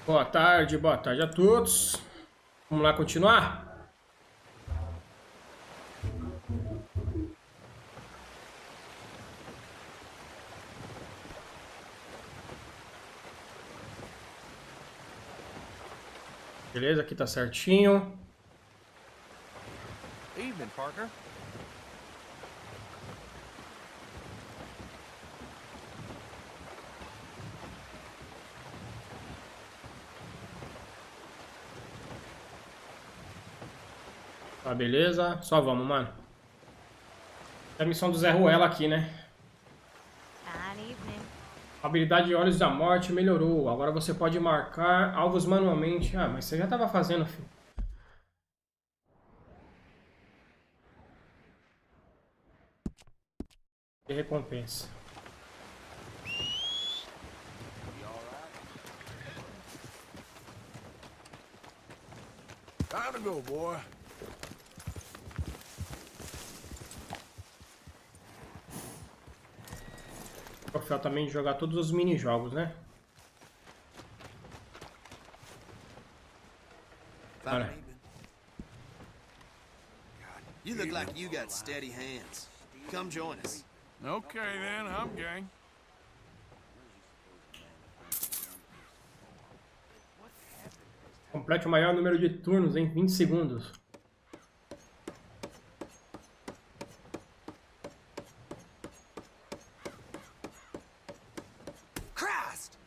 Boa tarde a todos. Vamos lá continuar? Beleza, aqui tá certinho. Evening, partner. Tá, beleza. Só vamos, mano. É a missão do Zé Ruela aqui, né? A habilidade de Olhos da Morte melhorou. Agora você pode marcar alvos manualmente. Ah, mas você já tava fazendo, filho. Que recompensa. Time to go, boy. Troféu também de jogar todos os mini-jogos, né? Olha. You look like you got steady hands. Come join us. Okay, then. I'm game. Complete o maior número de turnos em 20 segundos. Christ!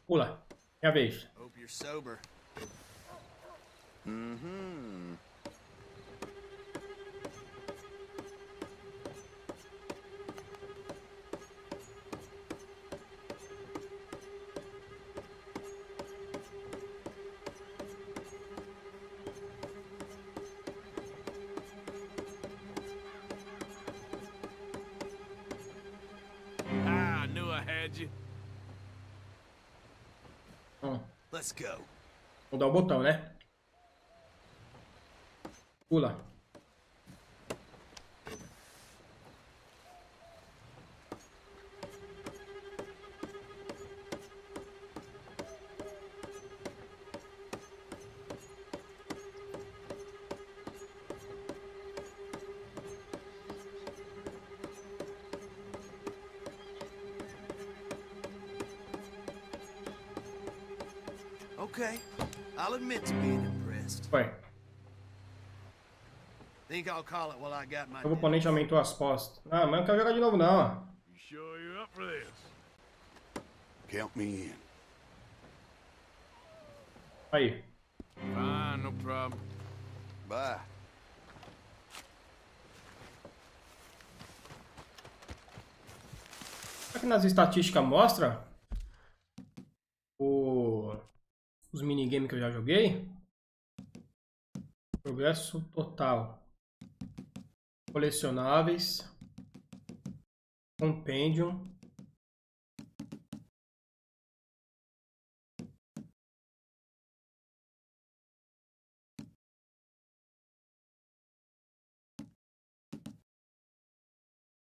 Pula. Minha vez. Hope you're sober. I knew I had you. Let's go. Vou dar o botão, né? Pula. Okay, I'll admit to being impressed. Foi. Think I'll call it while I got my O oponente aumentou as postas. Ah, mas não quero jogar de novo, não. You sure you're up for this? Count me in. Aí. Fine, no problem. Bye. Será que nas estatísticas mostra os minigames que eu já joguei? Progresso total. Colecionáveis. Compendium.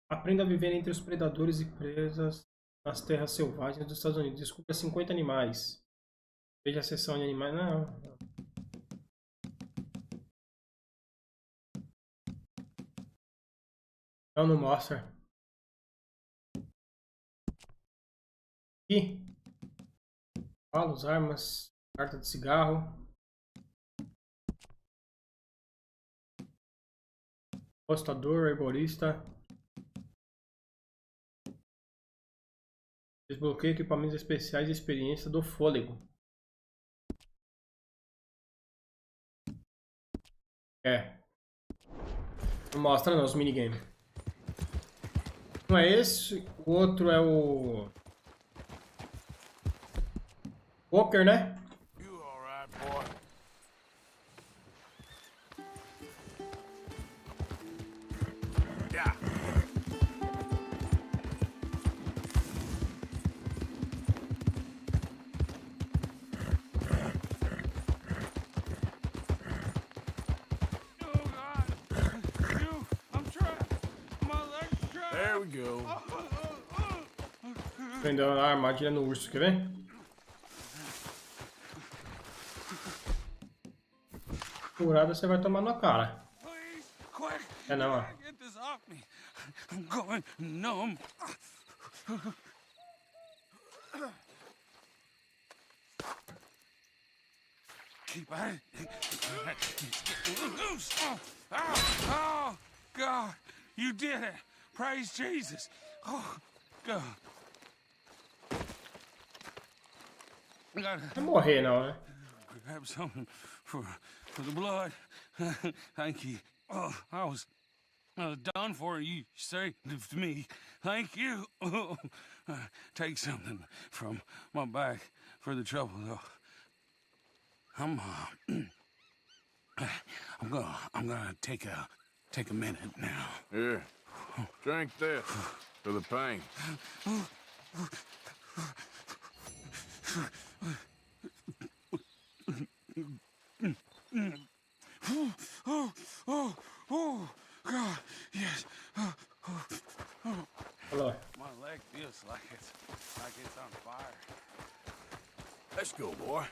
Aprenda a viver entre os predadores e presas nas terras selvagens dos Estados Unidos. Descubra 50 animais. Veja a seção de animais. Não. Não mostra. E palos, armas, carta de cigarro. Postador, herborista. Desbloqueio equipamentos especiais e experiência do fôlego. Não mostra não os minigames. Um é esse, o outro é o Poker, né? You all right, boy? Yeah. Oh God! I'm trapped. My leg's trapped. There we go. Prendeu a armadilha no urso, quer ver? Furada você vai tomar na cara. Please, quick. É não, ó. Get this off me. I'm going numb. Keep at it. Loose. Oh, God. You did it. Praise Jesus. Oh, God. I gotta Não vai morrer não, né? grab something for the blood. Thank you. Oh, I was done for. You saved me. Thank you. Take something from my bag for the trouble, though. I'm gonna take a minute now. Here, drink this for the pain. Oh, God, yes. Olha lá. My leg feels like it's on fire. Let's go, boy.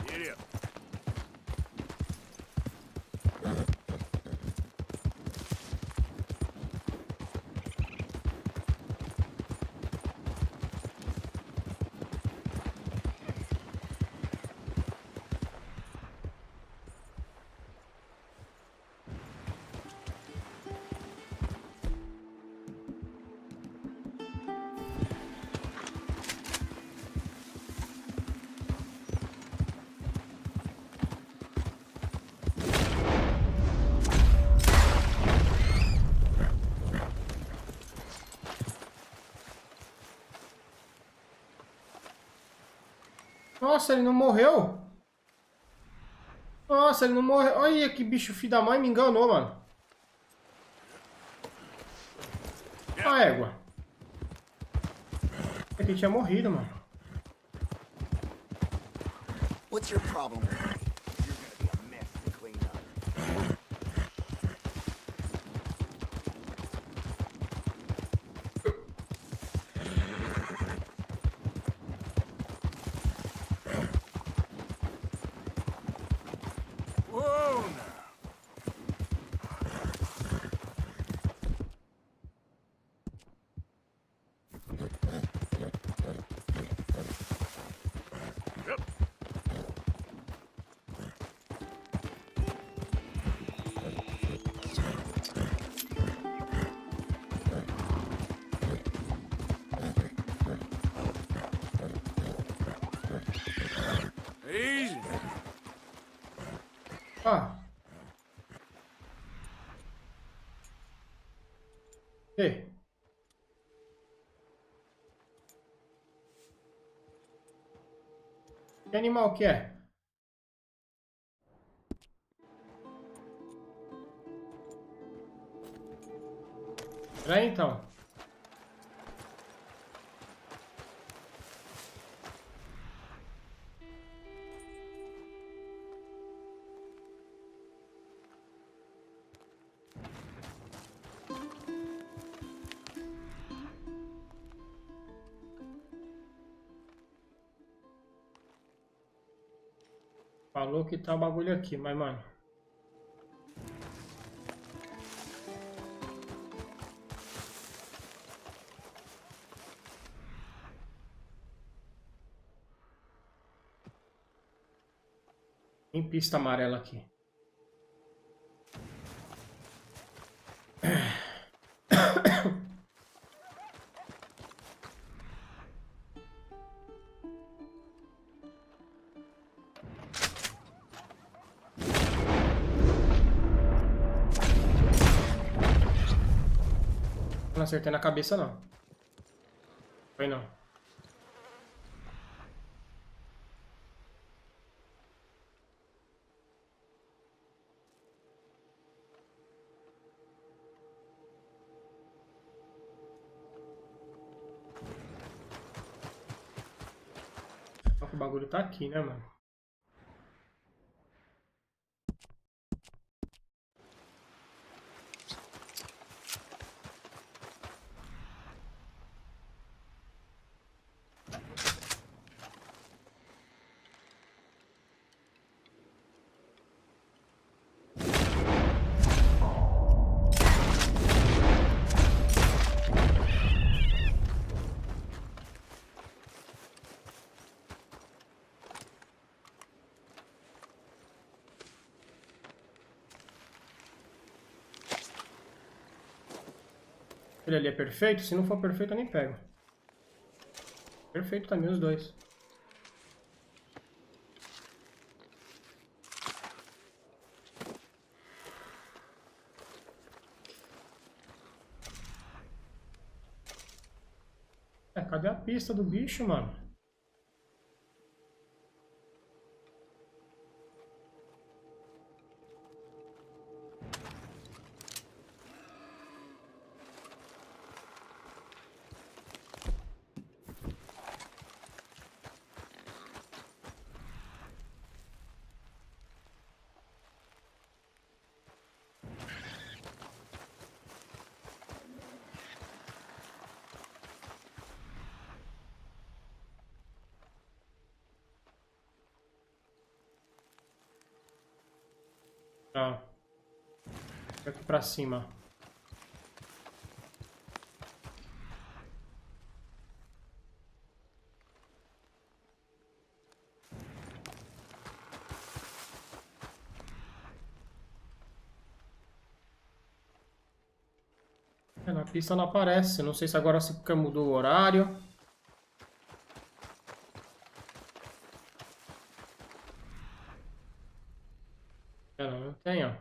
Get up. Nossa, ele não morreu? Nossa, ele não morreu. Olha que bicho filho da mãe, me enganou, mano. A égua. É que ele tinha morrido, mano. What's your problem with me? You're gonna be a mess to clean up. Whoa, now. Easy. Ah. Ei. Que animal que é? Peraí, então. Falou que tá o bagulho aqui, mas, mano. Tem pista amarela aqui. Não acertei na cabeça, não. Foi não. Só que o bagulho tá aqui, né, mano? Ele ali é perfeito? Se não for perfeito, eu nem pego. Perfeito também os dois. Cadê a pista do bicho, mano? Tá. Aqui pra cima. Na pista não aparece. Não sei se agora se mudou o horário. Não tem, ó.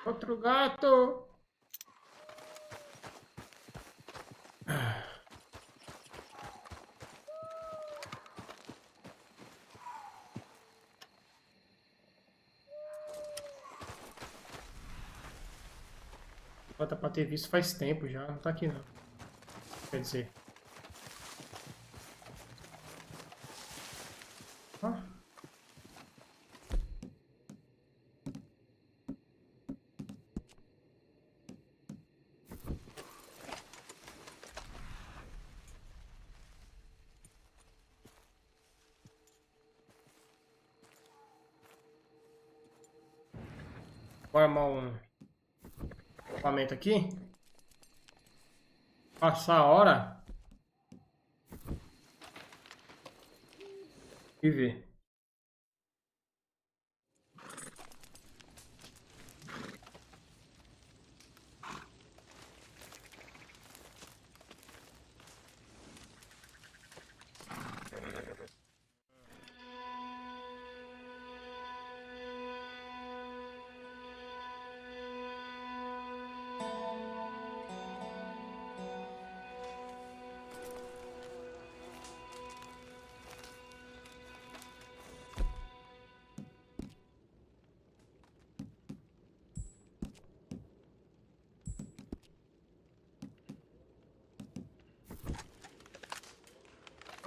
Outro gato! Bota pra ter visto faz tempo já, não tá aqui não. Quer dizer. Ah. Vou armar um equipamento aqui. Passar a hora. E ver.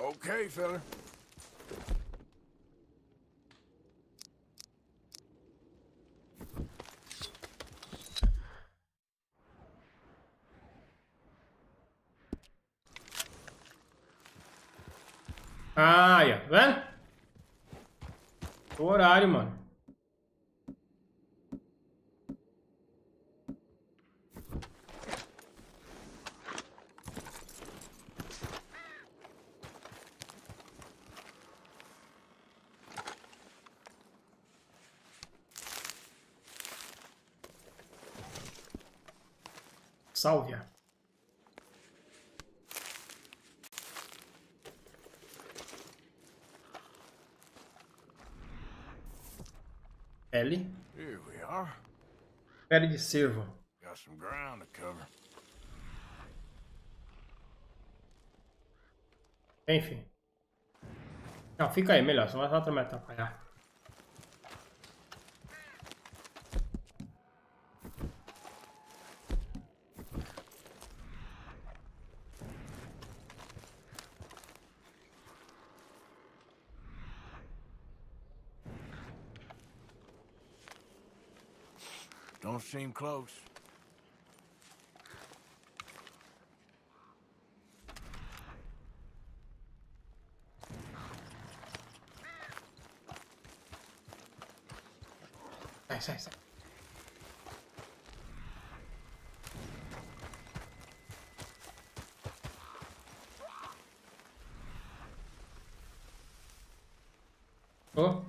Okay, fella. Ah, aí, ó. Tá vendo? O horário, mano. Sálvia. Pele. Here we are. Pele de cervo. Got some ground to cover. Enfim. Não, fica aí, melhor. Só vai me atrapalhar. Don't seem close. Sai. Oh.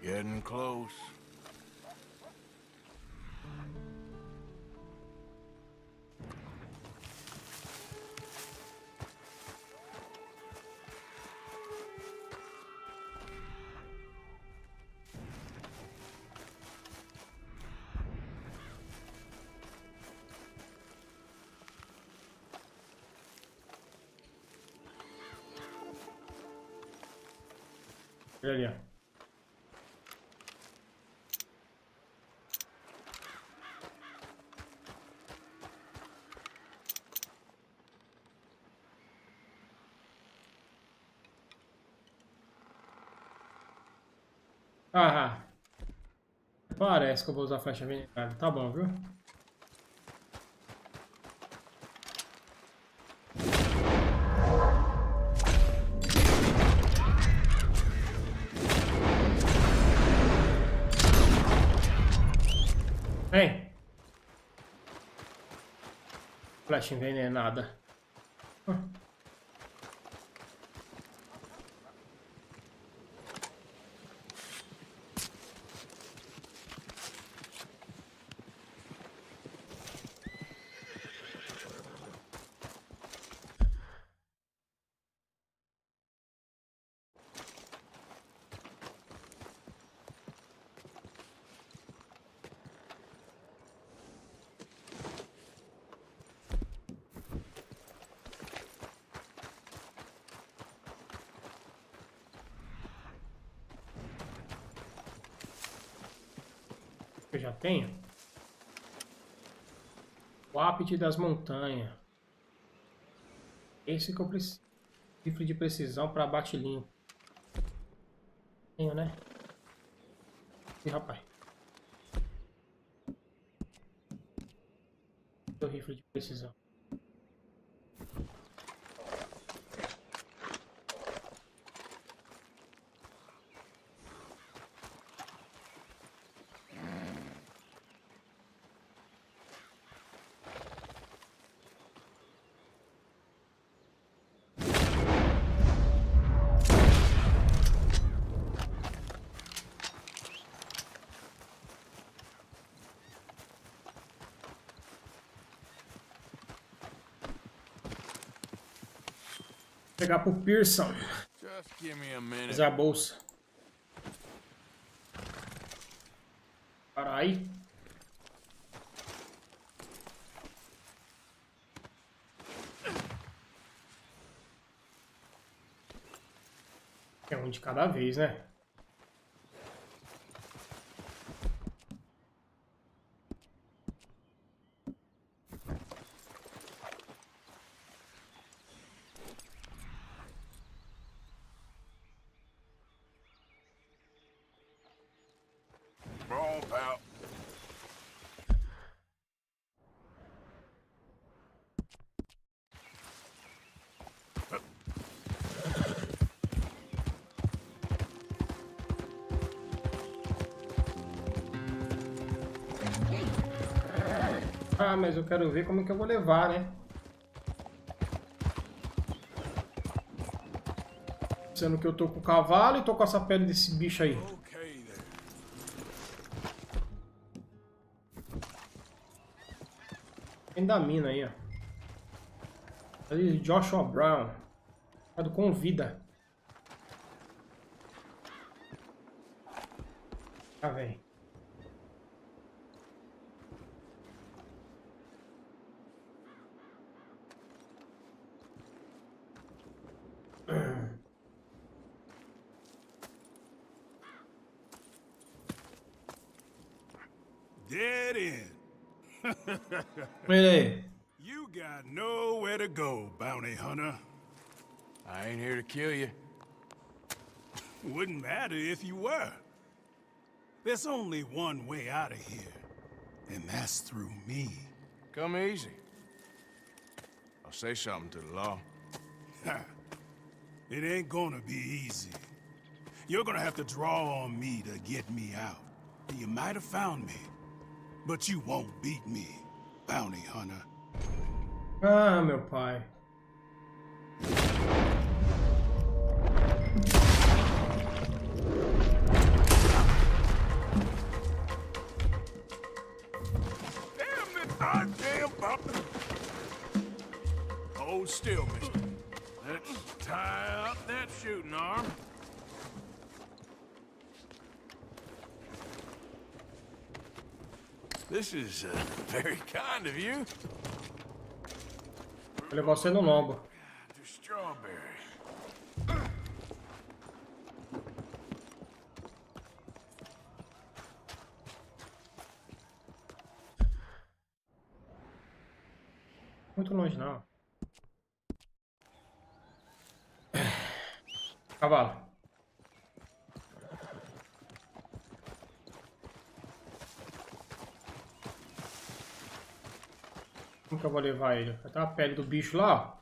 Getting close. Olha ali, ó. Ah, parece que eu vou usar flecha venenosa. Tá bom, viu? Vem. Flecha envenenada. Que eu já tenho. O ápice das montanhas. Esse que eu preciso. Rifle de precisão para abate limpo. Tenho, né? Ih, rapaz. O rifle de precisão. Pegar pro Pearson. Just give me a minute. Fazer a bolsa. Carai. É um de cada vez, né? Wrong, pal. Ah, mas eu quero ver como é que eu vou levar, né? Sendo que eu tô com o cavalo e tô com essa pele desse bicho aí. Okay there. Vem da mina aí, ó. Ali, Joshua Brown. Convida. Tá, velho. Dead end. Ele aí. You got nowhere to go, bounty hunter. I ain't here to kill you. Wouldn't matter if you were. There's only one way out of here, and that's through me. Come easy. I'll say something to the law. It ain't gonna be easy. You're gonna have to draw on me to get me out. You might have found me, but you won't beat me, bounty hunter. Ah, meu pai. Damn it, I damn bumper. Hold still, mister. Let's tie up that shooting arm. This is very kind of you. Vou levar você no lombo. To strawberry. Muito longe não. Cavalo. Como que eu vou levar ele? Tá a pele do bicho lá, ó.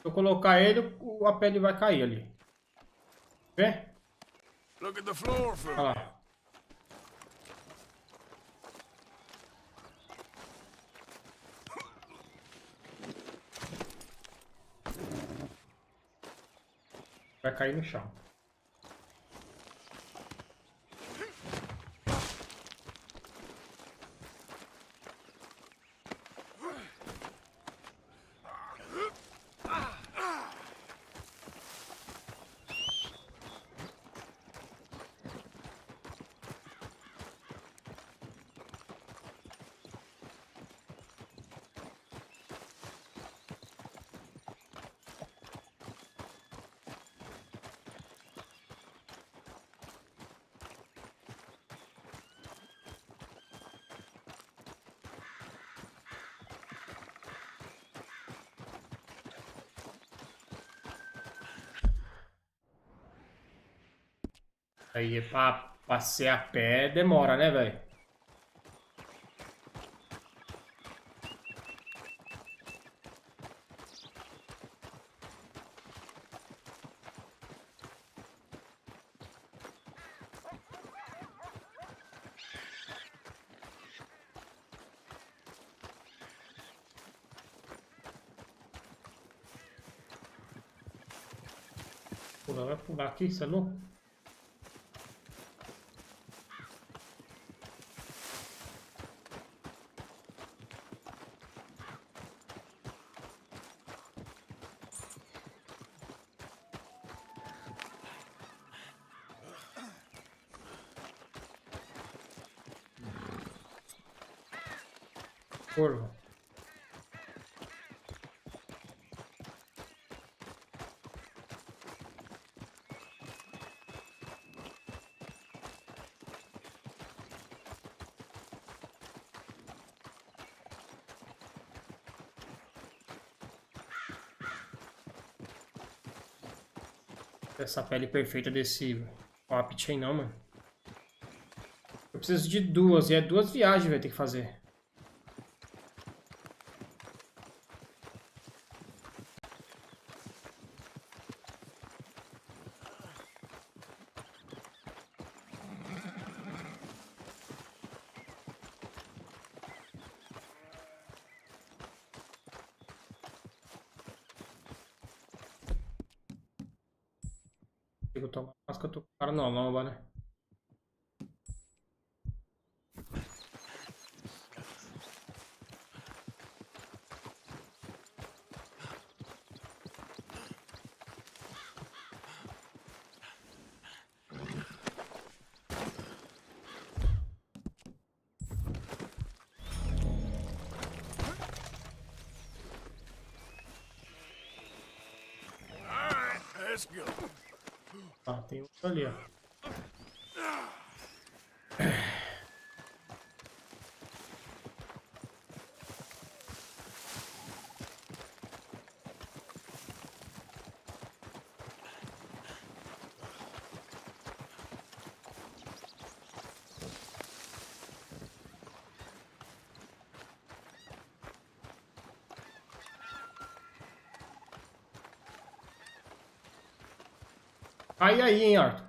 Se eu colocar ele, a pele vai cair ali. Vê? Look at the floor for Olha me. lá. Vai cair no chão. Aí, pra ser a pé, demora, né, velho? Vai pular aqui, você é louco? Curva. Essa pele perfeita desse Parte aí não, mano. Eu preciso de duas, e é duas viagens, vai ter que fazer. Eu tomo a casca, eu tô com o cara na lomba, né? Let's go. Ah, tem outro ali, ó. Aí, hein, Arthur.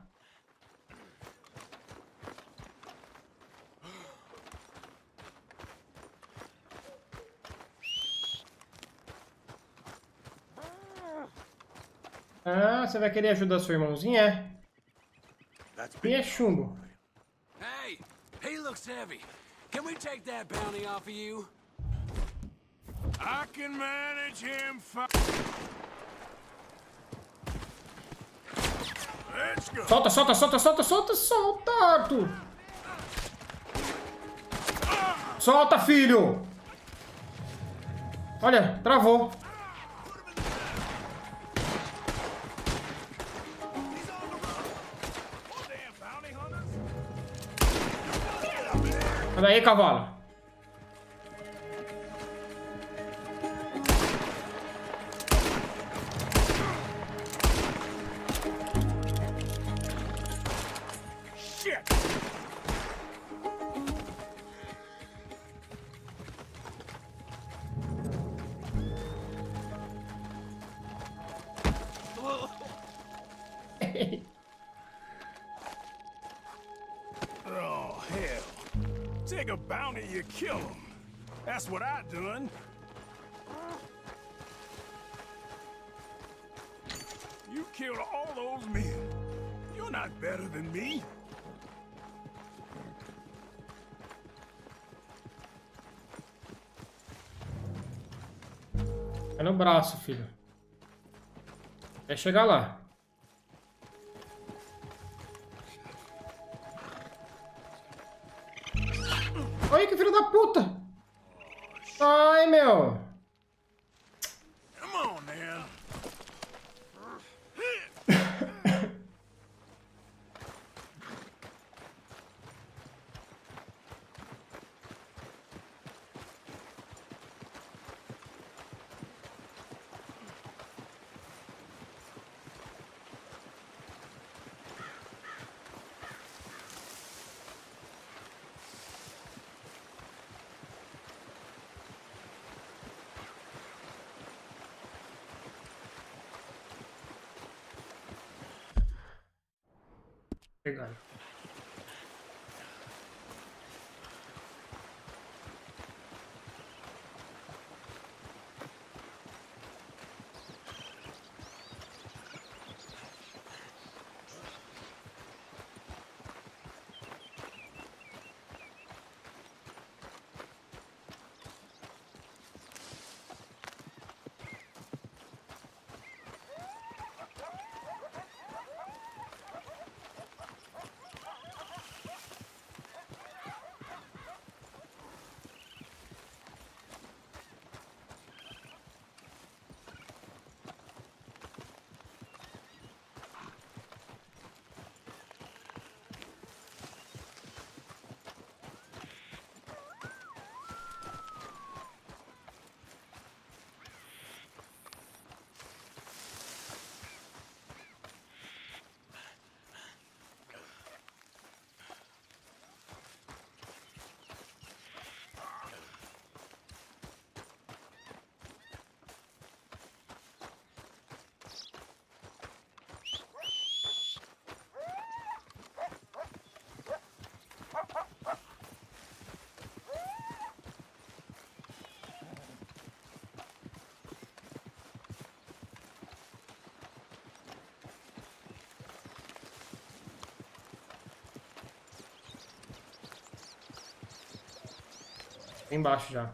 Ah, você vai querer ajudar seu irmãozinho, é? E é chumbo. Hey, he looks heavy. Can we take that bounty off of you? I can manage him fine. Let's go. Solta, solta, solta, solta, solta, solta, Arthur. Solta, filho. Olha, travou. Olha aí, cavalo. Shit. Oh, hell. Take a bounty, you kill him. That's what I done. You killed all those men. You're not better than me. É no braço, filho. Até chegar lá. Olha que filho da puta! Ai, meu! Come on, man. Pegar. Embaixo já.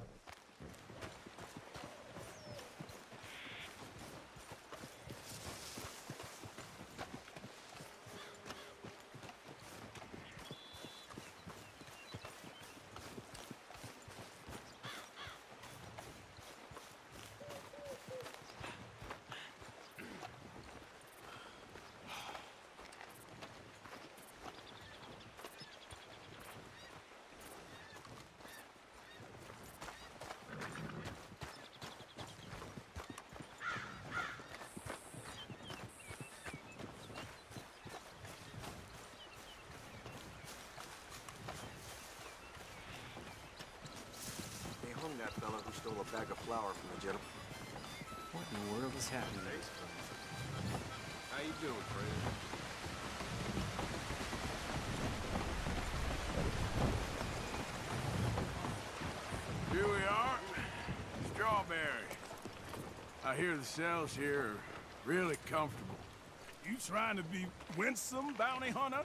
They hung that fella who stole a bag of flour from the gentleman. What in the world is happening? How you doing, Fred? I hear the cells here are really comfortable. You trying to be winsome, bounty hunter?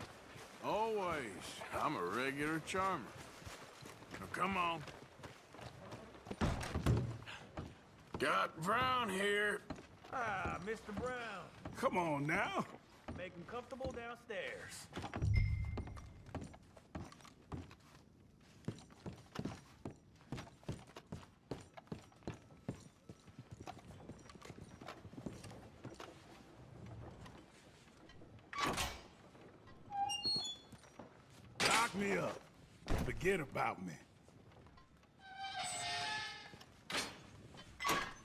Always. I'm a regular charmer. Now, come on. Got Brown here. Ah, Mr. Brown. Come on now. Make him comfortable downstairs. Lock me up. Forget about me.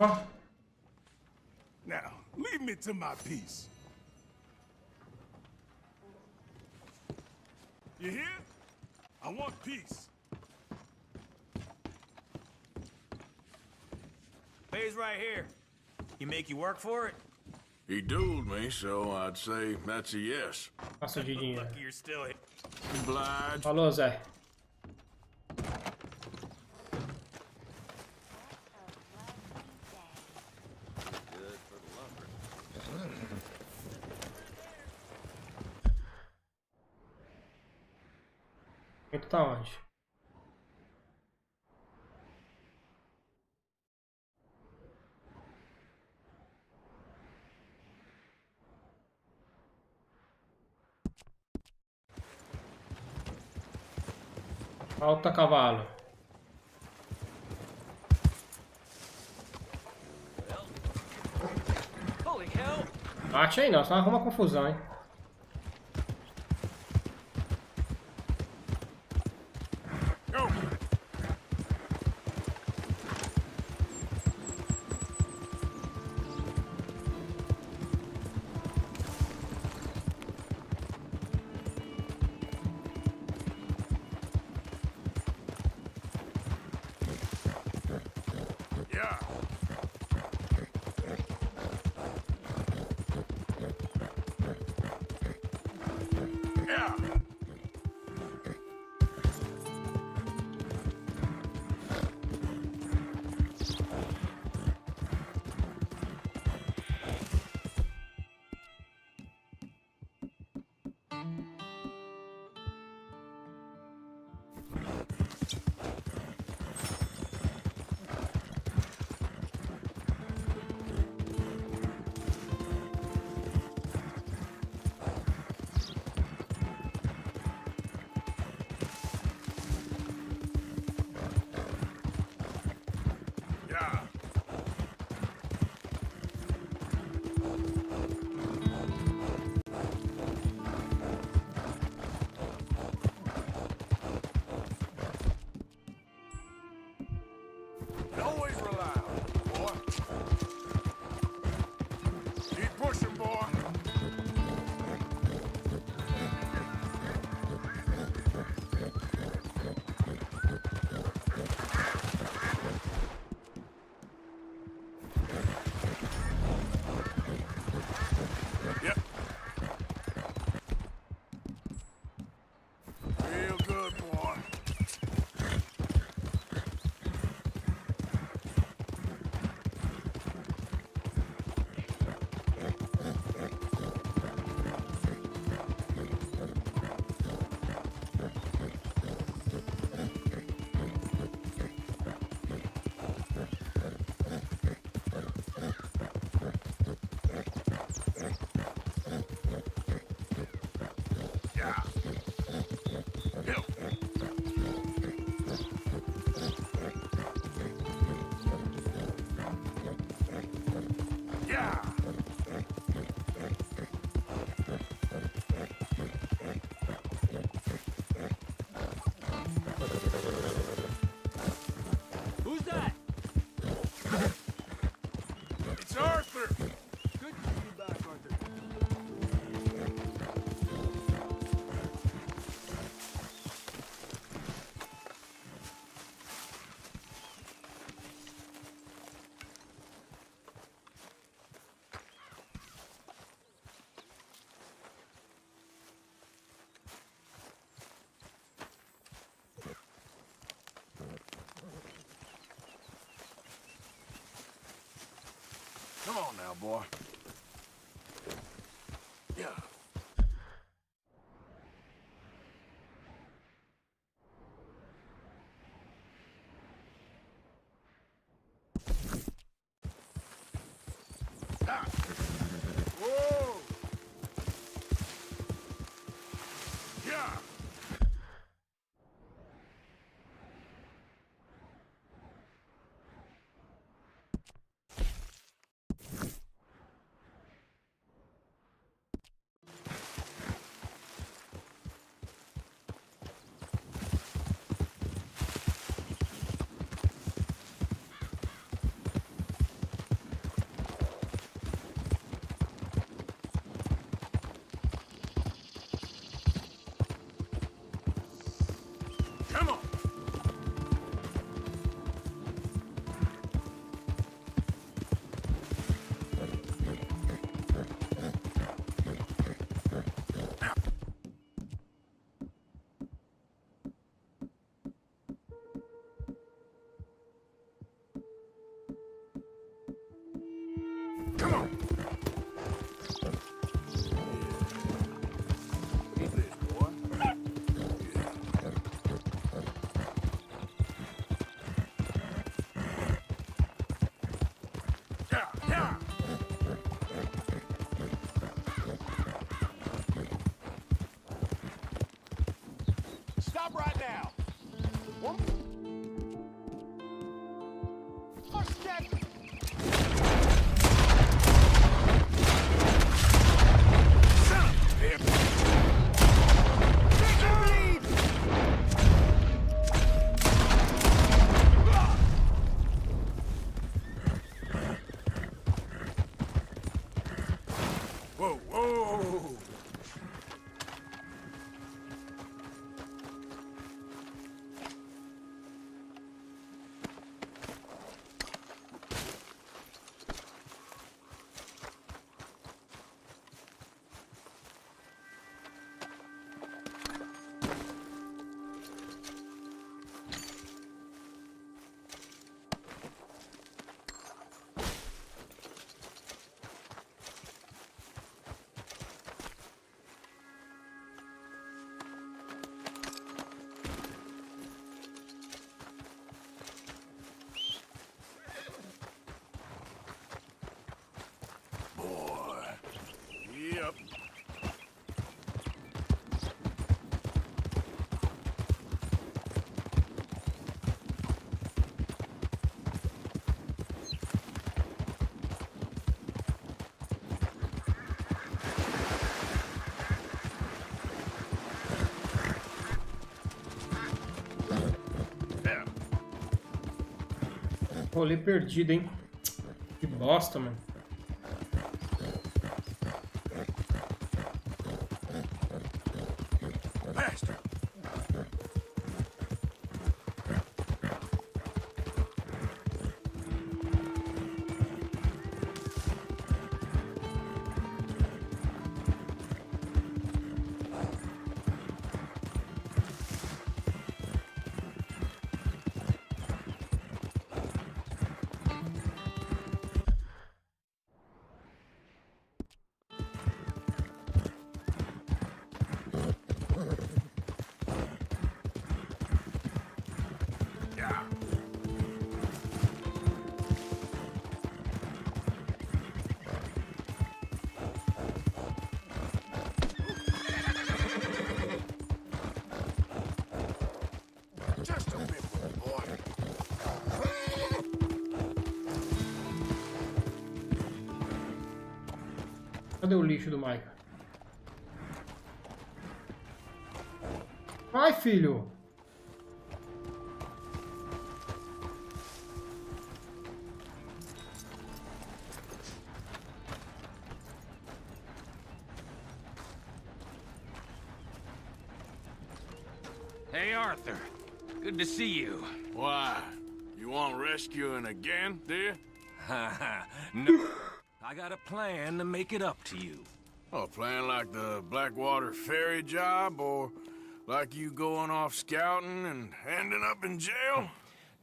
Ah, Now, leave me to my peace. You hear? I want peace. Pays right here. He make you work for it? He dueled me, so I'd say that's a yes. passa de dinheiro. Lucky you're still here. Obliged. Falou, Zé. E tu tá onde? Alta, cavalo. Holy hell! Bate aí não, senão arruma confusão, hein? Go! Yeah. Yeah. Yeah. Always rely on it, boy. Keep pushing, boy. Yep. Real good, boy. Yeah. Hill. Yeah. Who's that? It's Arthur. Good to see you back, Arthur. on now, boy. Yeah. Ah. Whoa! Yeah! Come on! Come on! Keep this, boy. Yeah, yeah! Stop right now! First step! Son of a bitch! Take your lead! Whoa, whoa! Boy. Yep. Yeah. Rolê perdido, hein? Que bosta, mano. Bastard! Yeah. Just a bit more, boy. Cadê o lixo do Micah? Vai, filho! Hey, Arthur. Good to see you. Why? You want rescuing again, do you? No. I got a plan to make it up to you. Oh, playing like the Blackwater ferry job, or like you going off scouting and ending up in jail?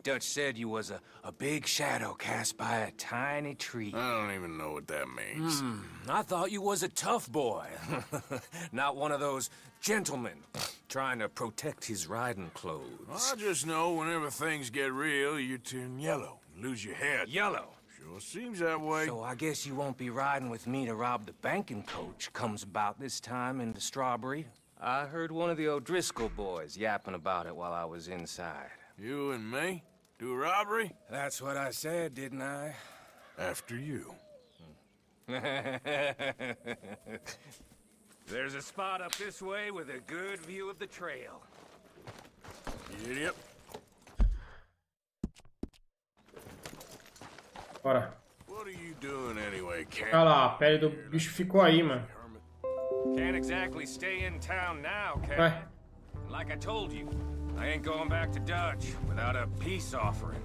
Dutch said you was a big shadow cast by a tiny tree. I don't even know what that means. I thought you was a tough boy. Not one of those gentlemen trying to protect his riding clothes. I just know whenever things get real, you turn yellow, lose your head. Yellow. Sure seems that way. So I guess you won't be riding with me to rob the banking coach comes about this time in the Strawberry. I heard one of the O'Driscoll boys yapping about it while I was inside. You and me? Do a robbery? That's what I said, didn't I? After you. There's a spot up this way with a good view of the trail. Idiot. Bora. What are you doing anyway, Cat? Olha lá, a pele do bicho ficou aí, mano. Can't exactly stay in town now, Ué, Captain. Like I told you, I ain't going back to Dutch without a peace offering.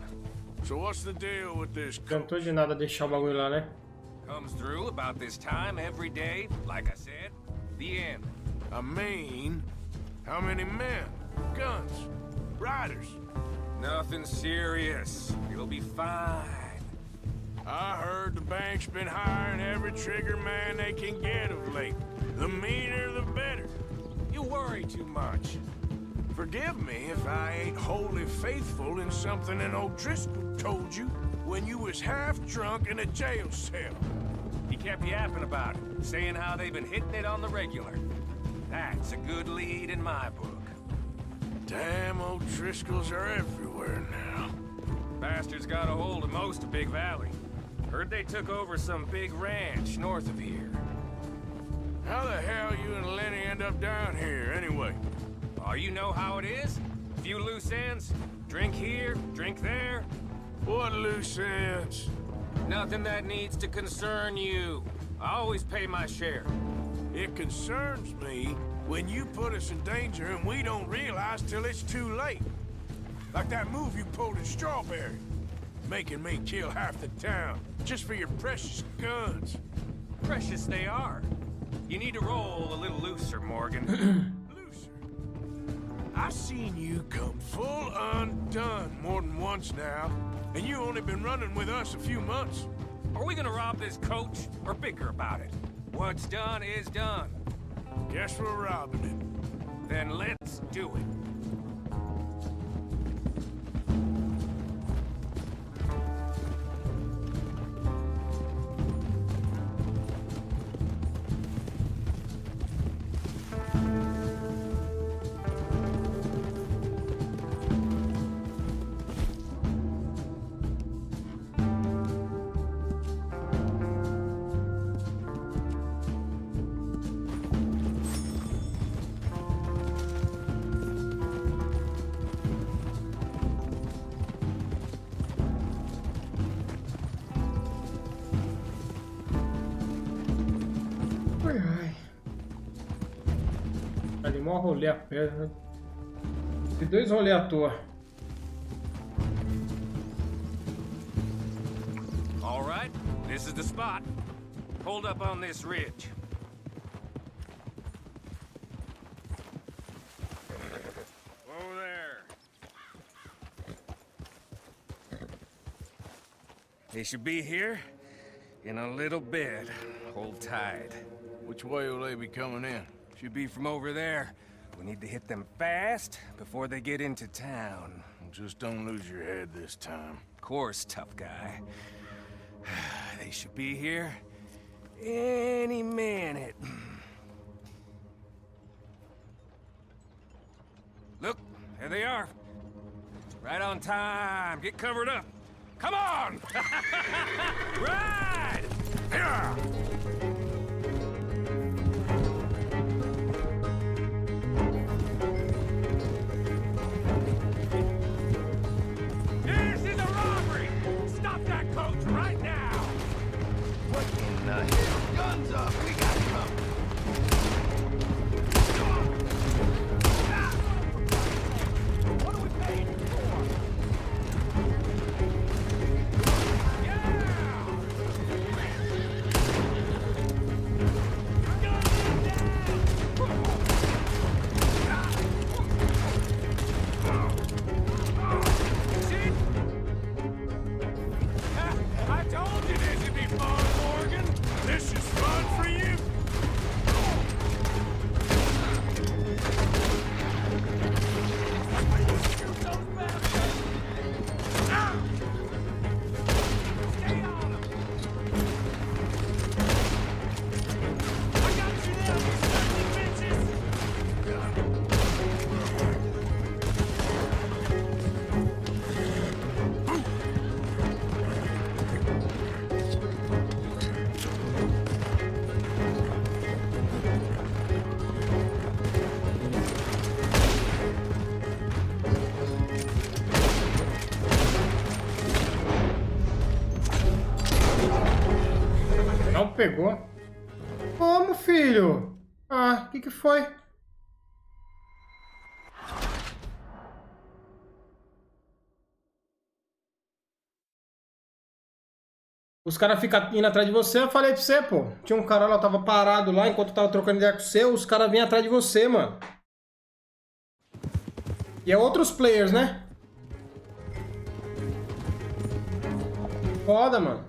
So what's the deal with this cantou de nada deixar o bagulho lá, né? Comes through about this time every day, like I said. The end. I mean, how many men? Guns? Riders? Nothing serious. You'll be fine. I heard the bank's been hiring every trigger man they can get of late. The meaner, the better. You worry too much. Forgive me if I ain't wholly faithful in something an O'Driscoll told you when you was half drunk in a jail cell. He kept yapping about it, saying how they've been hitting it on the regular. That's a good lead in my book. Damn O'Driscolls are everywhere now. Bastards got a hold of most of Big Valley. Heard they took over some big ranch north of here. How the hell you and Lenny end up down here, anyway? Oh, you know how it is? Few loose ends. Drink here, drink there. What loose ends? Nothing that needs to concern you. I always pay my share. It concerns me when you put us in danger and we don't realize till it's too late. Like that move you pulled in Strawberry. Making me kill half the town, just for your precious guns. Precious they are. You need to roll a little looser, Morgan. Looser? I've seen you come full undone more than once now, and you only been running with us a few months. Are we gonna rob this coach, or bicker about it? What's done is done. Guess we're robbing it. Then let's do it. Ali, mó rolê a pé, né? E 2 rolês à toa. All right, this is the spot. Hold up on this ridge. Whoa there. They should be here in a little bit. Hold tight. Which way will they be coming in? Should be from over there. We need to hit them fast before they get into town. Just don't lose your head this time. Of course, tough guy. They should be here any minute. Look, there they are. Right on time. Get covered up. Come on! Ride! Yeah! This is a robbery! Stop that coach right now! What in the hell? Guns up! We got him! What are we paying you for? Yeah! pegou. Como, filho? Ah, o que foi? Os caras ficam indo atrás de você, eu falei pra você, pô. Tinha um cara lá, tava parado lá, enquanto eu tava trocando ideia com você, os caras vinham atrás de você, mano. E é outros players, né? Foda, mano.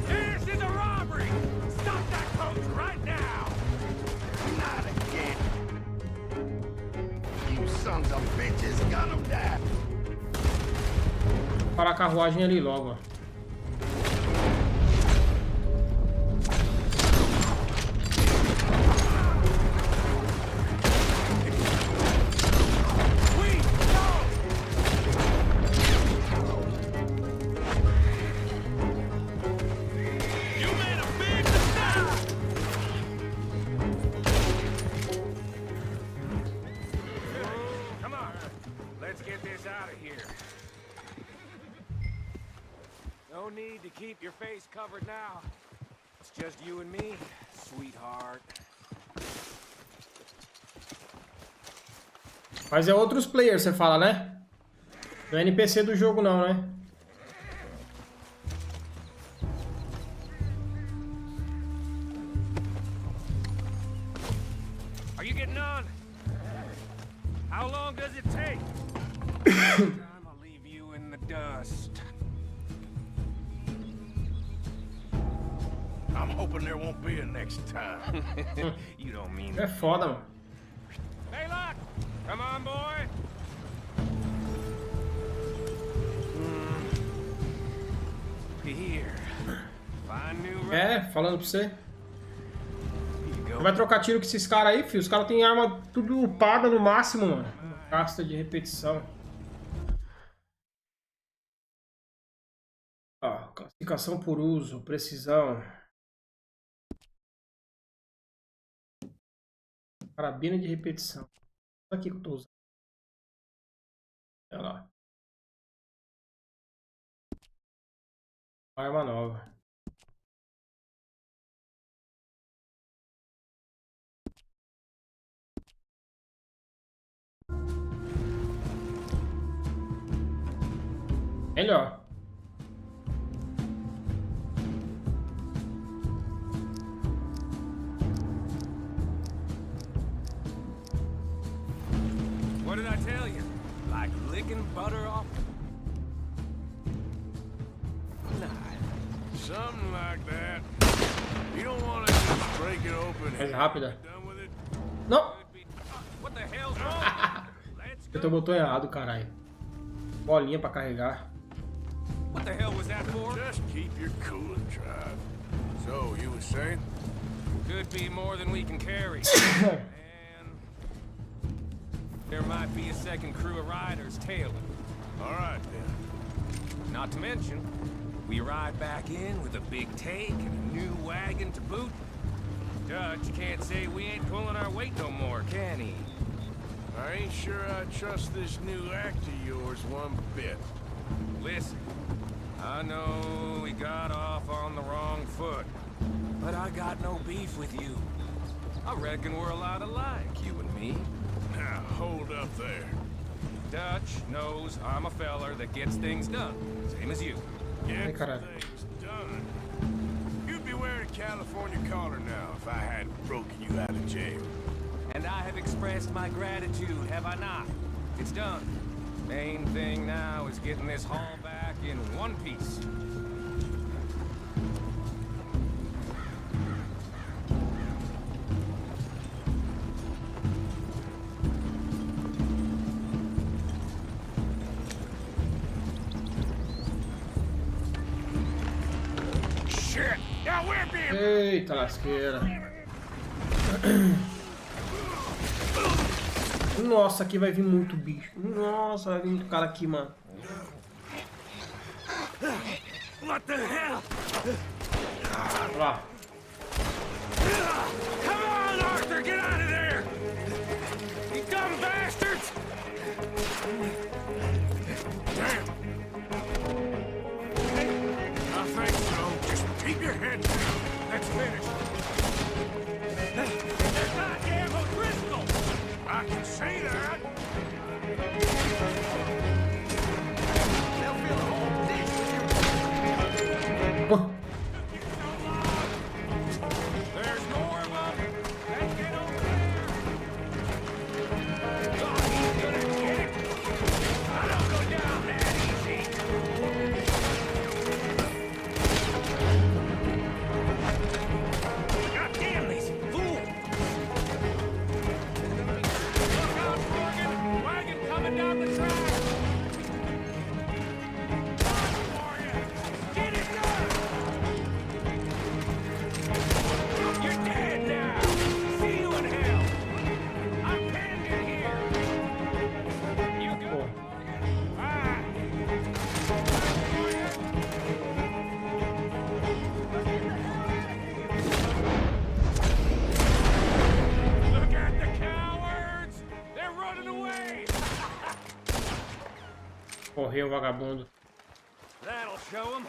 This is a robbery! Stop that coach right now! Not again. You sons of bitches, gun them down. Para a carruagem ali logo, ó. No need to keep your face covered now. It's just you and me, sweetheart. Mas é outros players, você fala, né? Não é NPC do jogo não, né? Are you getting on? How long does it take? I'll leave you in the dust. I'm hoping there won't be a next time. You don't mean É that. foda, mano. Hey, look! Come on, boy! Here. Find new É, falando pra você. Here you Você go. vai trocar tiro com esses caras aí, filho? Os caras têm arma tudo upada no máximo, mano. Casta de repetição. Ó, classificação por uso, precisão. Carabina de repetição. Olha aqui que eu tô usando. Olha lá. Arma nova. Melhor. What did I tell you? Like licking butter off? Something like that. You don't want to just break it open Mais and rápida. done with it? Não! What the hell's wrong? Let's Eu go. tô botão errado, caralho. Bolinha pra carregar. What the hell was that for? Just keep your cool and drive. So, you were saying? Could be more than we can carry. And there might be a second crew of riders tailing. All right, then. Not to mention, we ride back in with a big take and a new wagon to boot. Dutch can't say we ain't pulling our weight no more, can he? I ain't sure I trust this new act of yours one bit. Listen, I know we got off on the wrong foot, but I got no beef with you. I reckon we're a lot alike, you and me. Now, hold up there. Dutch knows I'm a feller that gets things done, same as you. Get caralho. things done. You'd be wearing a California collar now if I hadn't broken you out of jail. And I have expressed my gratitude, have I not? It's done. Main thing now is getting this haul back in one piece. Shit! Now we're being... Eita lasqueira. Nossa, aqui vai vir muito bicho. Nossa, vai vir muito cara aqui, mano. What the hell? Olha lá. Come on, Arthur, get out of there! You dumb bastards! Damn! I think so. Just keep your that. They'll fill the whole ditch with your Pô, There's more of them. Let's get over there. God, he's gonna get it. I don't go down that easy. God damn these fools. Look out, Morgan. Wagon coming down the track. Run for you. Get it done. You're dead now! See you in hell! I'm pinned in here! You pô. go! Fine! Look at the cowards! They're running away! Correu, vagabundo. That'll show them.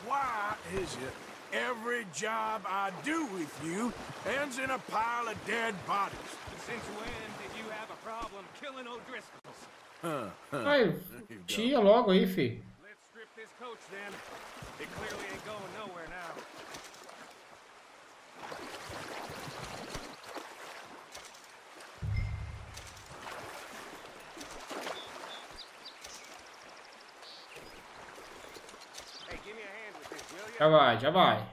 Why is it every job I do with you ends in a pile of dead bodies? Since when did you have a problem killing O'Driscolls? Ai, tia logo aí, fi. Let's strip this coach then. It clearly ain't going nowhere now. Hey, give me a hand with this, will Já you? vai, já vai.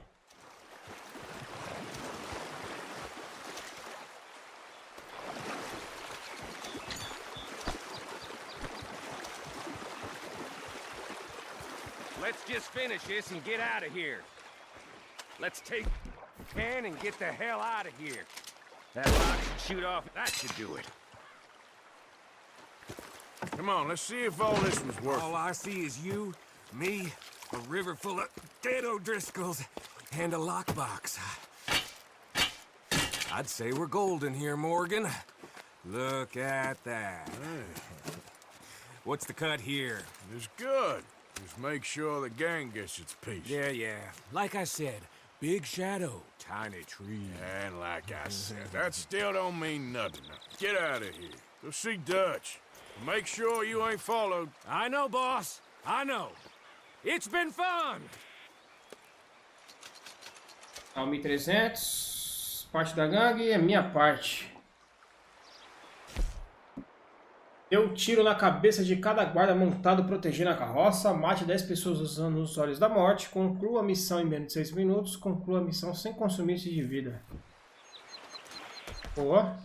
Let's just finish this and get out of here. Let's take can and get the hell out of here. That lock should shoot off. That should do it. Come on, let's see if all this was worth All it. I see is you, me, a river full of dead O'Driscolls, and a lockbox. I'd say we're golden here, Morgan. Look at that. What's the cut here? It's good. Just make sure the gang gets its piece. Yeah. Like I said, big shadow, tiny tree. And like I said, that still don't mean nothing. Now, get out of here. Go see Dutch. Make sure you ain't followed. I know, boss. I know. It's been fun. Tá, 1.300. Parte da gangue é minha parte. Dê um tiro na cabeça de cada guarda montado protegendo a carroça. Mate 10 pessoas usando os olhos da morte. Conclua a missão em menos de 6 minutos. Conclua a missão sem consumir-se de vida. Boa.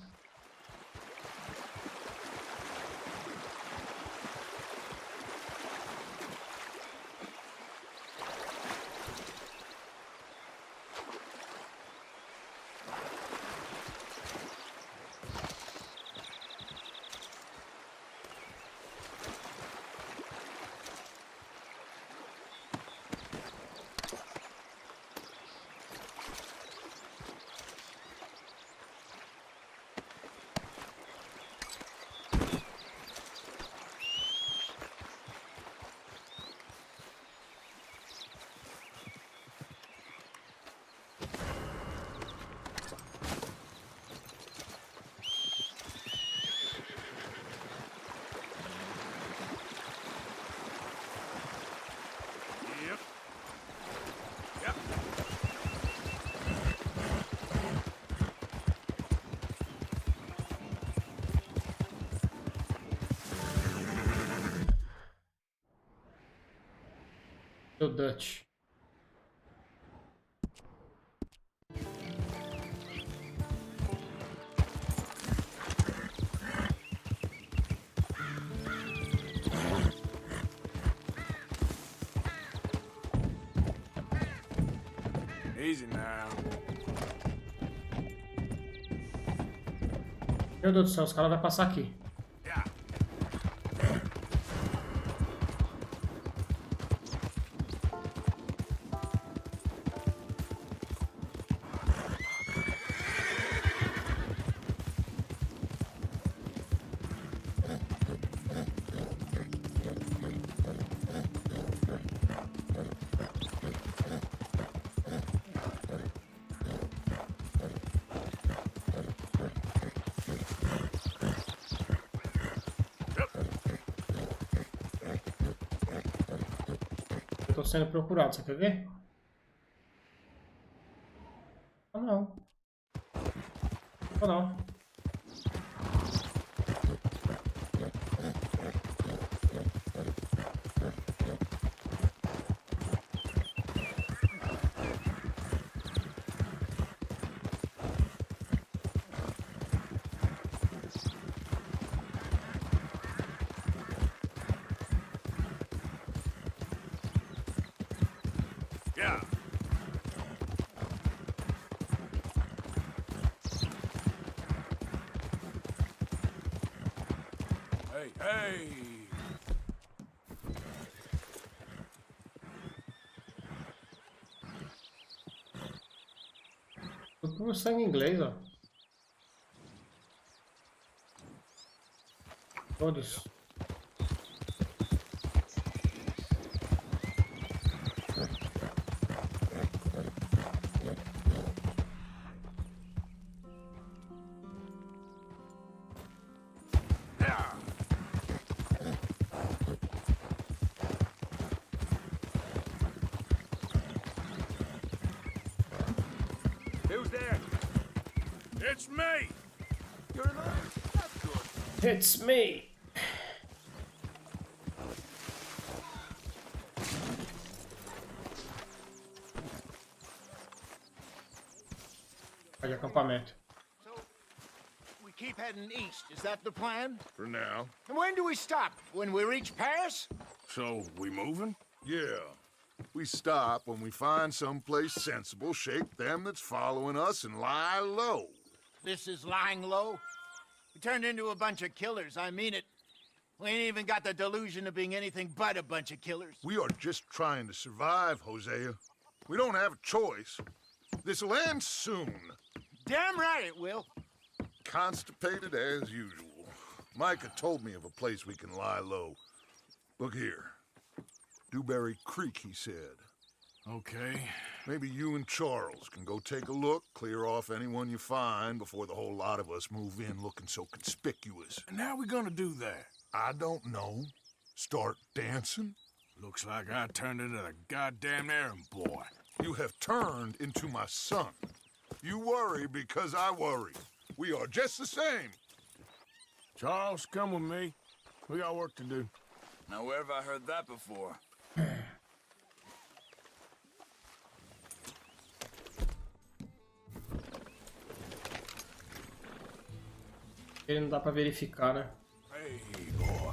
O Dutch. Easy now. Meu Deus do céu, os caras vão passar aqui. Tô sendo procurado, você quer ver? Ah, não. Ou não. Yeah. Hey. Tudo por sangue inglês, ó. Todos. Yeah. Who's there? It's me. You're alive. That's good. It's me. Olha acampamento. So, we keep heading east. Is that the plan? For now. And when do we stop? When we reach Paris? So, we moving? Yeah. We stop when we find someplace sensible, shake them that's following us, and lie low. This is lying low. We turned into a bunch of killers. I mean it. We ain't even got the delusion of being anything but a bunch of killers. We are just trying to survive, Hosea. We don't have a choice. This'll end soon. Damn right it will. Constipated as usual. Micah told me of a place we can lie low. Look here. Dewberry Creek, he said. Okay. Maybe you and Charles can go take a look, clear off anyone you find before the whole lot of us move in looking so conspicuous. And how we gonna do that? I don't know. Start dancing? Looks like I turned into the goddamn errand boy. You have turned into my son. You worry because I worry. We are just the same. Charles, come with me. We got work to do. Now, where have I heard that before? Ele não dá pra verificar, né? Hey, boy.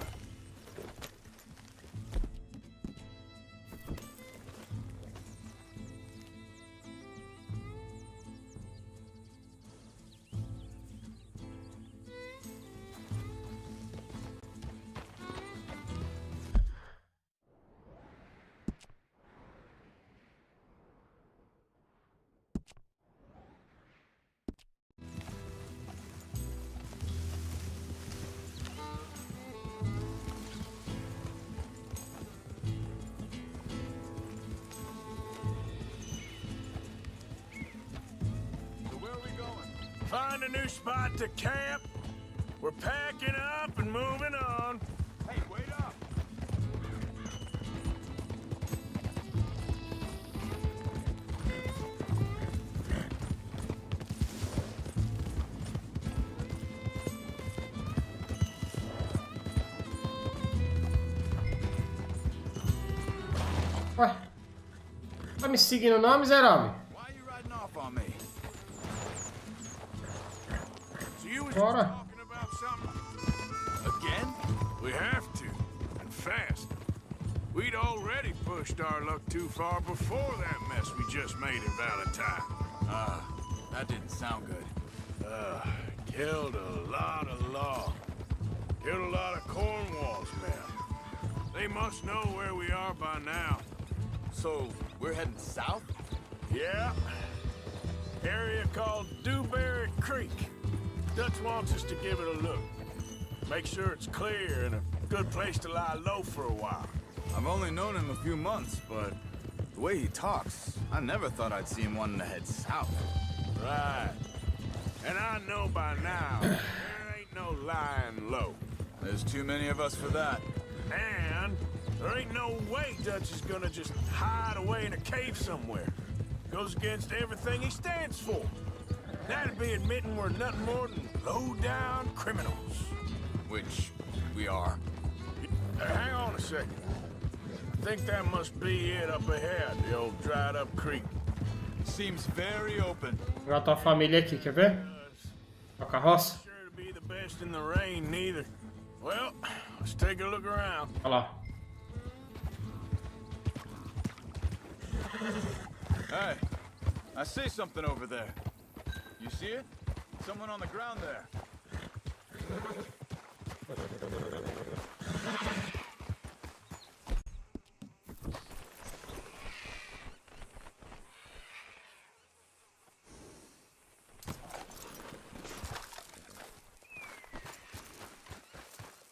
Find a new spot to camp. We're packing up and moving on. Hey, wait up! Ué? Tá me seguindo não, miserável? Why are you riding off on me? So you was Bora. talking about something? Again? We have to, and fast. We'd already pushed our luck too far before that mess we just made in Valentine. That didn't sound good. Killed a lot of law. Killed a lot of Cornwall's men. They must know where we are by now. So, we're heading south? Yeah. Area called Dewberry Creek. Dutch wants us to give it a look. Make sure it's clear and a good place to lie low for a while. I've only known him a few months, but the way he talks, I never thought I'd see him wanting to head south. Right. And I know by now, there ain't no lying low. There's too many of us for that. And There ain't no way Dutch is gonna just hide away in a cave somewhere. Goes against everything he stands for. That'd be admitting we're nothing more than low-down criminals. Which we are. Hang on a second. I think that must be it up ahead, the old dried-up creek. Seems very open. Vou botar a família aqui, quer ver? A carroça. Sure to be the best in the rain, neither. Well, let's take a look around. Olha lá. Hey, I see something over there. You see it? Someone on the ground there.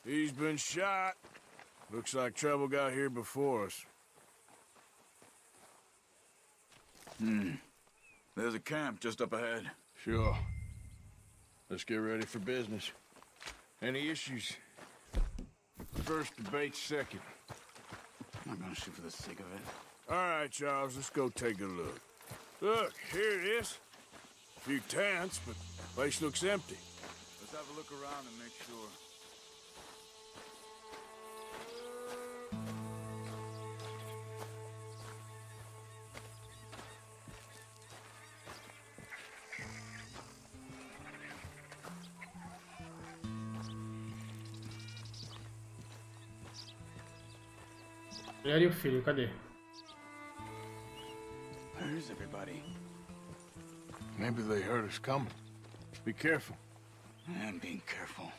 He's been shot. Looks like trouble got here before us. There's a camp just up ahead. Sure. Let's get ready for business. Any issues? First debate second. I'm not gonna shoot for the sake of it. All right, Charles, let's go take a look. Look, here it is. A few tents, but the place looks empty. Let's have a look around and make sure. Mulher e o filho, cadê? Where's everybody? Maybe they heard us coming. Be careful. I'm being careful.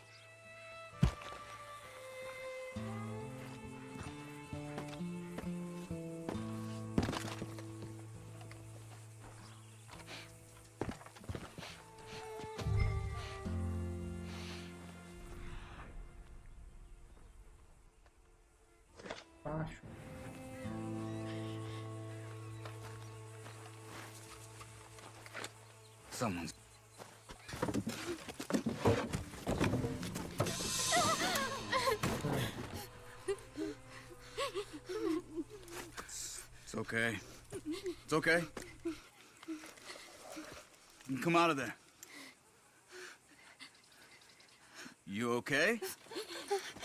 Baixo. Someone's... It's okay. It's okay. You can come out of there. You okay?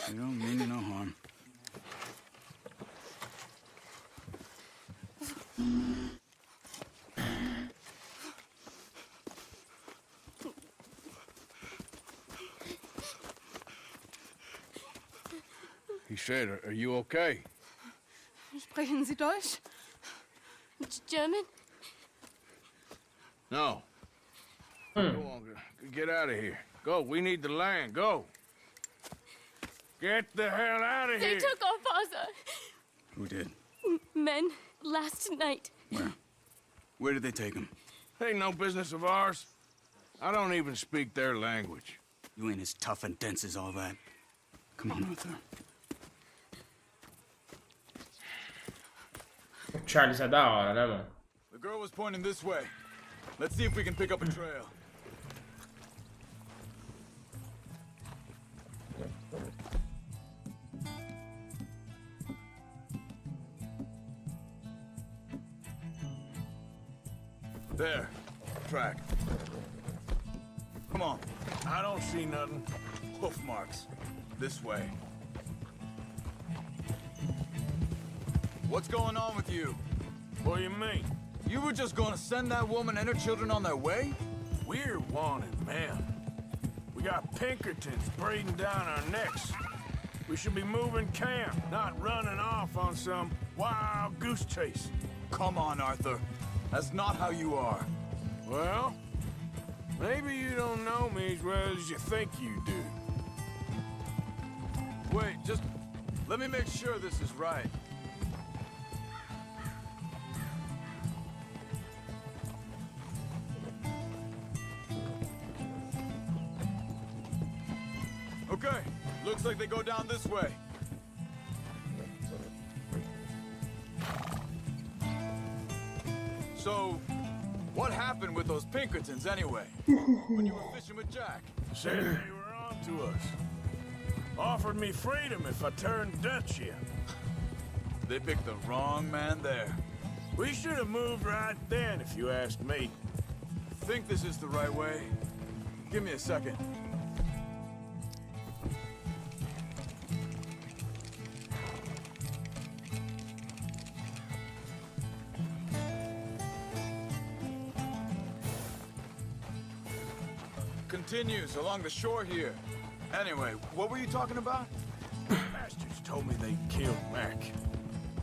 You don't mean you no harm. He said, are you okay? Sprechen Sie Deutsch? German? No. Go on, get out of here. Go, we need the land, go. Get the hell out of They here. took our father. Who did? Men, last night. Where? Where did they take him? Ain't no business of ours. I don't even speak their language. You ain't as tough and dense as all that. Come on, Arthur. O Charles é da hora, né, mano? The girl was pointing this way. Let's see if we can pick up a trail. There. Track. Come on. I don't see nothing. Hoof marks. This way. What's going on with you? What do you mean? You were just gonna send that woman and her children on their way? We're wanted, man. We got Pinkertons breathing down our necks. We should be moving camp, not running off on some wild goose chase. Come on, Arthur. That's not how you are. Well, maybe you don't know me as well as you think you do. Wait, just let me make sure this is right. Okay, looks like they go down this way. So, what happened with those Pinkertons anyway? When you were fishing with Jack? Said they were on to us. Offered me freedom if I turned Dutch in. They picked the wrong man there. We should have moved right then, if you ask me. Think this is the right way? Give me a second. Continues along the shore here. Anyway, what were you talking about? Bastards told me they killed Mac.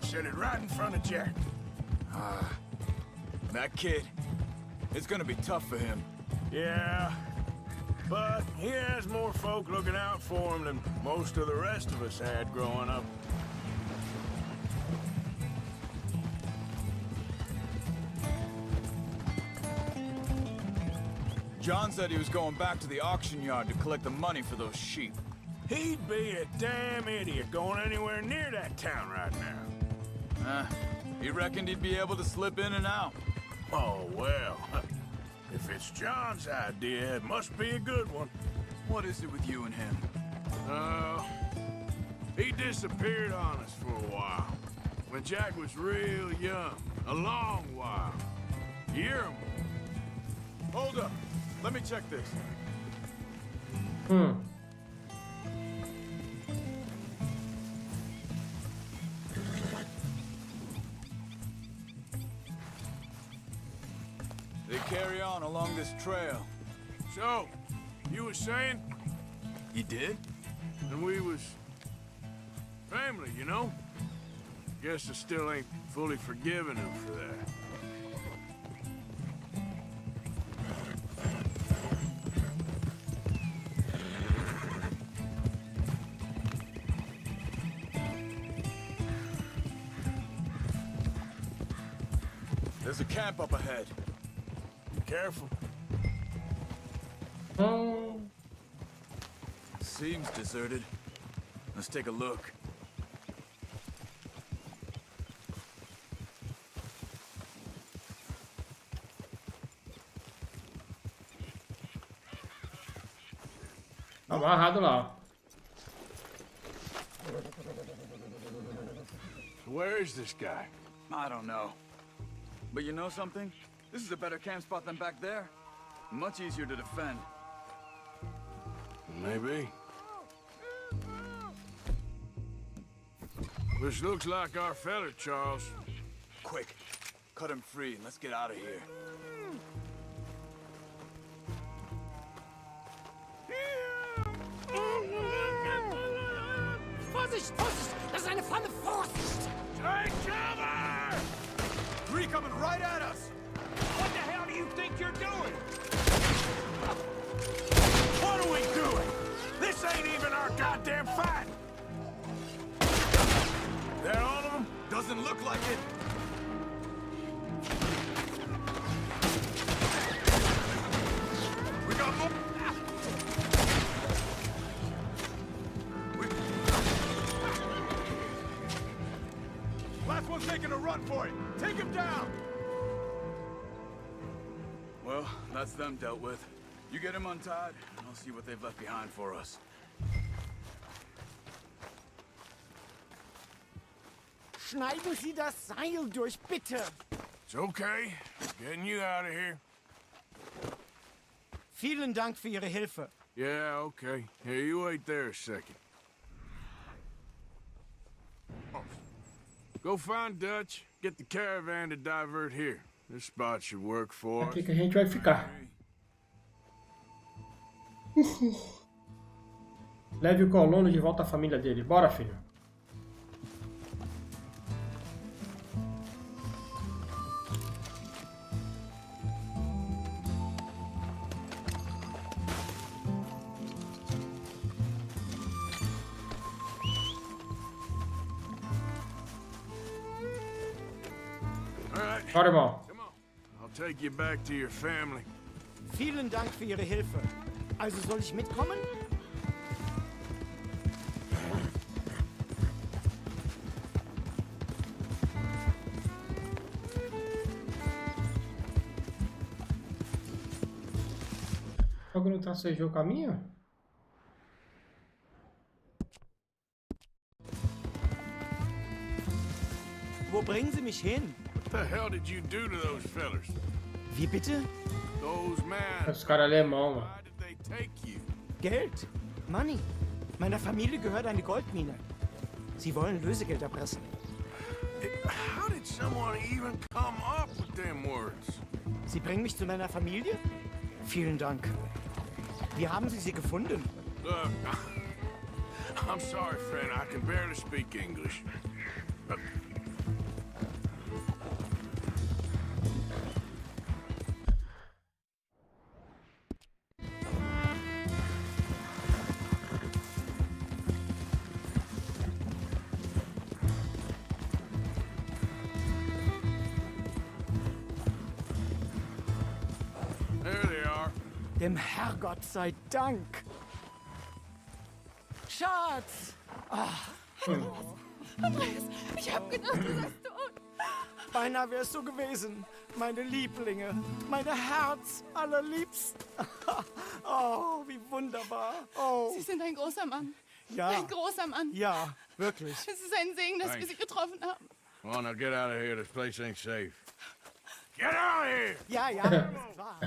Said it right in front of Jack. That kid. It's gonna be tough for him. Yeah, but he has more folk looking out for him than most of the rest of us had growing up. John said he was going back to the auction yard to collect the money for those sheep. He'd be a damn idiot going anywhere near that town right now. He reckoned he'd be able to slip in and out. Oh, well. If it's John's idea, it must be a good one. What is it with you and him? He disappeared on us for a while. When Jack was real young. A long while. Year or more. Hold up. Let me check this. They carry on along this trail. So, you was saying? He did? And we was family, you know? Guess I still ain't fully forgiven him for that. There's a camp up ahead. Be careful. Seems deserted. Let's take a look. Amarrado lá, ó. Where is this guy? I don't know. But you know something? This is a better camp spot than back there. Much easier to defend. Maybe. This looks like our fella, Charles. Quick, cut him free and let's get out of here. Vorsicht, Vorsicht! Das ist eine Pfanne! Vorsicht! Take cover! Three coming right at us! What the hell do you think you're doing? What are we doing? This ain't even our goddamn fight! They're all of them? Doesn't look like it. We got more. Last one's making a run for it. Take him down. Well, that's them dealt with. You get him untied, and I'll see what they've left behind for us. Schneiden Sie das Seil durch, bitte! It's okay. Getting you out of here. Vielen Dank für Ihre Hilfe. Yeah, okay. Here, you wait there a second. Go find Dutch. Get the caravan to divert here. This spot should work for us. Aqui que a gente vai ficar. Leve o colono de volta à família dele. Bora, filho. Bora, irmão. Come on. I'll take you back to your family. Vielen Dank für Ihre Hilfe. Also soll ich mitkommen? Só que não tracejou o caminho? Wo bringen Sie mich hin? What the hell did you do to those fellers? Wie bitte? Those men. Os caras alemão, mano. Why did they take you? Geld. Money. Meiner Familie gehört eine Goldmine. Sie wollen Lösegeld erpressen. How did someone even come up with them words? Sie bringen mich zu meiner Familie? Vielen Dank. Wie haben Sie sie gefunden? Look, I'm sorry, friend. I can barely speak English. There they are. Dem Herrgott sei Dank. Schatz! Andreas, ich hab gedacht, du seist tot. Beinahe wärst du gewesen. Meine Lieblinge. Meine Herz allerliebsten. Oh, wie wunderbar. Oh. Sie sind ein großer Mann. Ja. Ein großer Mann. Ja, wirklich. Es ist ein Segen, dass wir Sie getroffen haben. Come on, now get out of here. This place ain't safe. Get out of here! Ja, ja, ist klar.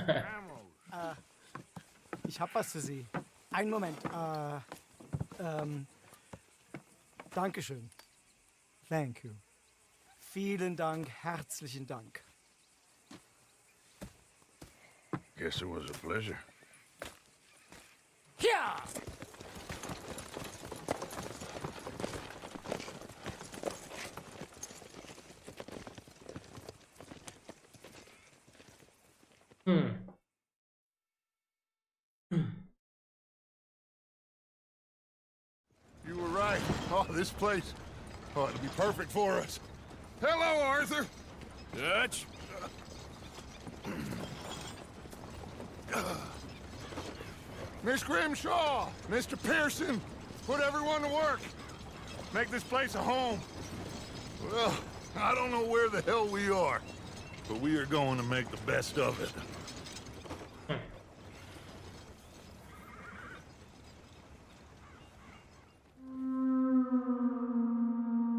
Ich hab was für Sie. Einen Moment. Dankeschön. Thank you. Vielen Dank, herzlichen Dank. Guess it was a pleasure. Ja! You were right. Oh, this place. Oh, it'll be perfect for us. Hello, Arthur. Dutch? Miss Grimshaw, Mr. Pearson, put everyone to work. Make this place a home. Well, I don't know where the hell we are, but we are going to make the best of it.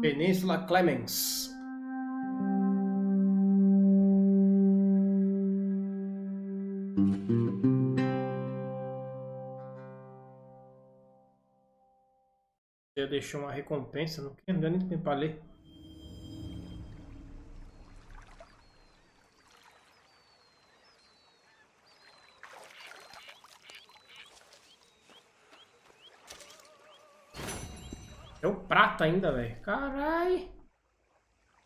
Península Clemens. Você deixou uma recompensa, não deu nem tempo pra ler. É o prata ainda, velho. Carai.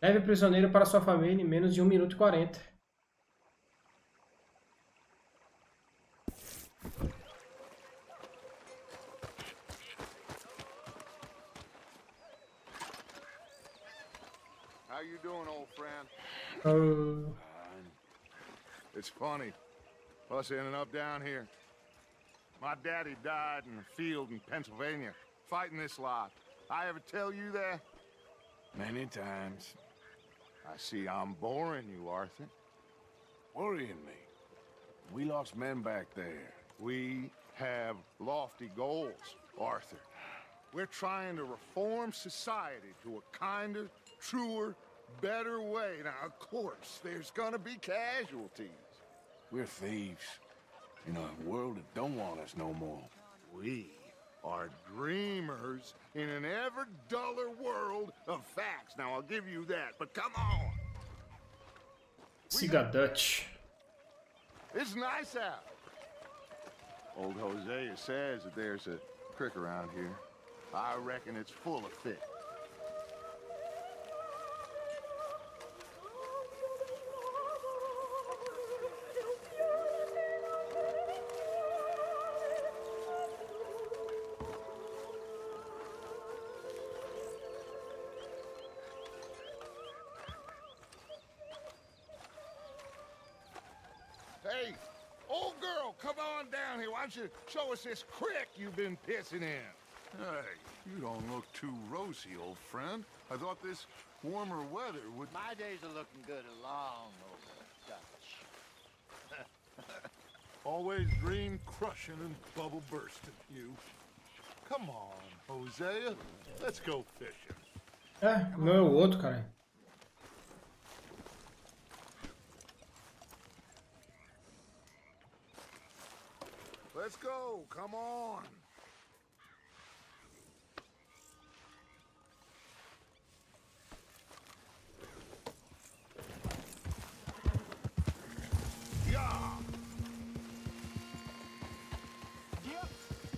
Leve prisioneiro para sua família em menos de 1 minuto e 40. How you doing, old friend? Oh. It's funny, us ending up down here. My daddy died in a field in Pennsylvania, fighting this lot. I ever tell you that? Many times. I see I'm boring you, Arthur. Worrying me. We lost men back there. We have lofty goals, Arthur. We're trying to reform society to a kinder, truer, better way. Now, of course, there's gonna be casualties. We're thieves. In a world that don't want us no more. We are dreamers in an ever duller world of facts. Now, I'll give you that, but come on. Siga Dutch. It's nice out. Old Hosea says that there's a creek around here. I reckon it's full of fish. Hey, old girl, come on down here. Why don't you show us this creek you've been pissing in? Hey, you don't look too rosy, old friend. I thought this warmer weather would... My days are looking good along over Dutch. Always dream crushing and bubble bursting, you. Come on, Hosea. Let's go fishing. É, não é o outro, cara. Let's go. Come on.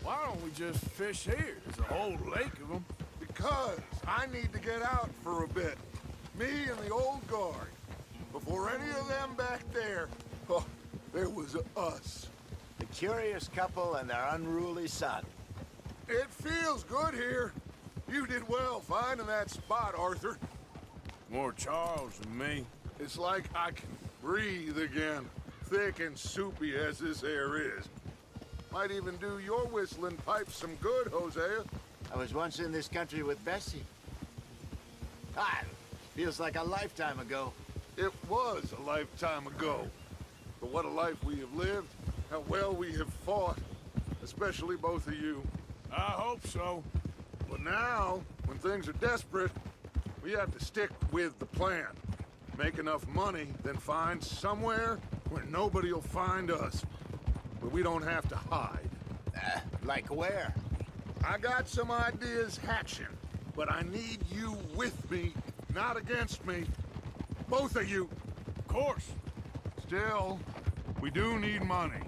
Why don't we just fish here? There's a whole lake of them. Because I need to get out for a bit. Me and the old guard. Before any of them back there, oh, there was us. The curious couple and their unruly son. It feels good here. You did well finding that spot, Arthur. More Charles than me. It's like I can breathe again, thick and soupy as this air is. Might even do your whistling pipes some good, Hosea. I was once in this country with Bessie. Feels like a lifetime ago. It was a lifetime ago. But what a life we have lived, how well we have fought, especially both of you. I hope so. But now, when things are desperate, we have to stick with the plan. Make enough money, then find somewhere where nobody will find us. Where we don't have to hide. Like where? I got some ideas hatching, but I need you with me, not against me. Both of you. Of course. Still, we do need money.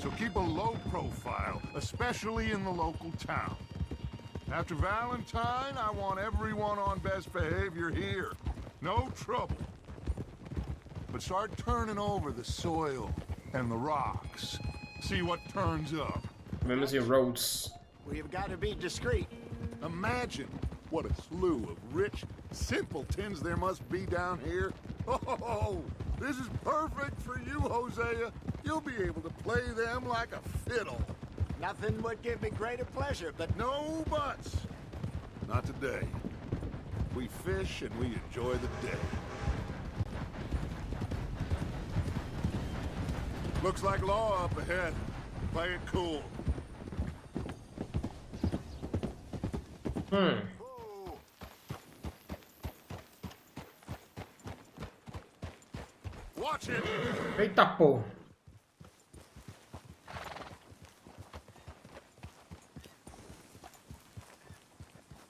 So keep a low profile, especially in the local town. After Valentine, I want everyone on best behavior here. No trouble. But start turning over the soil and the rocks. See what turns up. Remember your roads. We've got to be discreet. Imagine what a slew of rich simpletons there must be down here. Oh, this is perfect for you, Hosea. You'll be able to play them like a fiddle. Nothing would give me greater pleasure, but no buts. Not today. We fish and we enjoy the day. Looks like law up ahead. Play it cool. Watch it. Eita porra.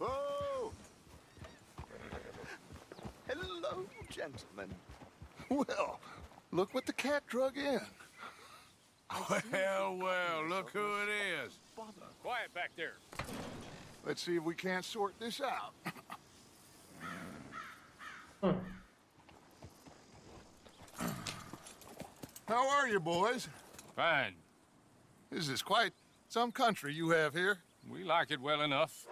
oh! Hello, gentlemen. Well, look what the cat drug in. Well, look who it is. Quiet back there. Let's see if we can't sort this out. How are you, boys? Fine. This is quite some country you have here. We like it well enough.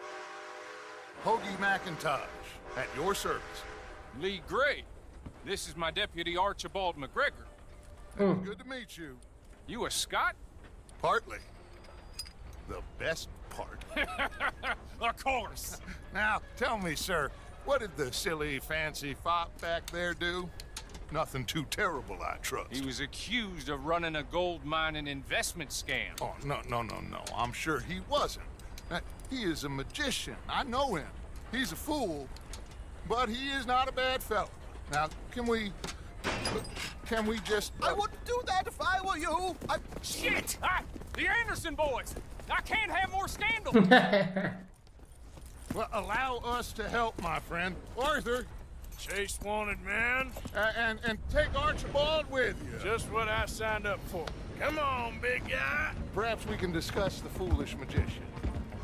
Hoagie McIntosh, at your service. Lee Gray. This is my deputy Archibald McGregor. Good to meet you. You a Scot? Partly. The best part. Of course. Now, tell me, sir, what did the silly, fancy fop back there do? Nothing too terrible, I trust. He was accused of running a gold mining investment scam. Oh, no. I'm sure he wasn't. He is a magician. I know him. He's a fool, but he is not a bad fellow. Now, can we just... I wouldn't do that if I were you. Shit! The Anderson boys! I can't have more scandal! Well, allow us to help, my friend. Arthur. Chase wanted man. And take Archibald with you. Just what I signed up for. Come on, big guy. Perhaps we can discuss the foolish magician.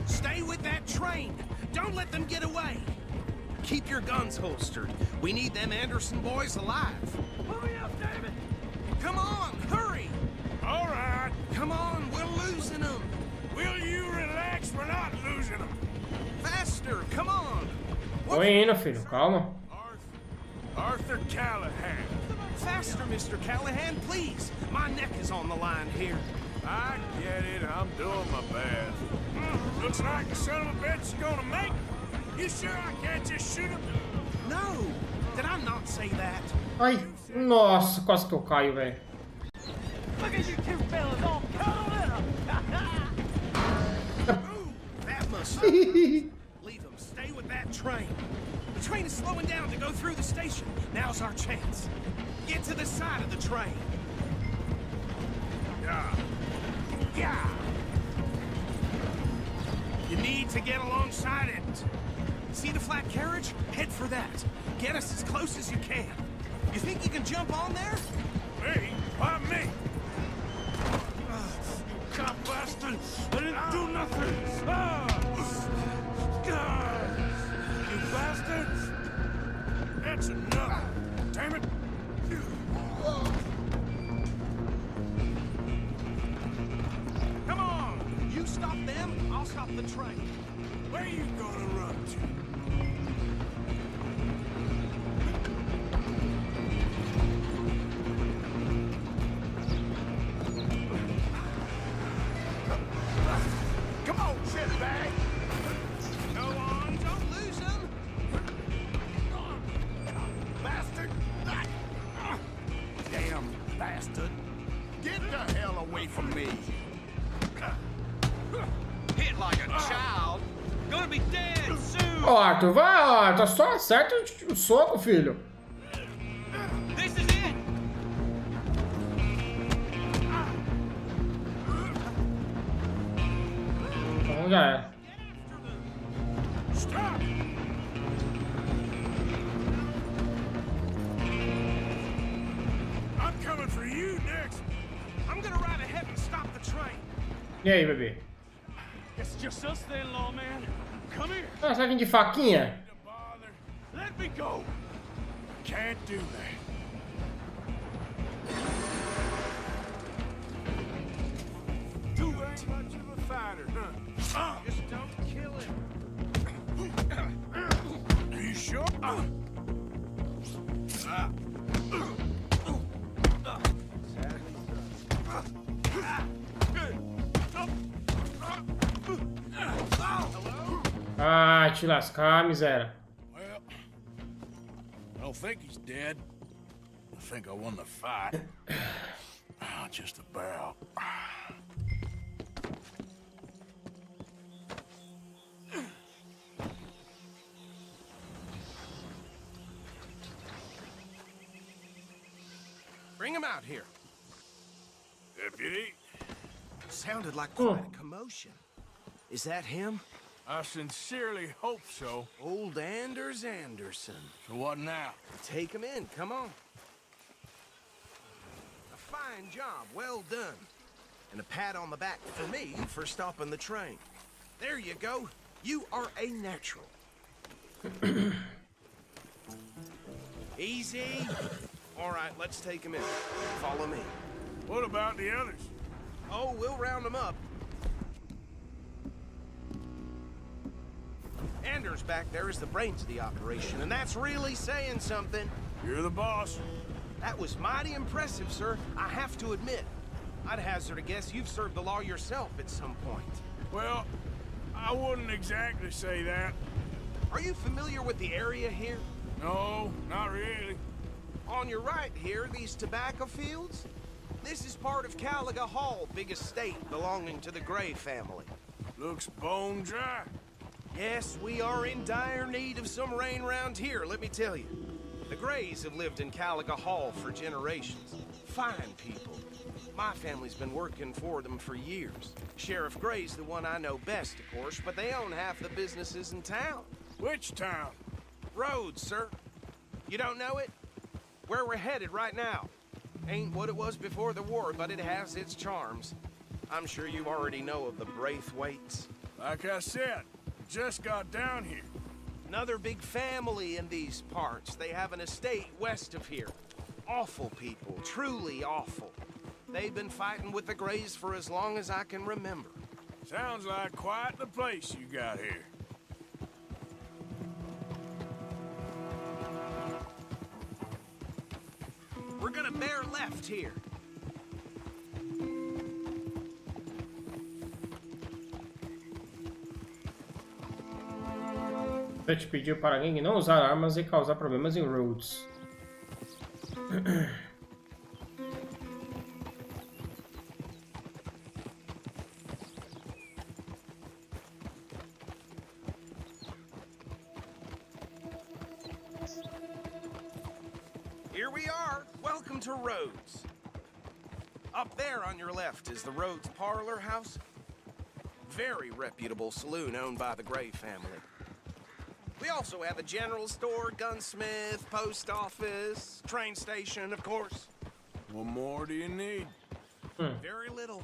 Stay with that train. Don't let them get away. Keep your guns holstered. We need them Anderson boys alive. Hurry up, David! Come on, hurry! All right. Come on, we're losing them. Will you relax? We're not losing them. Faster, come on. Tô indo, filho. Calma. Arthur Callahan. Faster, Mr. Callahan, please. My neck is on the line here. I get it. I'm doing my best. Looks like the son of a bitch is gonna make it. You sure I can't just shoot him? No. Did I not say that? Ai, nossa, quase que eu caio, velho. Look at you two fellas all cuddled up. Ooh, that must leave them. Stay with that train. The train is slowing down to go through the station. Now's our chance. Get to the side of the train. Yeah. Yeah. You need to get alongside it. See the flat carriage? Head for that. Get us as close as you can. You think you can jump on there? Me? Why me? You cop bastard! I didn't do nothing! God! You bastards! That's enough! Damn it! Come on! You stop them, I'll stop the train. Where you gonna run to? Come on, shitbag! Go on, don't lose them! Bastard! Damn bastard! Get the hell away from me! Hit like a child! Gonna be dead soon! Ó, Arthur, vai, Arthur. Só acerta o soco, filho. This is it! Então já é. Stop! I'm coming for you next! I'm gonna ride ahead and stop the train. E aí, bebê? It's just us then, lawman. Come here. Ah, você vai vir de faquinha? Let me go. Can't do that. You ain't much of a fighter, huh? Just don't kill him. Are you sure? Ah, te lascar, miséria. Well, I don't think he's dead. I think I won the fight. Just about. Bring him out here. Deputy, Sounded like quite a commotion. Is that him? I sincerely hope so. Old Anders Anderson. So what now? Take him in, come on. A fine job, well done. And a pat on the back for me for stopping the train. There you go. You are a natural. Easy. All right, let's take him in. Follow me. What about the others? Oh, we'll round them up. Anders back there is the brains of the operation, and that's really saying something. You're the boss. That was mighty impressive, sir. I have to admit. I'd hazard a guess you've served the law yourself at some point. Well, I wouldn't exactly say that. Are you familiar with the area here? No, not really. On your right here, these tobacco fields? This is part of Caliga Hall, big estate belonging to the Gray family. Looks bone dry. Yes, we are in dire need of some rain round here, let me tell you. The Grays have lived in Caliga Hall for generations. Fine people. My family's been working for them for years. Sheriff Gray's the one I know best, of course, but they own half the businesses in town. Which town? Rhodes, sir. You don't know it? Where we're headed right now. Ain't what it was before the war, but it has its charms. I'm sure you already know of the Braithwaites. Like I said, just got down here. Another big family in these parts. They have an estate west of here. Awful people, truly awful. They've been fighting with the Grays for as long as I can remember. Sounds like quite the place you got here. We're gonna bear left here. Você te pediu para alguém não usar armas e causar problemas em Rhodes. Here we are. Welcome to Rhodes. Up there on your left is the Rhodes Parlor House. Very reputable saloon owned by the Gray family. We also have a general store, gunsmith, post office, train station, of course. What more do you need? Very little.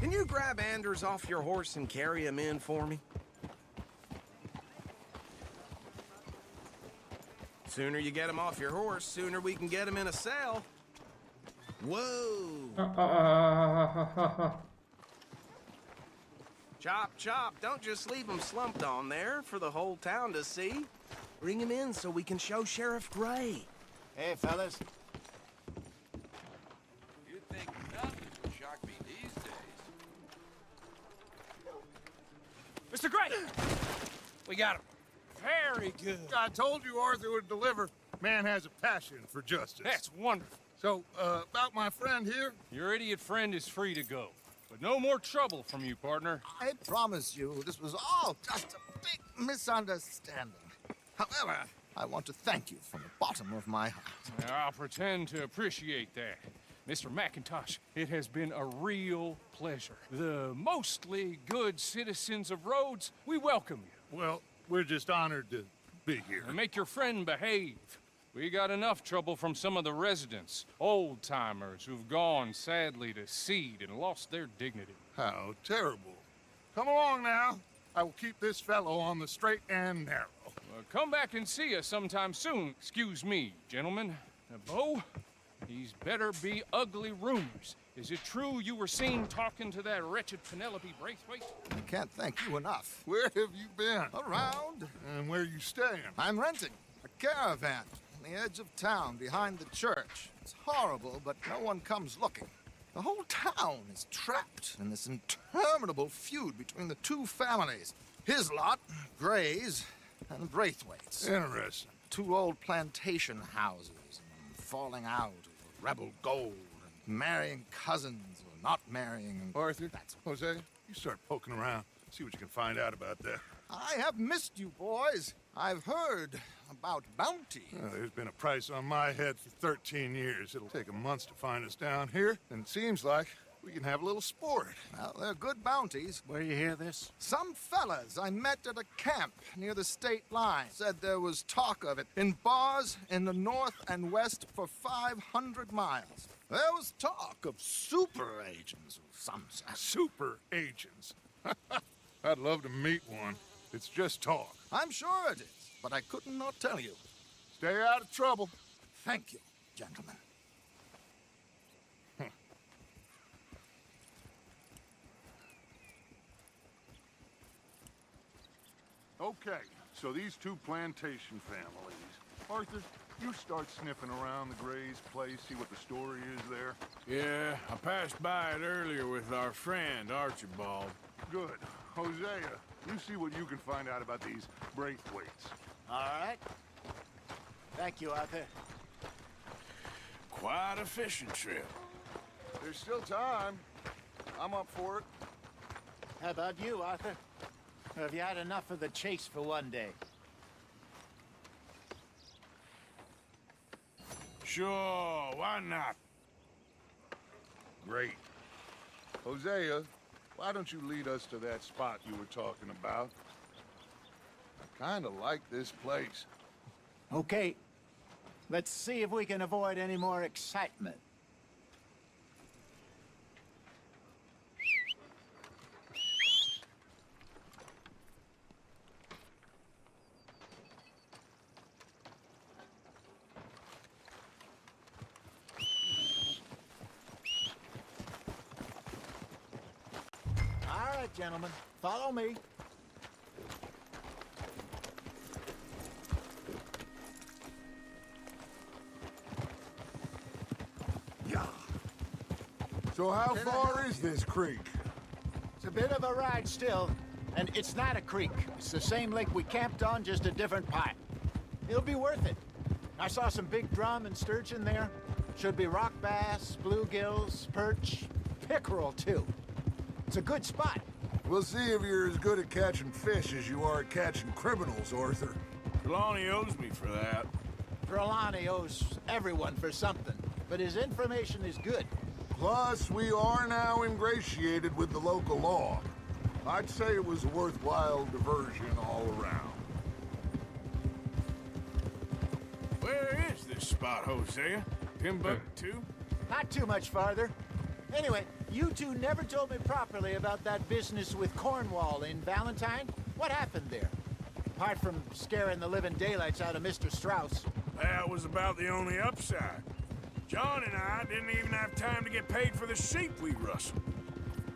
Can you grab Anders off your horse and carry him in for me? Sooner you get him off your horse, sooner we can get him in a cell. Whoa! Chop, chop, don't just leave him slumped on there for the whole town to see. Bring him in so we can show Sheriff Gray. Hey, fellas. You'd think nothing would shock me these days. Mr. Gray! We got him. Very good. I told you Arthur would deliver. Man has a passion for justice. That's wonderful. So, about my friend here? Your idiot friend is free to go. But no more trouble from you, partner. I promise you, this was all just a big misunderstanding. However, I want to thank you from the bottom of my heart. I'll pretend to appreciate that. Mr. McIntosh, it has been a real pleasure. The mostly good citizens of Rhodes, we welcome you. Well, we're just honored to be here. And make your friend behave. We got enough trouble from some of the residents, old-timers who've gone, sadly, to seed and lost their dignity. How terrible. Come along now. I will keep this fellow on the straight and narrow. Come back and see us sometime soon. Excuse me, gentlemen. Bo, these better be ugly rumors. Is it true you were seen talking to that wretched Penelope Braithwaite? I can't thank you enough. Where have you been? Around. And where you staying? I'm renting a caravan on the edge of town behind the church. It's horrible, but no one comes looking. The whole town is trapped in this interminable feud between the two families. His lot, Gray's, and Braithwaite's. Interesting. Two old plantation houses, and falling out over rebel gold, and marrying cousins or not marrying. And Arthur, Jose, you start poking around. See what you can find out about that. I have missed you, boys. I've heard about bounty. There's been a price on my head for 13 years. It'll take a month to find us down here, and it seems like we can have a little sport. Well, they're good bounties. Where you hear this? Some fellas I met at a camp near the state line said there was talk of it in bars in the north and west for 500 miles. There was talk of super agents of some sort. Super agents? I'd love to meet one. It's just talk. I'm sure it is, but I couldn't not tell you. Stay out of trouble. Thank you, gentlemen. Okay, so these two plantation families. Arthur, you start sniffing around the Gray's place, see what the story is there. Yeah, I passed by it earlier with our friend, Archibald. Good. Hosea, you see what you can find out about these Braithwaites. All right. Thank you, Arthur. Quite a fishing trip. There's still time. I'm up for it. How about you, Arthur? Or have you had enough of the chase for one day? Sure, why not? Great. Hosea, why don't you lead us to that spot you were talking about? I kind of like this place. Okay. Let's see if we can avoid any more excitement. All right, gentlemen, follow me. So how far is this creek? It's a bit of a ride still, and it's not a creek. It's the same lake we camped on, just a different part. It'll be worth it. I saw some big drum and sturgeon there. Should be rock bass, bluegills, perch, pickerel too. It's a good spot. We'll see if you're as good at catching fish as you are at catching criminals, Arthur. Trelawney owes me for that. Trelawney owes everyone for something, but his information is good. Plus, we are now ingratiated with the local law. I'd say it was a worthwhile diversion all around. Where is this spot, Hosea? Timbuktu? Not too much farther. Anyway, you two never told me properly about that business with Cornwall in Valentine. What happened there? Apart from scaring the living daylights out of Mr. Strauss. That was about the only upside. John and I didn't even have time to get paid for the sheep we rustled.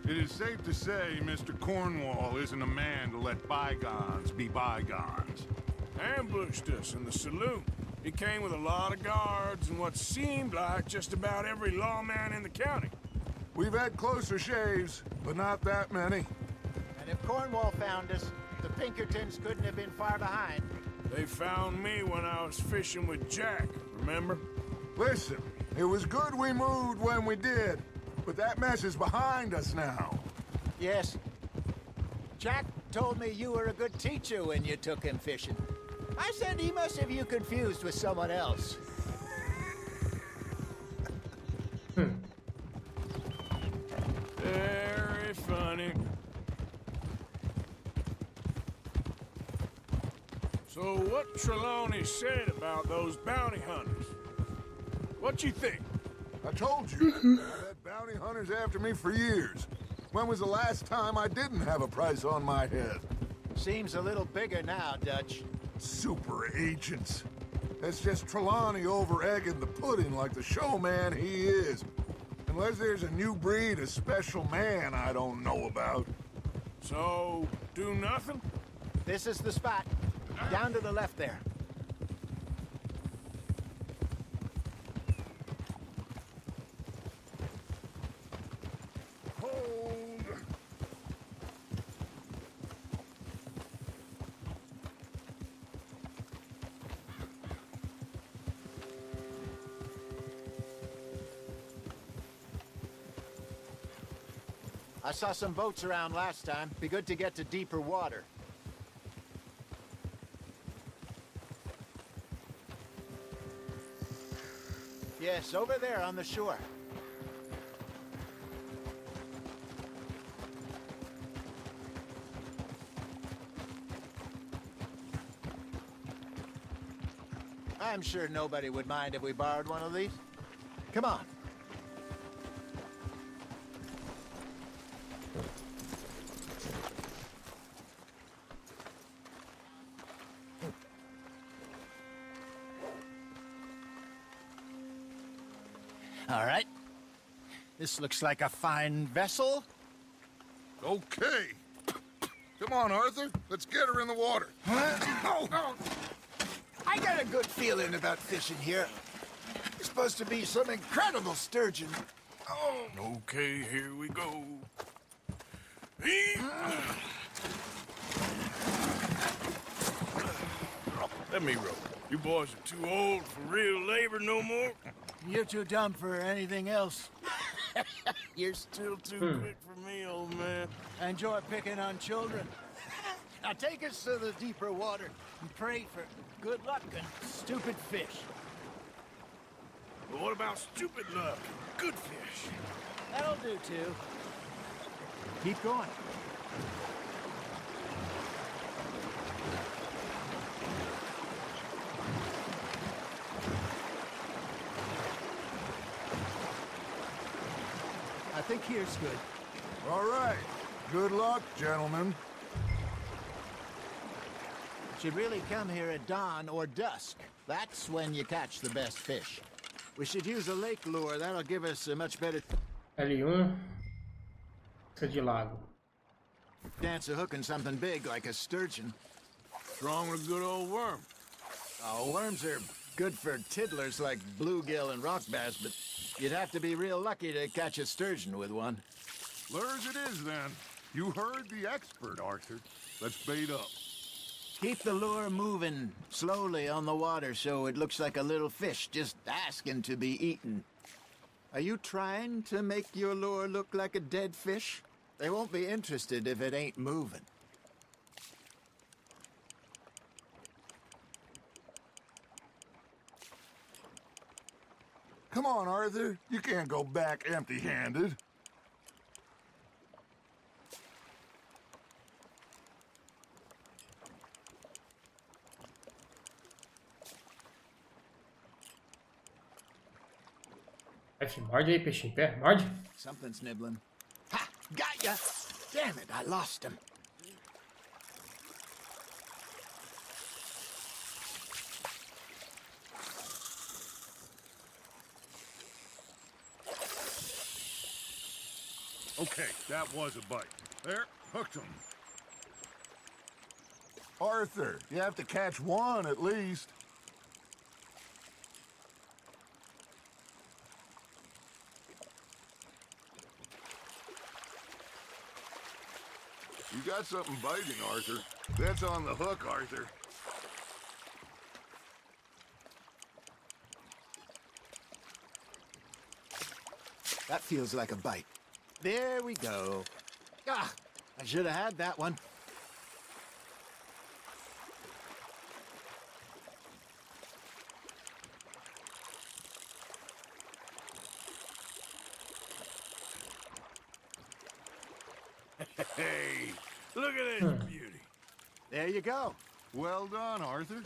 It is safe to say Mr. Cornwall isn't a man to let bygones be bygones. Ambushed us in the saloon. He came with a lot of guards and what seemed like just about every lawman in the county. We've had closer shaves, but not that many. And if Cornwall found us, the Pinkertons couldn't have been far behind. They found me when I was fishing with Jack, remember? Listen, it was good we moved when we did, but that mess is behind us now. Yes. Jack told me you were a good teacher when you took him fishing. I said he must have you confused with someone else. Very funny. So what Trelawney said about those bounty hunters? What you think? I told you, I've had bounty hunters after me for years. When was the last time I didn't have a price on my head? Seems a little bigger now, Dutch. Super agents. That's just Trelawney over-egging the pudding like the showman he is. Unless there's a new breed of special man I don't know about. So, do nothing? This is the spot. Down to the left there. Hold. I saw some boats around last time. Be good to get to deeper water. Yes, over there on the shore. I'm sure nobody would mind if we borrowed one of these. Come on. All right. This looks like a fine vessel. Okay. Come on, Arthur. Let's get her in the water. Oh. I got a good feeling about fishing here. It's supposed to be some incredible sturgeon. Oh. Okay, here we go. Let me row. You boys are too old for real labor no more. You're too dumb for anything else. You're still too quick for me, old man. Enjoy picking on children. Now take us to the deeper water and pray for good luck and stupid fish. But what about stupid luck and good fish? That'll do, too. Keep going. I think here's good. All right. Good luck, gentlemen. Should really come here at dawn or dusk. That's when you catch the best fish. We should use a lake lure. That'll give us a much better L1. Isca de lago. chance of hooking something big like a sturgeon. What's wrong with a good old worm? Oh, worms are good for tiddlers like bluegill and rock bass, but you'd have to be real lucky to catch a sturgeon with one. Lures it is, then. You heard the expert, Arthur. Let's bait up. Keep the lure moving slowly on the water so it looks like a little fish just asking to be eaten. Are you trying to make your lure look like a dead fish? They won't be interested if it ain't moving. Come on, Arthur. You can't go back empty-handed. F, morde aí, peixinho. Pé, morde. Something's nibbling. Ha! Got ya! Damn it, I lost him. Okay, that was a bite. There, hooked him. Arthur, you have to catch one at least. You got something biting, Arthur. That's on the hook, Arthur. That feels like a bite. There we go. Ah, I should have had that one. Hey, look at this beauty. There you go. Well done, Arthur.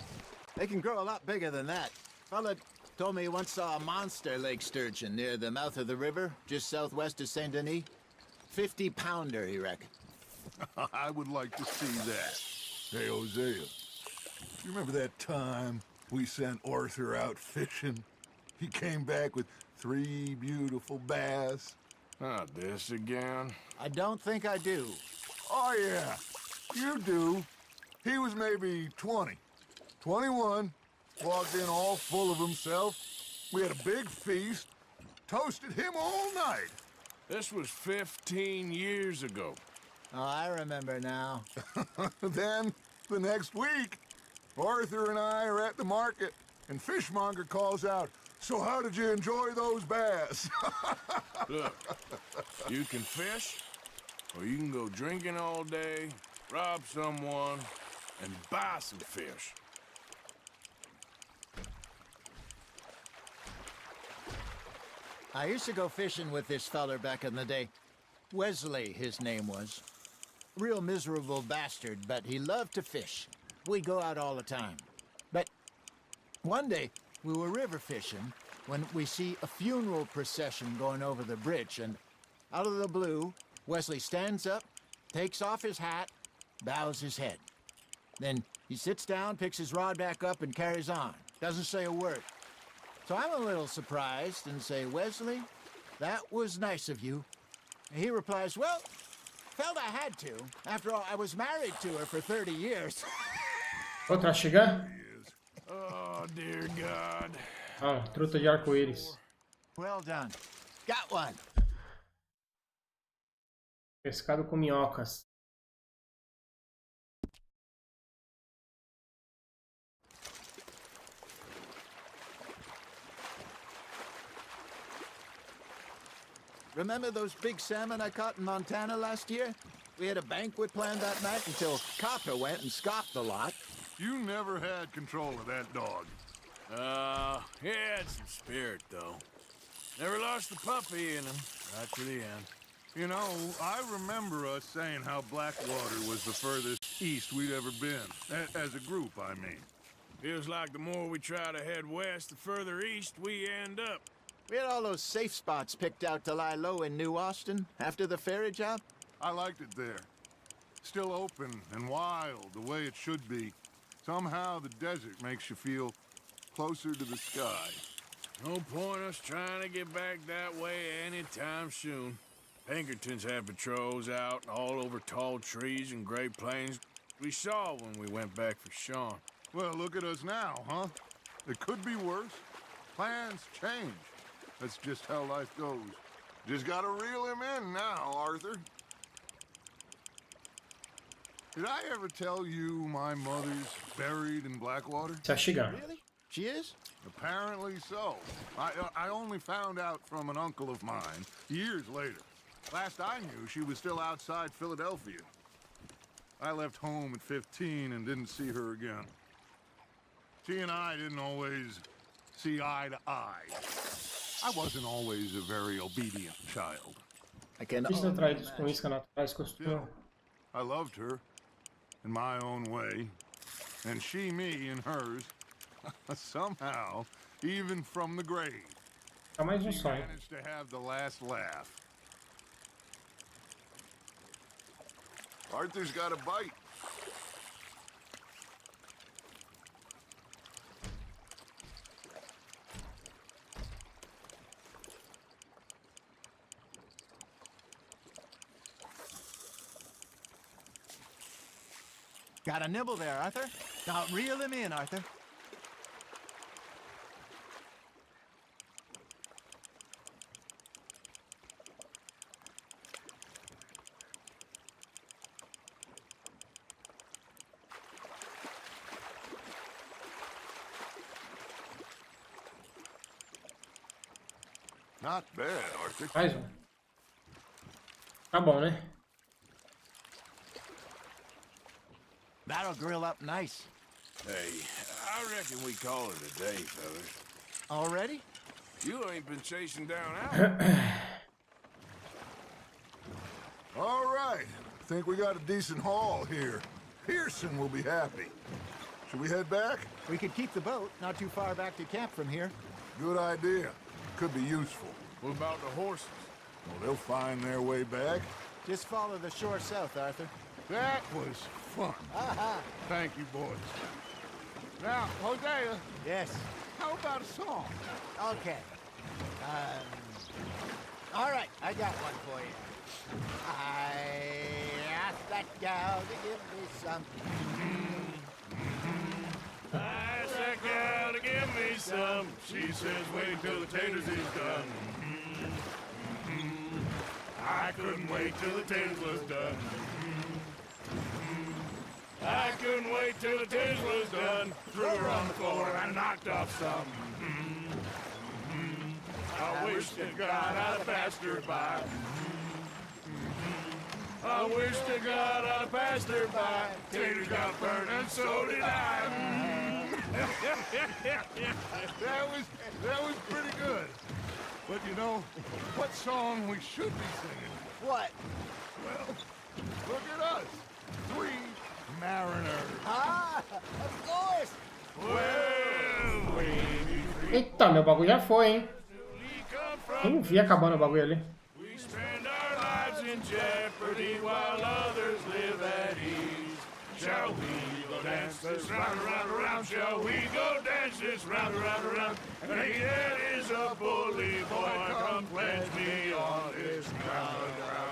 They can grow a lot bigger than that. Fella told me he once saw a monster lake sturgeon near the mouth of the river, just southwest of Saint Denis. 50-pounder, he reckoned. I would like to see that. Hey, Hosea, you remember that time we sent Arthur out fishing? He came back with 3 beautiful bass. Not this again. I don't think I do. Oh, yeah, you do. He was maybe 20, 21, walked in all full of himself. We had a big feast, toasted him all night. This was 15 years ago. Oh, I remember now. Then, the next week, Arthur and I are at the market, and Fishmonger calls out, "So how did you enjoy those bass?" Look, you can fish, or you can go drinking all day, rob someone, and buy some fish. I used to go fishing with this feller back in the day. Wesley, his name was. Real miserable bastard, but he loved to fish. We'd go out all the time. But one day, we were river fishing when we see a funeral procession going over the bridge, and out of the blue, Wesley stands up, takes off his hat, bows his head. Then he sits down, picks his rod back up, and carries on. Doesn't say a word. So I'm a little surprised and say, "Wesley, that was nice of you." And he replies, "Well, felt I had to. After all, I was married to her for 30 years. Outra a chegar? Oh, dear God. Ah, truta de arco-íris. Well done. Got one. Pescado com minhocas. Remember those big salmon I caught in Montana last year? We had a banquet planned that night until Copper went and scoffed a lot. You never had control of that dog. He had some spirit, though. Never lost the puppy in him, right to the end. You know, I remember us saying how Blackwater was the furthest east we'd ever been. As a group, I mean. Feels like the more we try to head west, the further east we end up. We had all those safe spots picked out to lie low in New Austin after the ferry job. I liked it there. Still open and wild, the way it should be. Somehow the desert makes you feel closer to the sky. No point us trying to get back that way anytime soon. Pinkertons had patrols out all over tall trees and Great Plains. We saw when we went back for Sean. Well, look at us now, huh? It could be worse. Plans change. That's just how life goes. Just gotta reel him in now, Arthur. Did I ever tell you my mother's buried in Blackwater? Tá chegando. Really? She is? Apparently so. I only found out from an uncle of mine years later. Last I knew, she was still outside Philadelphia. I left home at 15 and didn't see her again. She and I didn't always see eye to eye. I wasn't always a very obedient child. I can Difícil atraídos com isca naturais costumam. I loved her in my own way, and she me in hers. Somehow, even from the grave, Tá mais um she sonho. managed to have the last laugh. Arthur's got a bite. Got a nibble there, Arthur. Now reel him in, Arthur. Not bad, Arthur. Mais um. Tá bom, né? That'll grill up nice. Hey, I reckon we call it a day, fellas. Already? You ain't been chasing down Al. All right. Think we got a decent haul here. Pearson will be happy. Should we head back? We could keep the boat not too far back to camp from here. Good idea. Could be useful. What about the horses? Well, they'll find their way back. Just follow the shore south, Arthur. That was fun. Thank you, boys. Now, Hosea. Yes. How about a song? Okay. All right, I got one for you. I asked that gal to give me some. I asked that gal to give me some. She says wait till the taters is done. I couldn't wait till the taters was done. I couldn't wait till the taters was done. Threw her on the floor and knocked off some. I wish to God I'd passed her by. I wish to God I'd passed her by. Taters got burned and so did I. That was pretty good. But you know, what song we should be singing? What? Well, look at us. 3 mariners. Of course. Well, Eita, meu bagulho já foi, hein? Eu não vi acabando o bagulho ali. we spend our lives in jeopardy while others live at ease. Shall we go dance this round, around, around? Shall we go dance this round, around, around? And he that is a bully boy, come pledge me on this ground, ground.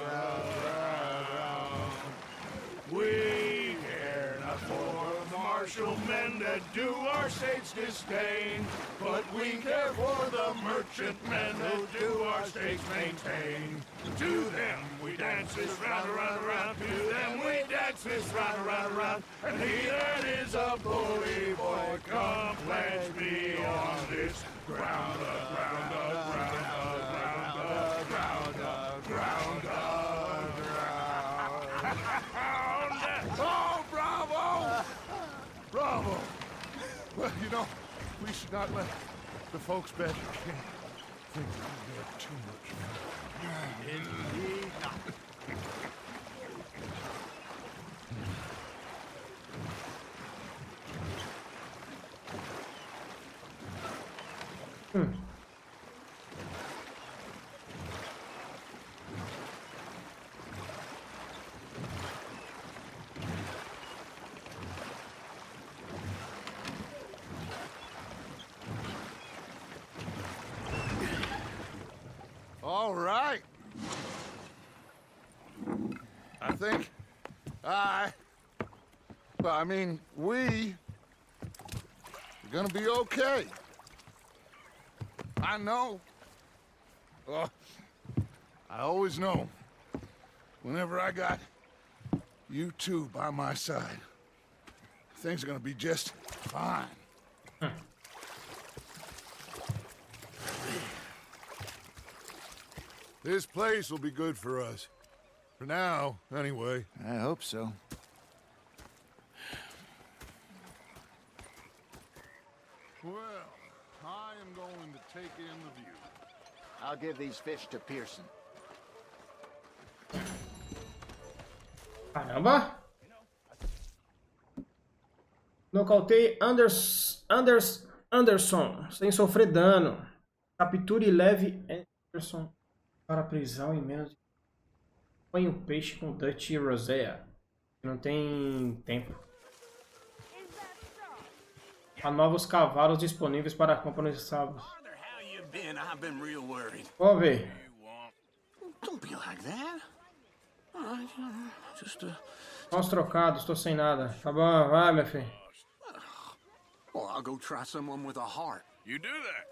We care not for the martial men that do our state's disdain, but we care for the merchant men who do our state's maintain. To them we dance this round, around, around. To them we dance this round, around, around. And he that is a bully boy, come pledge me on this ground, ground, ground, ground, ground, ground, ground, ground. Oh, bravo! Bravo! Well, you know, we should not let the folks back think we get too much fun. Indeed not. All right. I think we are gonna be okay. I know. I always know. Whenever I got you two by my side, things are gonna be just fine. This place will be good for us. For now, anyway. I hope so. Well, I am going to take in the view. I'll give these fish to Pearson. Caramba! Nocautei Anderson sem sofrer dano. Capture e leve Anderson para a prisão em menos de... Põe o peixe com Dutch e Rosea. Não tem tempo. Há novos cavalos disponíveis para compra nos sábados. Vamos ver. São os trocados, estou sem nada. Tá bom, vai, meu filho. Well, I'll go try someone with a heart. You do that.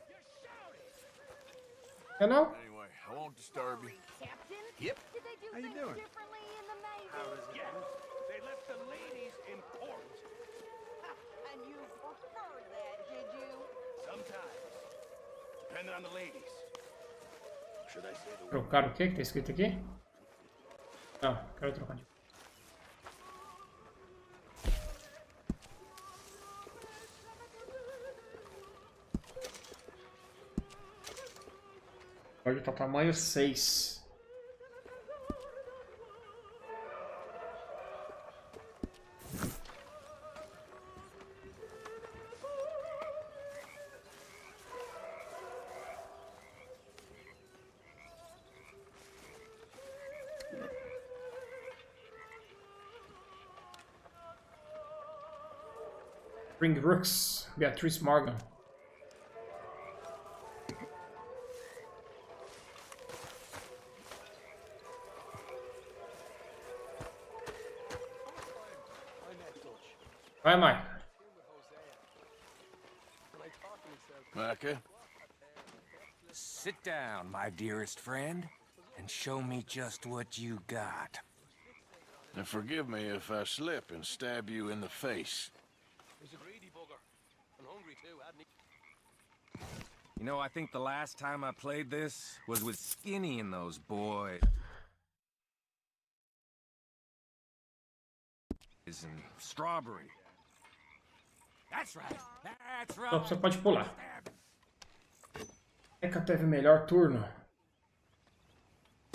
É não? Anyway, I won't disturb you. Yep. How you doing? They left the ladies in port. And you preferred that, did you? Sometimes. Depending on the ladies. Should I say the Trocar o que que tá escrito aqui? Não, quero trocar de... Pode estar tamanho 6. Bring Brooks, Beatrice Morgan. Vai, Mike. Micah? Sit down, my dearest friend, and show me just what you got. And forgive me if I slip and stab you in the face. He's a greedy bugger. And hungry too, You know, I think the last time I played this was with Skinny and those boys. And Strawberry. That's right. That's right. Então você pode pular. Eka teve melhor turno.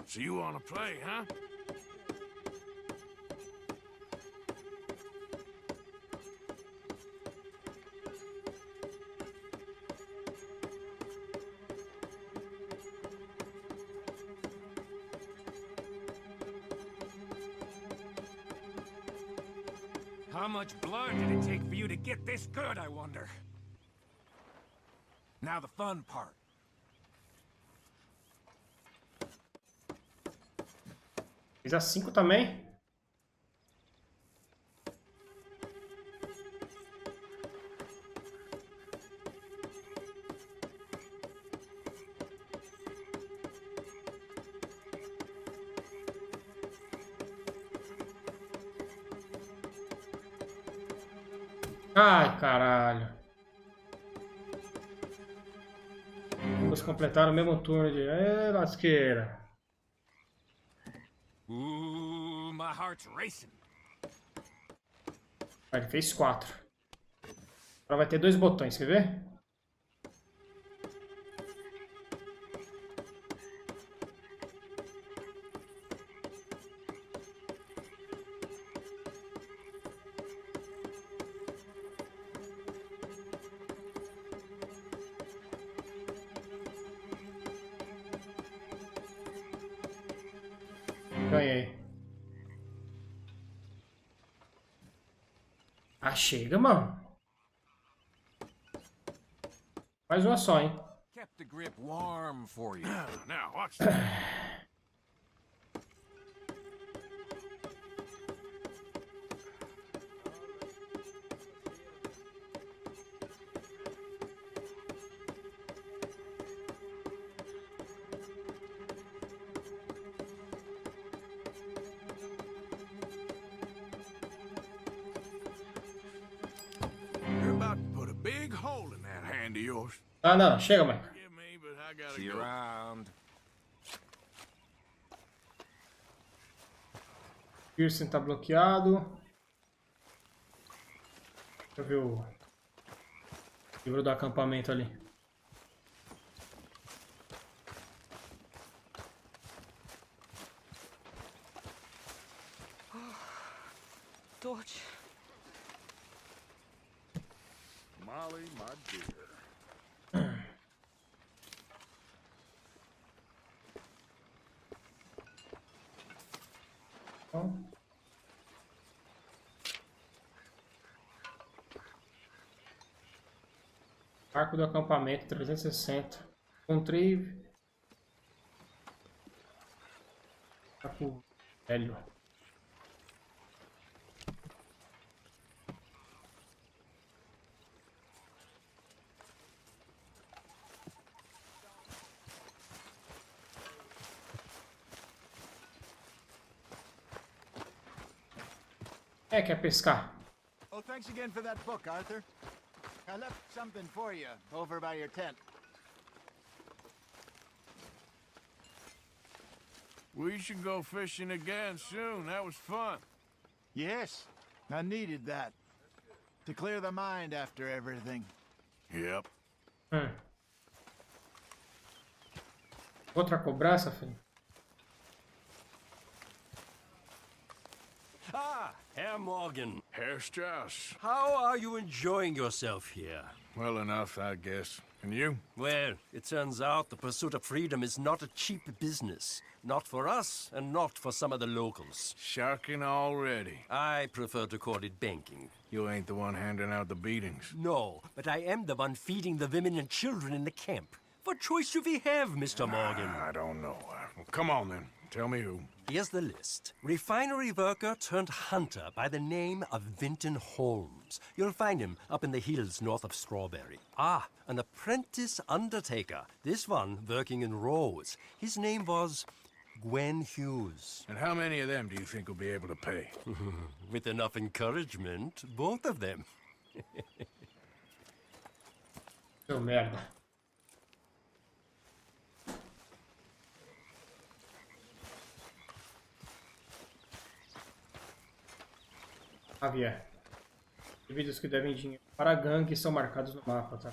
So you wanna play, huh? How much blood did it take for you to get this good, I wonder? Now the fun part. Fiz a 5 também. Ai, caralho. Vamos completar o mesmo turno de... lasqueira. My heart's racing. Ele fez 4. Agora vai ter 2 botões, quer ver? Ganhei. Ah, chega, mano. Mais uma só, hein? Kept the grip warm for you. Now, watch that. Ah, não, chega, Mike. See you around. Pearson tá bloqueado. Deixa eu ver o livro do acampamento ali. George. Molly, my dear. Arco do acampamento 360. Encontrei. Arco velho. Quer pescar? Oh, thanks again for that book, Arthur. I left something for you over by your tent. We should go fishing again soon. That was fun. Yes, I needed that. To clear the mind after everything. Yep. Outra cobrança, filho? Ah, Herr Morgan. Herr Strauss. How are you enjoying yourself here? Well enough, I guess. And you? Well, it turns out the pursuit of freedom is not a cheap business. Not for us, and not for some of the locals. Sharking already. I prefer to call it banking. You ain't the one handing out the beatings. No, but I am the one feeding the women and children in the camp. What choice do we have, Mr. Morgan? I don't know. Well, come on, then. Tell me who. Here's the list. Refinery worker turned hunter by the name of Vinton Holmes. You'll find him up in the hills north of Strawberry. Ah, an apprentice undertaker. This one working in Rose. His name was Gwen Hughes. And how many of them do you think will be able to pay? With enough encouragement, both of them. Seu merda. Javier. Indivíduos que devem dinheiro para a gangue são marcados no mapa, tá?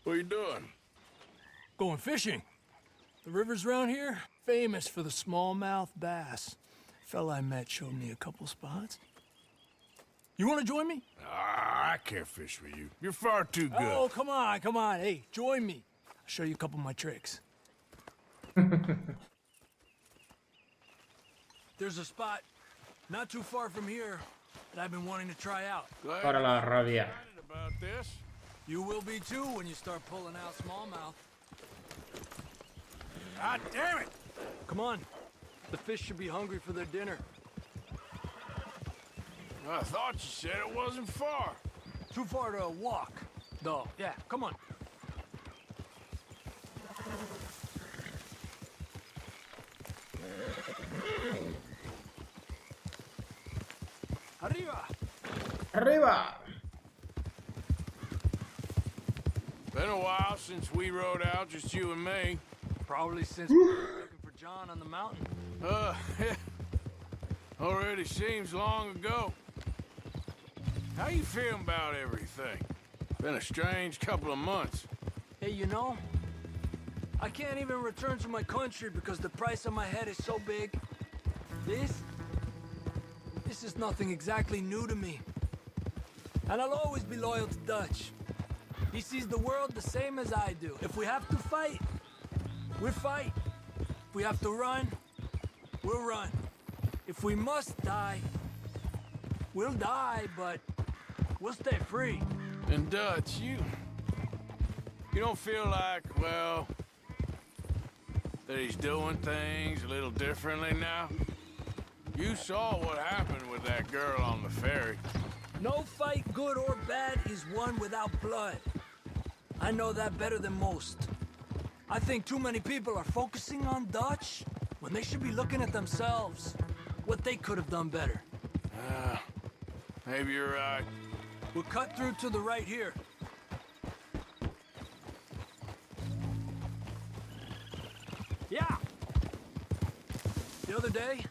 What are you doing? Going fishing. The rivers around here, famous for the smallmouth bass. Fella I met showed me a couple spots. You want to join me? I can't fish with you. You're far too good. Oh, come on, come on. Hey, join me. I'll show you a couple of my tricks. There's a spot not too far from here that I've been wanting to try out. Bora lá, Javier. About this? You will be too when you start pulling out smallmouth. God damn it! Come on. The fish should be hungry for their dinner. I thought you said it wasn't far. Too far to walk, though. Yeah, come on. Arriba! Arriba! Been a while since we rode out, just you and me. Probably since we were looking for John on the mountain. Already seems long ago. How you feeling about everything? Been a strange couple of months. Hey, you know, I can't even return to my country because the price on my head is so big. This is nothing exactly new to me. And I'll always be loyal to Dutch. He sees the world the same as I do. If we have to fight, we'll fight. If we have to run, we'll run. If we must die, we'll die, but we'll stay free. And Dutch, you don't feel like, well, that he's doing things a little differently now? You saw what happened with that girl on the ferry. No fight, good or bad, is won without blood. I know that better than most. I think too many people are focusing on Dutch when they should be looking at themselves, what they could have done better. Maybe you're right. We'll cut through to the right here. Yeah! The other day,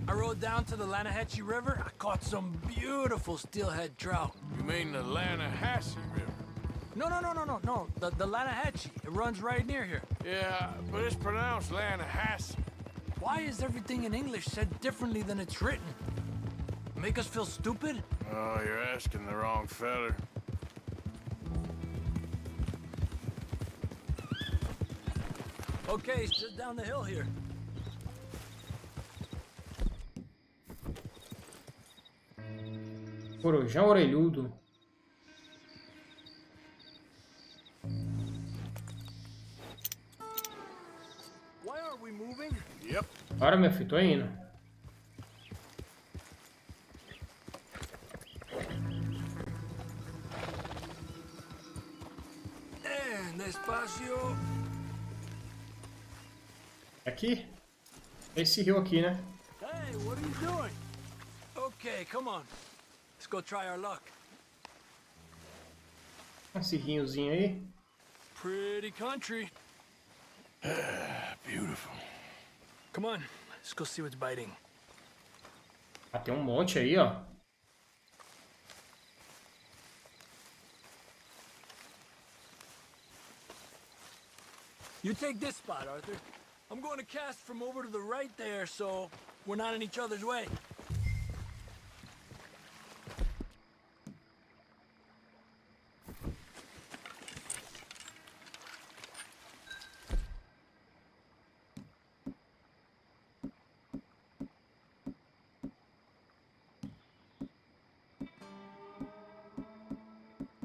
I rode down to the Lanahatchee River. I caught some beautiful steelhead trout. You mean the Lanahatchee River? No. The Lanahatchee. It runs right near here. Yeah, but it's pronounced Lanahatchee. Why is everything in English said differently than it's written? Make us feel stupid? Oh, you're asking the wrong feller. Okay, it's just down the hill here. Corujão orelhudo. Why aren't we moving? Yep. Bora, meu filho, tô indo. Despacio. Aqui? Esse rio aqui, né? Hey, what are you doing? Okay, come on. Let's go try our luck. Esse riozinho aí. Pretty country. Beautiful. Come on, let's go see what's biting. Ah, tem um monte aí, ó. You take this spot, Arthur. I'm going to cast from over to the right there, so we're not in each other's way.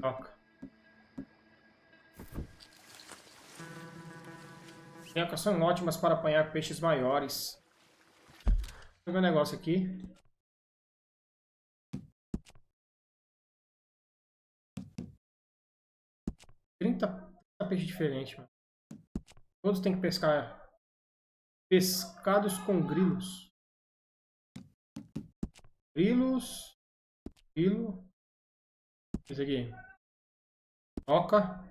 Toca. Minhocas são ótimas para apanhar peixes maiores. Vou ver um negócio aqui. Trinta peixes diferentes, mano. Todos têm que pescar. Pescados com grilos. Grilos. Grilo. Esse aqui. Oca.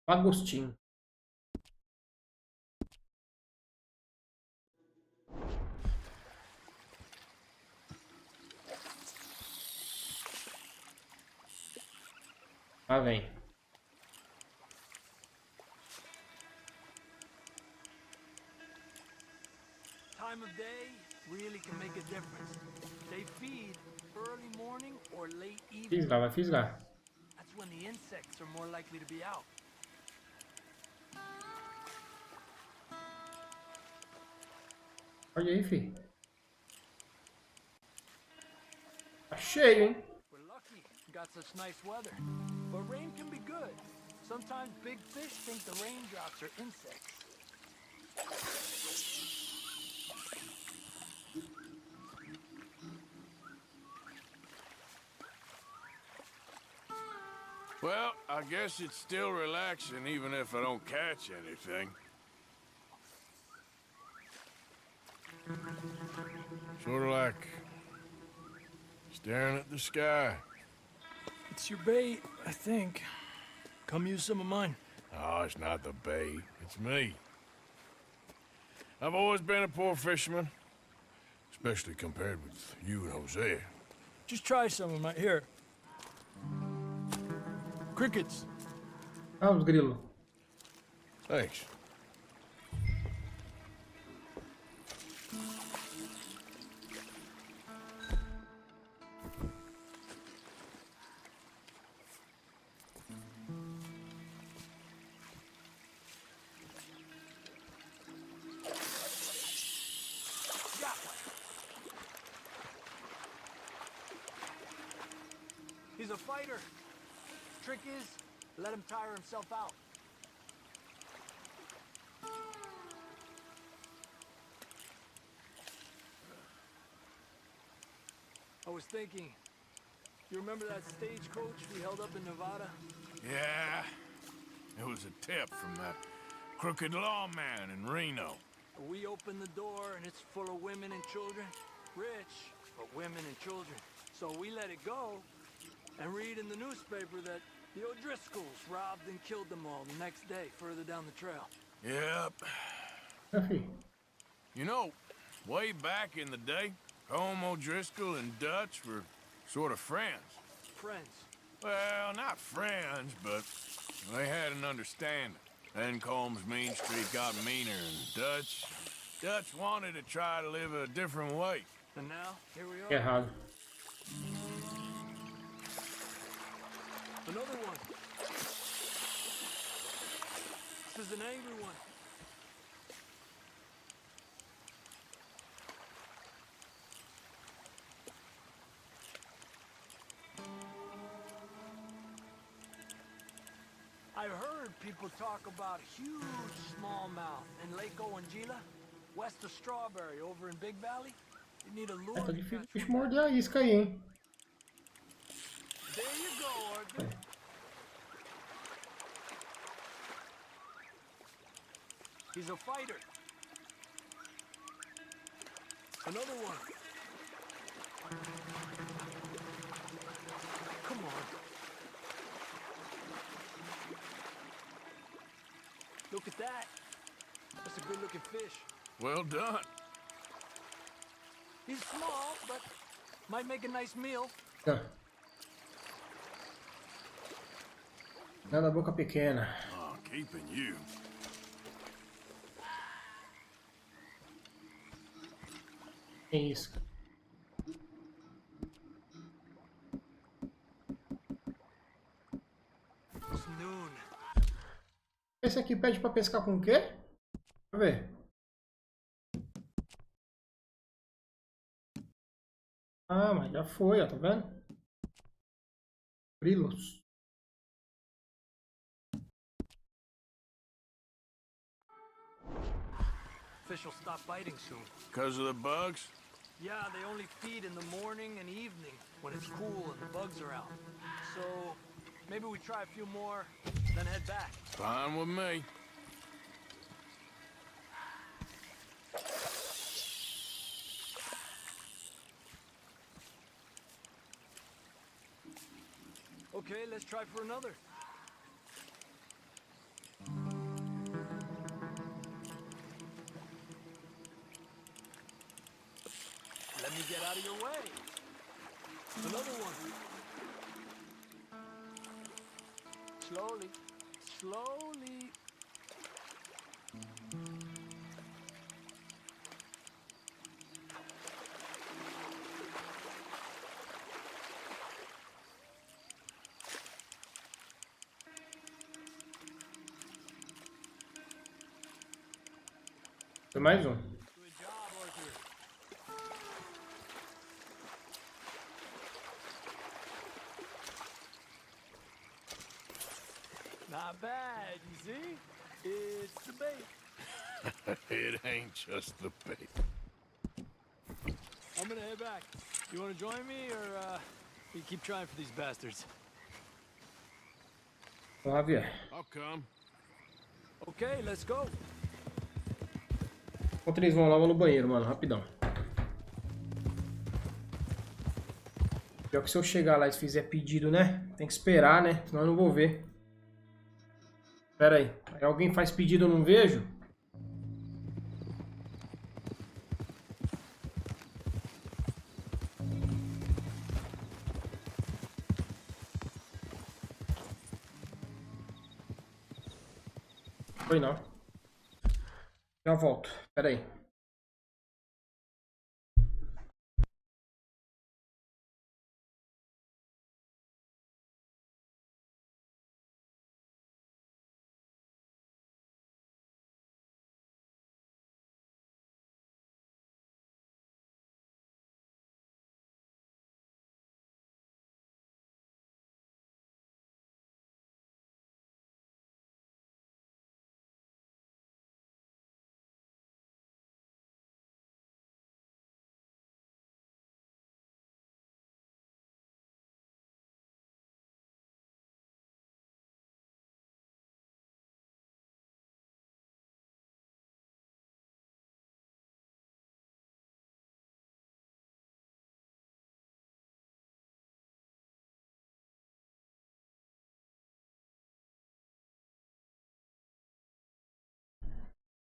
Agostinho. Lá vem. Time of day really can make a difference. They feed early morning or late evening. Fisgar, vai fisgar. That's when the insects are more likely to be out. Olha aí, filho. Tá cheio, hein? We're lucky we got such nice weather. But rain can be good. Sometimes big fish think the raindrops are insects. Well, I guess it's still relaxing even if I don't catch anything. Sort of like staring at the sky. It's your bait, I think. Come use some of mine. Oh, it's not the bait. It's me. I've always been a poor fisherman, especially compared with you and Jose. Just try some of my... Here. Crickets. Ah, os grilos. Thanks. He's a fighter. Trick is, let him tire himself out. I was thinking, you remember that stagecoach we held up in Nevada? Yeah, it was a tip from that crooked lawman in Reno. We opened the door and it's full of women and children. Rich, but women and children. So we let it go and read in the newspaper that the O'Driscolls robbed and killed them all the next day further down the trail. Yep. You know, way back in the day, Home O'Driscoll and Dutch were sort of friends. Friends? Well, not friends, but they had an understanding. Then Combs Main Street got meaner, and Dutch wanted to try to live a different way. And now, here we are. Errado. Another one. This is an angry one. I've heard people talk about huge smallmouth in Lake Owanjila, west of Strawberry, over in Big Valley. You need a lure. Tá difícil de morder a isca aí, hein? There you go, Arthur. He's a fighter. Another one. Come on. Look at that. That's a good looking fish. Well done. He's small, but might make a nice meal. Tá. Nada boca pequena. Oh, keeping you. Tem isso. It's noon. Esse aqui pede pra pescar com o quê? Deixa eu ver. Ah, mas já foi, ó, tá vendo? Grilos. Fish will stop biting soon. Because of the bugs? Yeah, they only feed in the morning and evening when it's cool and the bugs are out. So maybe we try a few more, then head back. Fine with me. Okay, let's try for another. Let me get out of your way. Another one. Slowly, slowly. Tem mais um. Good job, Arthur. Not bad, you see? It's the bait. It ain't just the bait. I'm gonna head back. You wanna join me, or you keep trying for these bastards? Vamos lá ver. I'll come. Okay, let's go. Enquanto eles vão lá, eu vou no banheiro, mano, rapidão. Pior que se eu chegar lá e fizer pedido, né? Tem que esperar, né? Senão eu não vou ver. Pera aí. Aí alguém faz pedido e eu não vejo? Foi não. Já volto. Pera aí.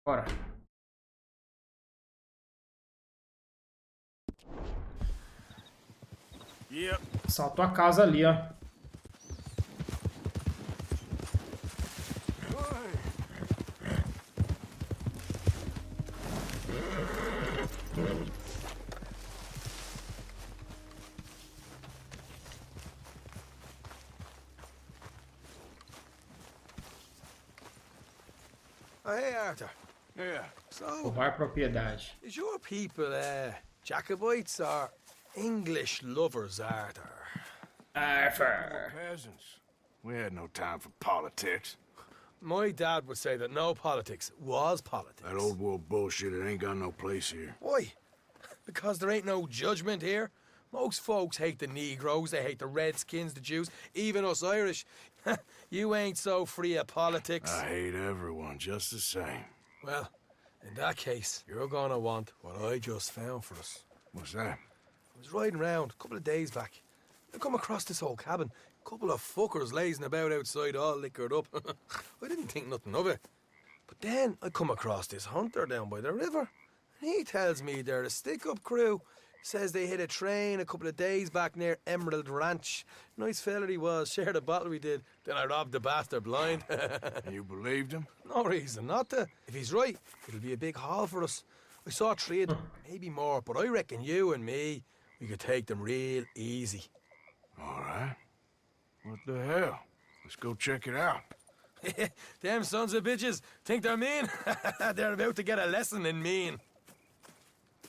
Bora. Yep. Saltou a casa ali, ó. Oh, hey, Arthur. Yeah. So, Roubar propriedade. is your people, Jacobites or English lovers, Arthur? Arthur. Peasants. We had no time for politics. My dad would say that no politics was politics. That old world bullshit, it ain't got no place here. Why? Because there ain't no judgment here. Most folks hate the Negroes, they hate the Redskins, the Jews, even us Irish. You ain't so free of politics. I hate everyone just the same. Well, in that case, you're gonna want what I just found for us. What's that? I was riding round a couple of days back. I come across this old cabin. A couple of fuckers lazing about outside all liquored up. I didn't think nothing of it. But then I come across this hunter down by the river. And he tells me they're a stick-up crew. Says they hit a train a couple of days back near Emerald Ranch. Nice fella he was, shared a bottle we did. Then I robbed the bastard blind. You believed him? No reason not to. If he's right, it'll be a big haul for us. I saw 3 of them, maybe more, but I reckon you and me, we could take them real easy. All right. What the hell? Let's go check it out. Them sons of bitches think they're mean. They're about to get a lesson in mean.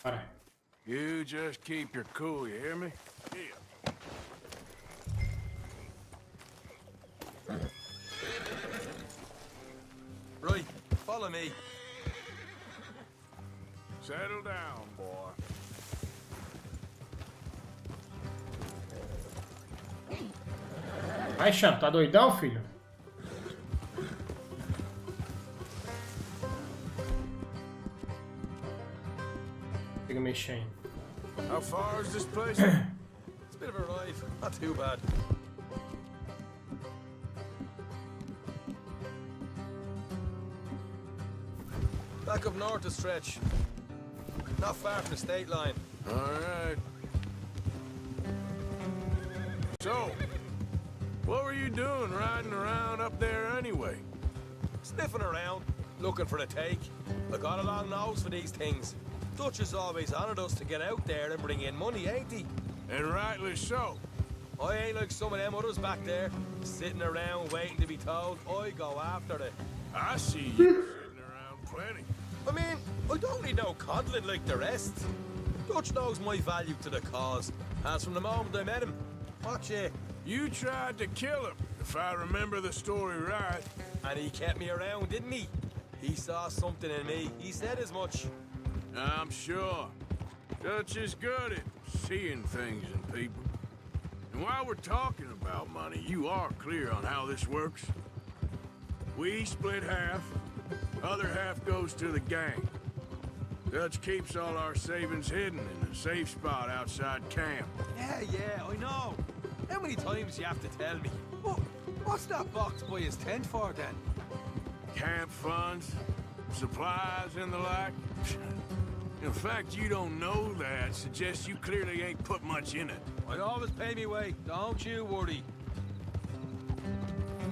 Alright. You just keep your cool, you hear me? Yeah. Right, follow me. Settle down, boy. Vai, Cham, tá doidão, filho? Fica mexendo. How far is this place? It's a bit of a ride, not too bad. Back up north a stretch. Not far from the state line. All right. So, what were you doing riding around up there anyway? Sniffing around, looking for a take. I got a long nose for these things. Dutch has always honoured us to get out there and bring in money, ain't he? And rightly so. I ain't like some of them others back there, sitting around waiting to be told. I go after it. I see you sitting around plenty. I mean, I don't need no coddling like the rest. Dutch knows my value to the cause, as from the moment I met him. Watch it. You tried to kill him, if I remember the story right. And he kept me around, didn't he? He saw something in me. He said as much. I'm sure. Dutch is good at seeing things in people. And while we're talking about money, you are clear on how this works. We split half, other half goes to the gang. Dutch keeps all our savings hidden in a safe spot outside camp. Yeah, I know. How many times you have to tell me? What's that box by his tent for, then? Camp funds, supplies, and the like. In fact, you don't know that suggests you clearly ain't put much in it. I always pay me way, don't you worry.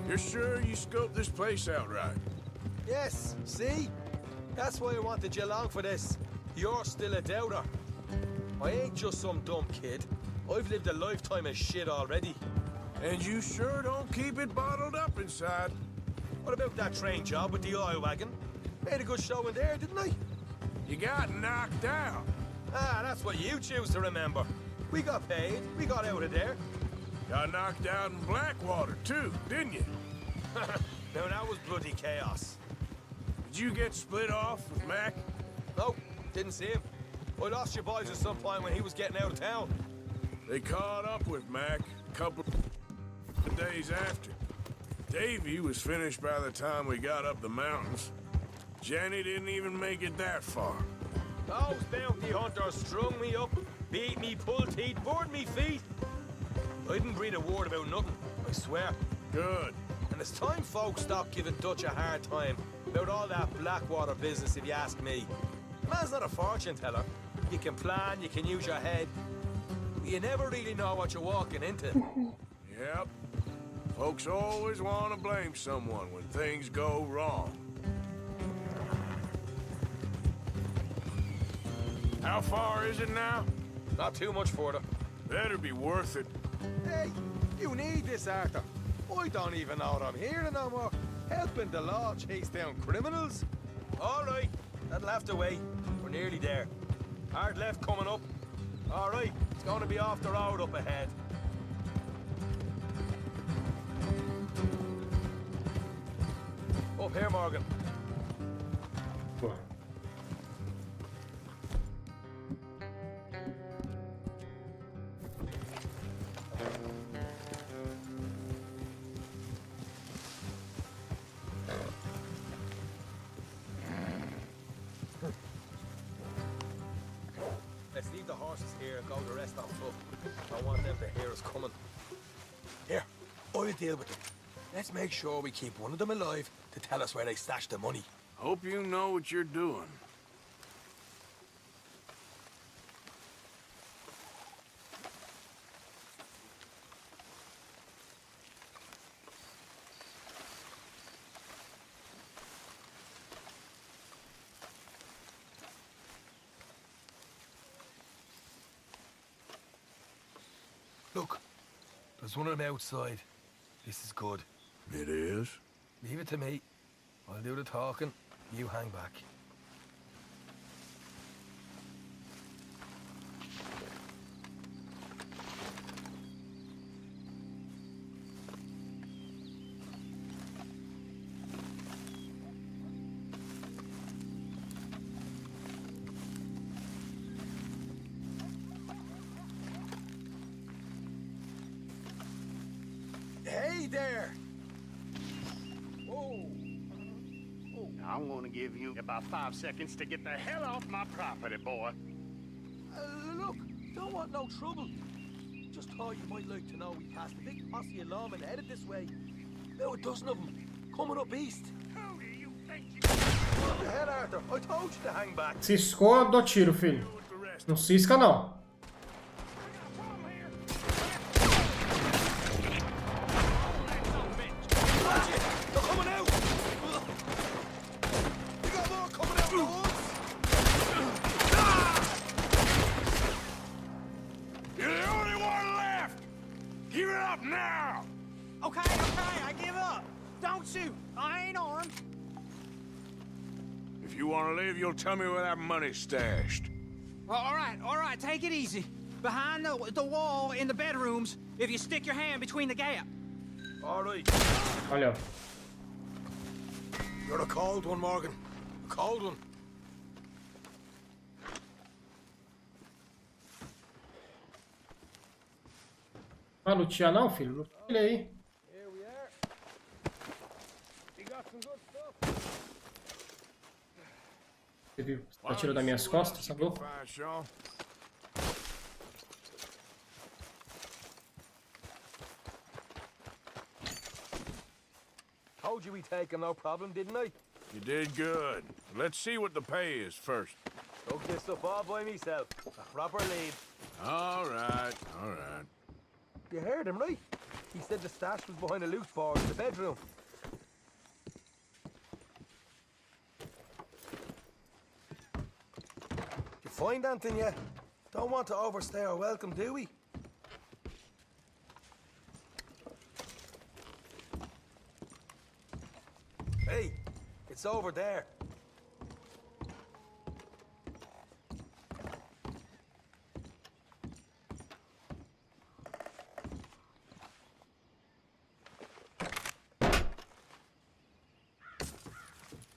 You're sure you scoped this place out right? Yes, see? That's why I wanted you along for this. You're still a doubter. I ain't just some dumb kid. I've lived a lifetime of shit already. And you sure don't keep it bottled up inside. What about that train job with the oil wagon? Made a good show in there, didn't I? You got knocked out. Ah, that's what you choose to remember. We got paid. We got out of there. Got knocked out in Blackwater, too, didn't you? Now, that was bloody chaos. Did you get split off with Mac? No, didn't see him. I lost your boys at some point when he was getting out of town. They caught up with Mac a couple of days after. Davy was finished by the time we got up the mountains. Jenny didn't even make it that far. Those bounty hunters strung me up, beat me, pulled teeth, burned me feet. I didn't breathe a word about nothing, I swear. Good. And it's time folks stop giving Dutch a hard time about all that Blackwater business, if you ask me. The man's not a fortune teller. You can plan, you can use your head. You never really know what you're walking into. Yep. Folks always want to blame someone when things go wrong. How far is it now? Not too much further. Better be worth it. Hey, you need this, Arthur. I don't even know what I'm hearing no more. Helping the law chase down criminals. All right, that'll have to wait. We're nearly there. Hard left coming up. All right, it's going to be off the road up ahead. Up here, Morgan. Boa. Let's leave the horses here and go the rest on foot. I want them to hear us coming. Here, I'll deal with them. Let's make sure we keep one of them alive to tell us where they stashed the money. Hope you know what you're doing. Look, there's one of them outside. This is good. It is? Leave it to me. I'll do the talking. You hang back. Hey there! Whoa! I'm gonna give you about 5 seconds to get the hell off my property, boy. Look, don't want no trouble. Just thought you might like to know we passed a big posse of lawmen headed this way. About a dozen of them, coming up east. Who do you think you What the hell, Arthur? I told you to hang back. Ciscou, eu dou tiro, filho. Não cisca, não. They're coming out! We got more coming out at once! You're the only one left! Give it up now! Okay, I give up. Don't shoot. I ain't armed. If you want to leave, you'll tell me where that money's stashed. Well, all right, take it easy. Behind the wall in the bedrooms, if you stick your hand between the gap. All right. Olha. You're a cold one, Morgan. A cold one. Vai lutear não, filho? Luteia aí. Here we are. We got some good stuff. Você viu? Você tá tirando das minhas costas, tá louco? Told you we'd take him, no problem, didn't I? You did good. Let's see what the pay is first. Took this up all by myself. A proper lead. All right, all right. You heard him, right? He said the stash was behind a loose board in the bedroom. You find anything yet? Don't want to overstay our welcome, do we? Hey, it's over there.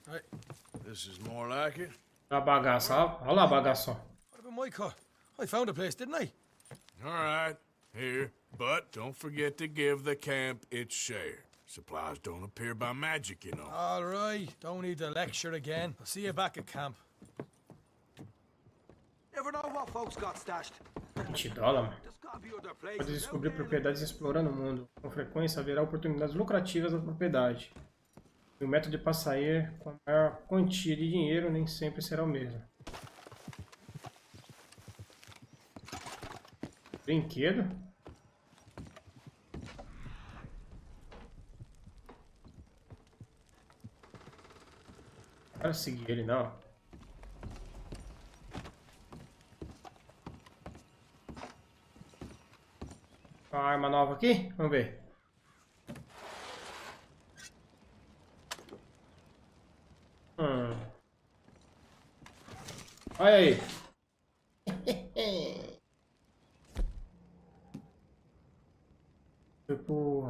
Right. This is more like it. A bagaça, ó. Olha lá a bagaça, ó. What about my car? I found a place, didn't I? All right, here. But don't forget to give the camp its share. Supplies don't appear by magic, you know. All right, don't need to lecture again. I'll see you back at camp. Never know what folks got stashed. $20, mano. Pode descobrir propriedades explorando o mundo. Com frequência haverá oportunidades lucrativas na propriedade. E o método de passair com a maior quantia de dinheiro nem sempre será o mesmo. Brinquedo? Não quero seguir ele, não. Uma arma nova aqui? Vamos ver. Olha aí. Foi por...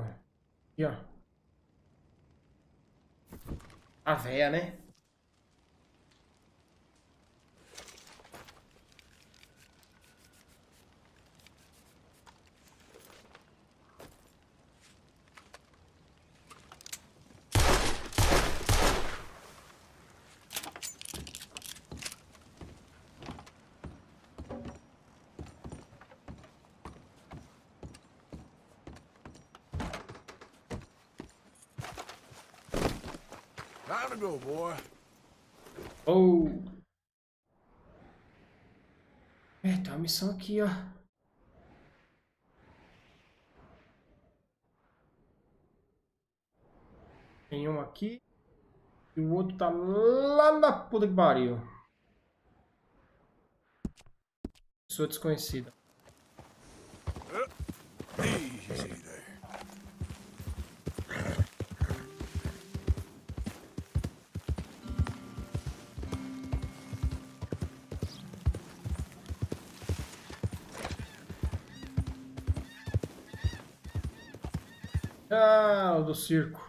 Aqui, ó. A véia, né? Time to go, boy. Oh. É, tem uma missão aqui, ó. Tem um aqui. E o outro tá lá na puta que pariu. Pessoa desconhecida. Easy there. Ah, o do circo.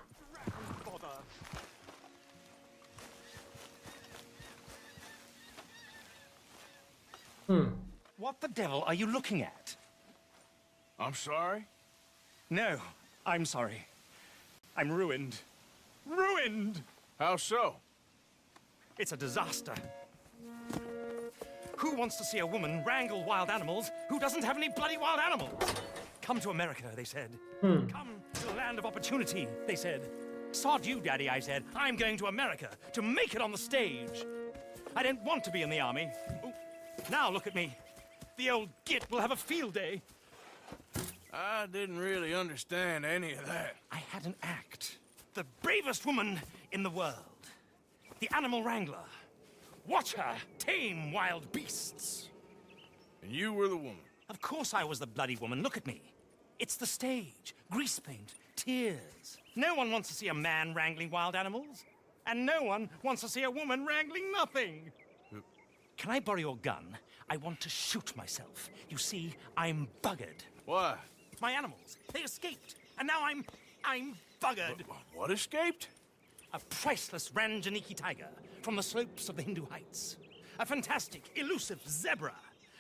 What the devil are you looking at? I'm sorry? No, I'm sorry. I'm ruined. Ruined! How so? It's a disaster. Who wants to see a woman wrangle wild animals who doesn't have any bloody wild animals? Come to America, they said. Come to the land of opportunity, they said. Sod you, Daddy, I said. I'm going to America to make it on the stage. I don't want to be in the army. Ooh, now look at me. The old git will have a field day. I didn't really understand any of that. I had an act. The bravest woman in the world. The animal wrangler. Watch her tame wild beasts. And you were the woman? Of course I was the bloody woman. Look at me. It's the stage. Grease paint. Tears. No one wants to see a man wrangling wild animals. And no one wants to see a woman wrangling nothing. Can I borrow your gun? I want to shoot myself. You see, I'm buggered. Why? My animals, they escaped. And now I'm buggered. What escaped? A priceless Ranjaniki tiger from the slopes of the Hindu Heights. A fantastic, elusive zebra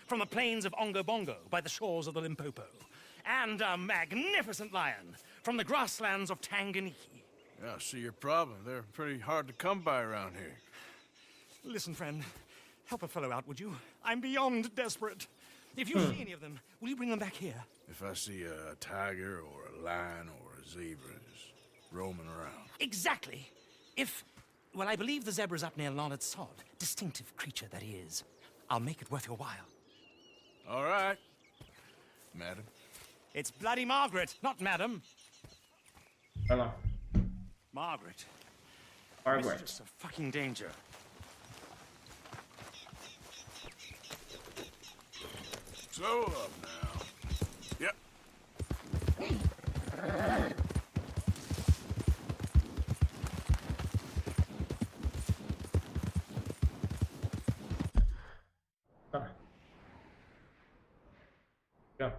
from the plains of Ongo Bongo by the shores of the Limpopo. And a magnificent lion from the grasslands of Tanganyika. Yeah, I see your problem. They're pretty hard to come by around here. Listen, friend. Help a fellow out, would you? I'm beyond desperate. If you see any of them, will you bring them back here? If I see a tiger or a lion or a zebra just roaming around. Exactly. Well, I believe the zebra's up near Leonard Sod. Distinctive creature that he is. I'll make it worth your while. All right, madam. It's bloody Margaret, not madam. Vai lá. Margaret. Margaret. Mistress of fucking danger. Slow up now. Yep. Tá. Já.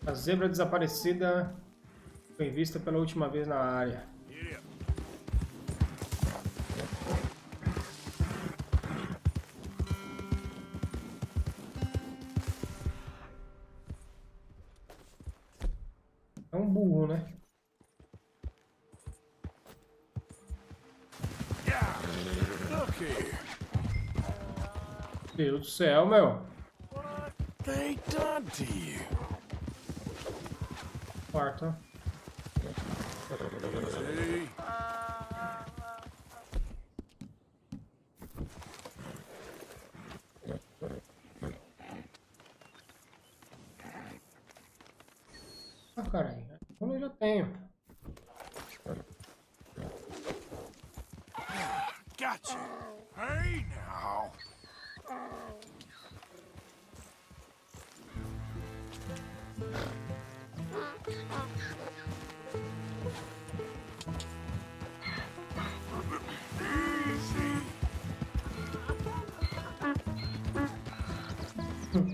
A zebra desaparecida foi vista pela última vez na área. É um burro, né? Deus do céu, meu. They done to you. Quarto. See? Ah, caralho. Eu já tenho. Gotcha. Hey now. Easy. Come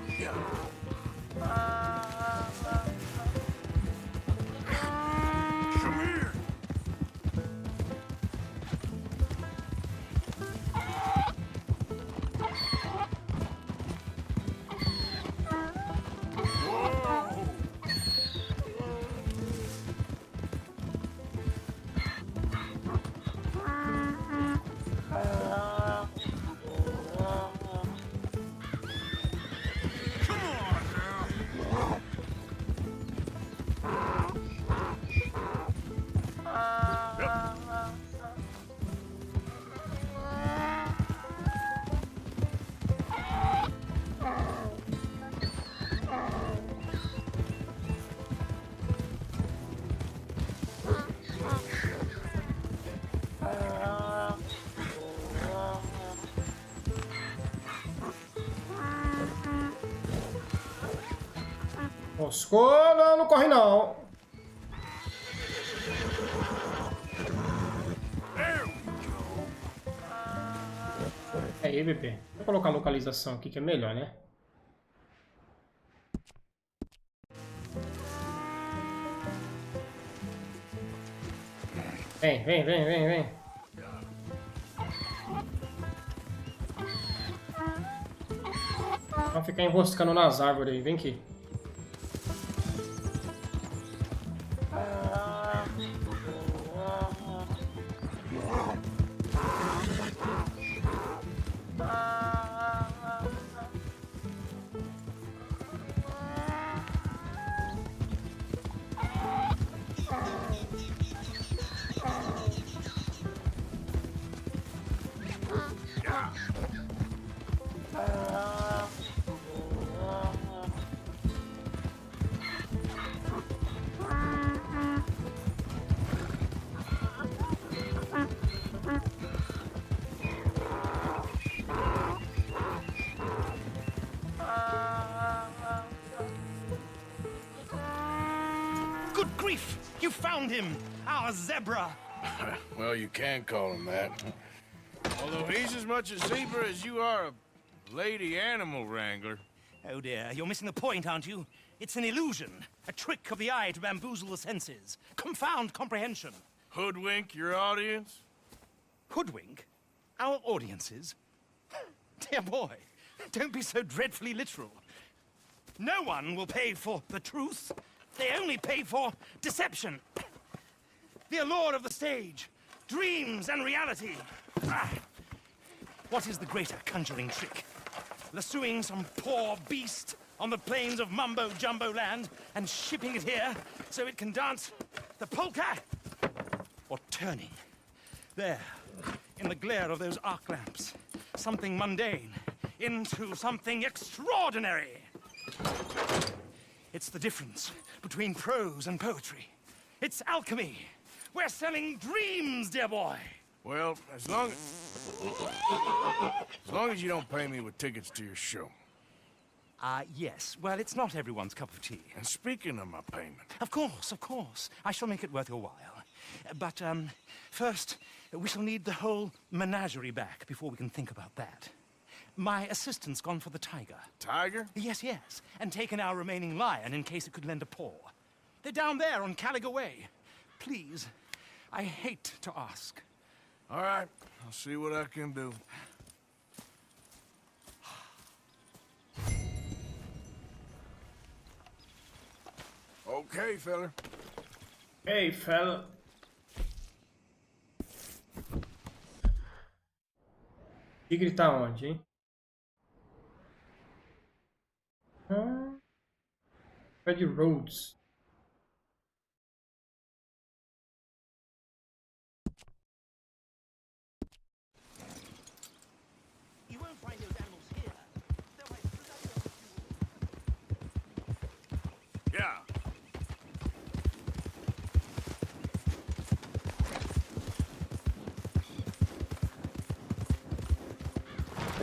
here. Whoa. Come on now. Moscou, não, não corre não. Aí, bebê. Vou colocar a localização aqui que é melhor, né? Vem, vem, vem, vem, vem. Vamos ficar enroscando nas árvores aí, vem aqui. Good grief! You found him! Our zebra! Well, you can call him that. Although he's as much a zebra as you are a lady animal wrangler. Oh dear, you're missing the point, aren't you? It's an illusion. A trick of the eye to bamboozle the senses. Confound comprehension. Hoodwink your audience? Hoodwink? Our audiences? Dear boy, don't be so dreadfully literal. No one will pay for the truth. They only pay for deception. The allure of the stage, dreams and reality. Ah. What is the greater conjuring trick? Lassoing some poor beast on the plains of mumbo-jumbo land and shipping it here so it can dance the polka? Or turning, there, in the glare of those arc lamps, something mundane into something extraordinary? It's the difference between prose and poetry. It's alchemy. We're selling dreams, dear boy. Well, as long as you don't pay me with tickets to your show. Yes. Well, it's not everyone's cup of tea. And speaking of my payment... Of course. I shall make it worth your while. But, first, we shall need the whole menagerie back before we can think about that. My assistant's gone for the tiger. Tiger? Yes. And taken our remaining lion in case it could lend a paw. They're down there on Caliga Way. Please, I hate to ask. All right, I'll see what I can do. Okay, fella. Hey, fella. Tigre tá onde, hein? Red Roads. You won't find those animals here. Yeah.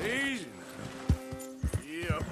Easy. Yep.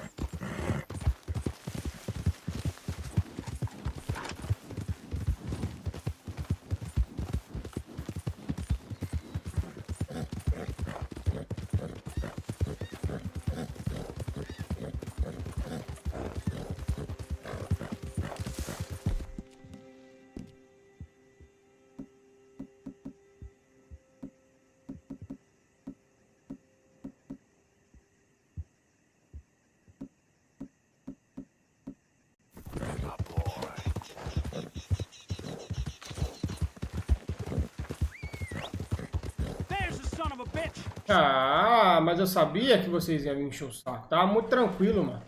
There's the son of a bitch! Ah, mas eu sabia que vocês iam me encher o saco. Tava muito tranquilo, mano.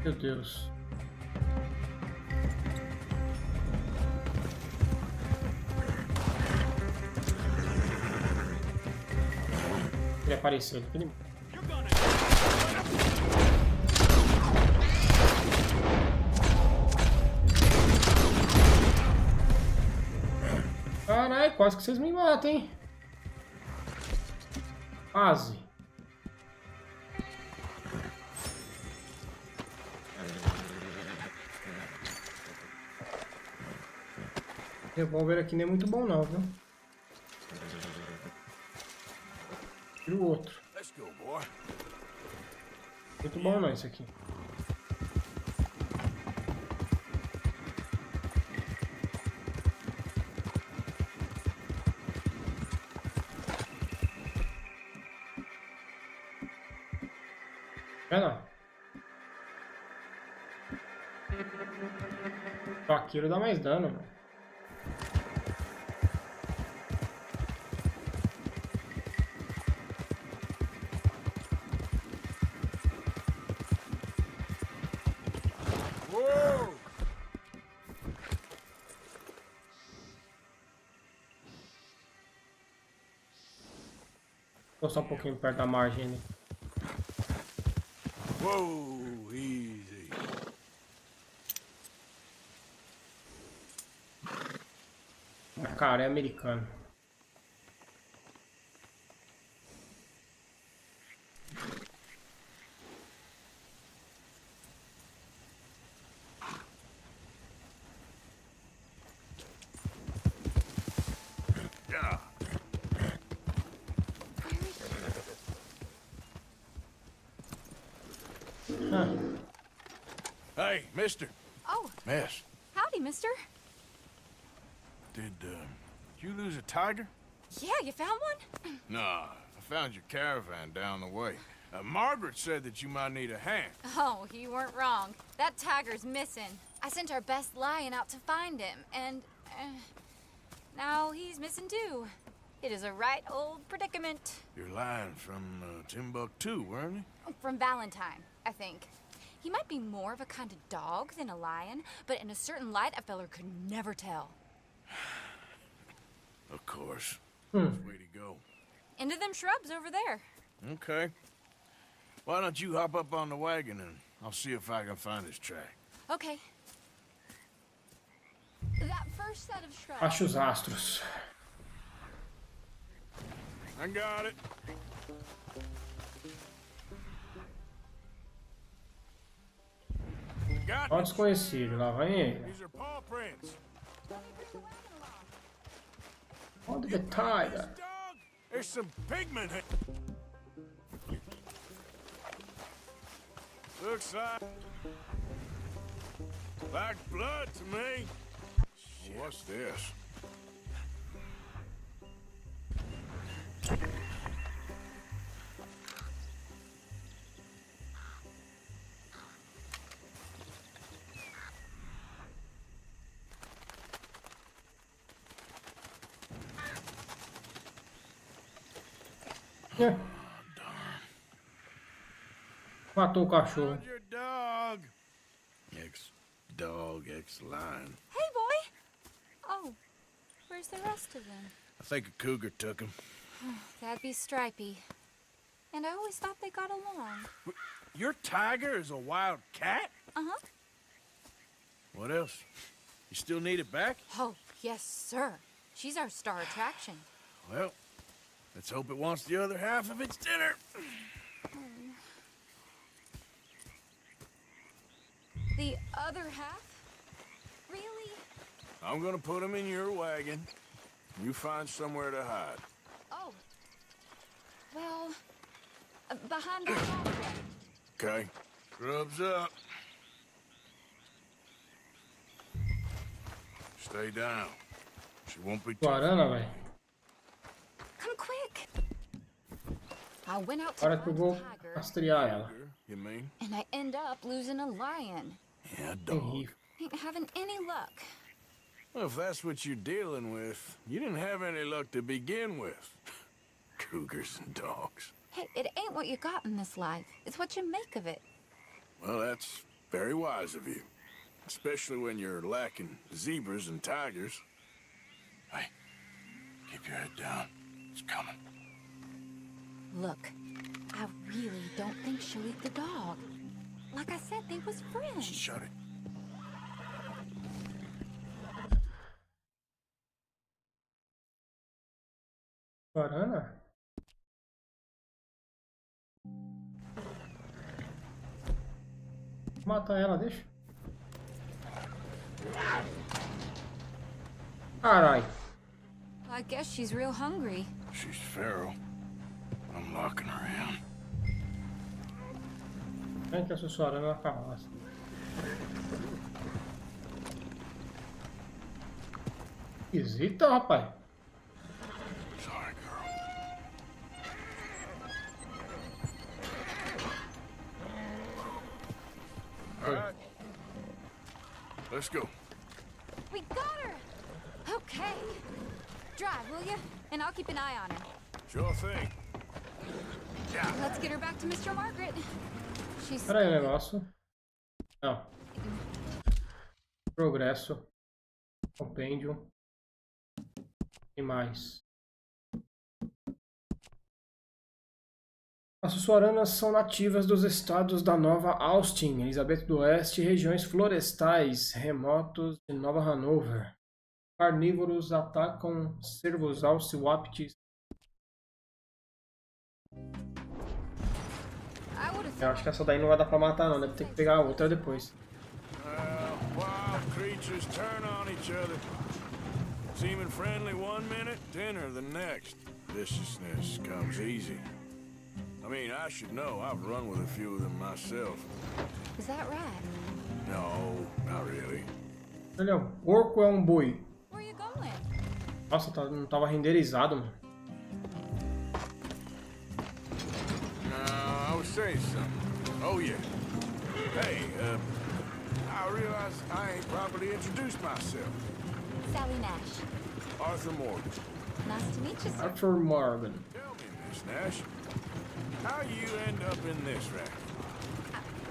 Meu Deus. Ele apareceu aqui. Caralho, quase que vocês me matam, hein? Quase. O revólver aqui não é muito bom não, viu? E o outro. Let's go, boy. Muito bom não isso aqui. Vai lá. O arqueiro dá mais dano, mano. Vou só um pouquinho perto da margem ali. Whoa, easy. Cara, é americano. Hey, mister. Oh. Miss, Howdy, mister. did you lose a tiger? Yeah, you found one? Nah, I found your caravan down the way. Margaret said that you might need a hand. Oh, you weren't wrong. That tiger's missing. I sent our best lion out to find him, and now he's missing too. It is a right old predicament. Your lion from Timbuktu, weren't he? From Valentine, I think. He might be more of a kind of dog than a lion, but in a certain light, a feller could never tell. Of course. Way to go. Into them shrubs over there. Okay. Why don't you hop up on the wagon and I'll see if I can find his track. Okay. That first set of shrubs. Acho os astros. I got it. Ó o desconhecido, lá vai ele. These are paw prints. Onde the tiger? There's some pigment here. Looks like blood to me. What's this? Matou o cachorro. Your dog. Ex-dog, ex-lion. Hey, boy! Oh, where's the rest of them? I think a cougar took him. That'd be Stripey. And I always thought they got along. Your tiger is a wild cat? Uh-huh. What else? You still need it back? Oh, yes, sir. She's our star attraction. Well, let's hope it wants the other half of its dinner. The other half? Really? I'm gonna put him in your wagon. You find somewhere to hide. Oh. Well, behind the wall. Okay. Scrubs up. Stay down. She won't be Guarana, velho. Come quick. I went out to Agora que eu find vou a tiger, rastrear ela. You mean? and I end up losing a lion. Yeah, dog. Ain't having any luck. Well, if that's what you're dealing with, you didn't have any luck to begin with. Cougars and dogs. Hey, it ain't what you got in this life. It's what you make of it. Well, that's very wise of you. Especially when you're lacking zebras and tigers. Hey, keep your head down. It's coming. Look, I really don't think she'll eat the dog. Like I said, they was friends. Shut it. Guarana? Mata ela, deixa. Carai. I guess she's real hungry. She's feral. I'm locking her in. Vem que eu sou chorando na carroça. Esquisita, rapaz. Sorry, girl. All right. Let's go. We got her! Okay. Drive, will you? And I'll keep an eye on her. Sure thing. Yeah. Let's get her back to Mr. Margaret. She's... Pera aí, o negócio. Não. Progresso. Compêndio. E mais. As sussuaranas são nativas dos estados da Nova Austin, Elizabeth do Oeste e regiões florestais remotos de Nova Hanover. Carnívoros atacam cervos alciwaptis. Eu acho que essa daí não vai dar pra matar não, deve ter que pegar a outra depois. Wild creatures turn on each other. Seeming friendly one minute, dinner the next. Viciousness comes easy. I mean, I should know. I've run with a few of them myself. Is that right? No, not really. Ele é um porco ou é um boi? Where you going? Nossa, não tava renderizado, mano. I was saying something. Oh, yeah. Hey, I realize I ain't properly introduced myself. Sally Nash. Arthur Morgan. Nice to meet you, sir. Arthur Morgan. Tell me, Miss Nash, how you end up in this racket?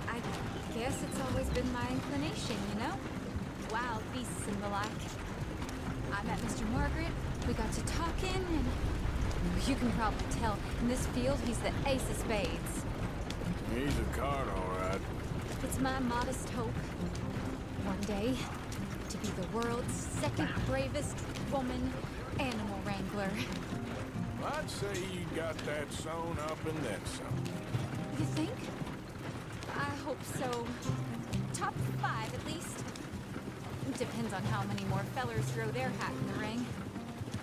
I guess it's always been my inclination, you know? Wild beasts and the like. I met Mr. Margaret, we got to talking, and you can probably tell, in this field, he's the ace of spades. He's a card, all right. It's my modest hope, one day, to be the world's second bravest woman animal wrangler. I'd say you got that sewn up and then some. You think? I hope so. Top 5, at least. Depends on how many more fellers throw their hat in the ring.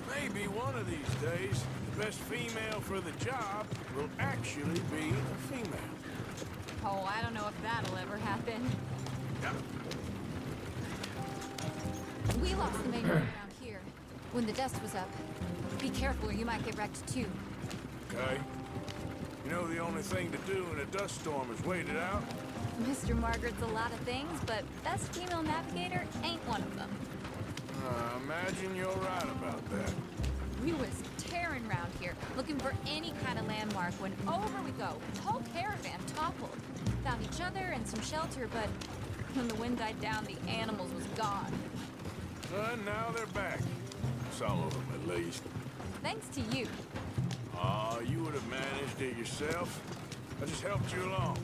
Maybe one of these days, the best female for the job will actually be a female. Oh, I don't know if that'll ever happen. Yep. We lost the main road around here when the dust was up. Be careful or you might get wrecked too. Okay. You know the only thing to do in a dust storm is wait it out? Mr. Margaret's a lot of things, but best female navigator ain't one of them. Imagine you're right about that. We was tearing around here, looking for any kind of land landmark when over we go. Whole caravan toppled. Found each other and some shelter, but when the wind died down, the animals was gone. Now they're back. Some of them, at least. Thanks to you. You would have managed it yourself. I just helped you along.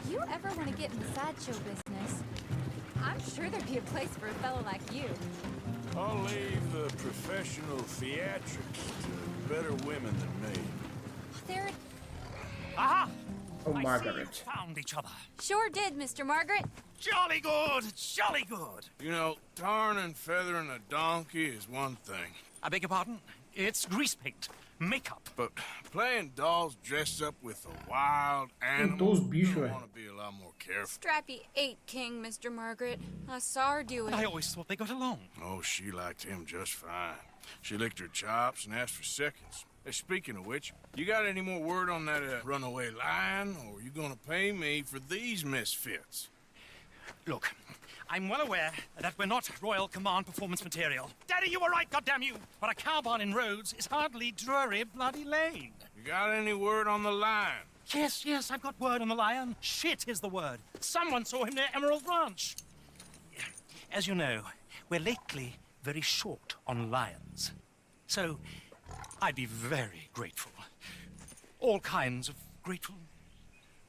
You ever want to get in the sideshow business? I'm sure there'd be a place for a fellow like you. I'll leave the professional theatrics to better women than me. There. Aha! Oh, I Margaret. see you found each other. Sure did, Mr. Margaret. Jolly good, jolly good. You know, tarring and feathering a donkey is one thing. I beg your pardon? It's grease paint, makeup. But playing dolls dressed up with a wild animal, Those bichos, you é. want to be a lot more careful. Strappy ate King, Mr. Margaret. I saw her do it. I always thought they got along. Oh, she liked him just fine. She licked her chops and asked for seconds. Hey, speaking of which, you got any more word on that runaway lion, or are you gonna pay me for these misfits? Look, I'm well aware that we're not Royal Command performance material. Daddy, you were right, goddamn you! But a cow barn in Rhodes is hardly Drury Bloody Lane. You got any word on the lion? Yes, I've got word on the lion. Shit is the word. Someone saw him near Emerald Ranch. As you know, we're lately very short on lions. So, I'd be very grateful. All kinds of grateful.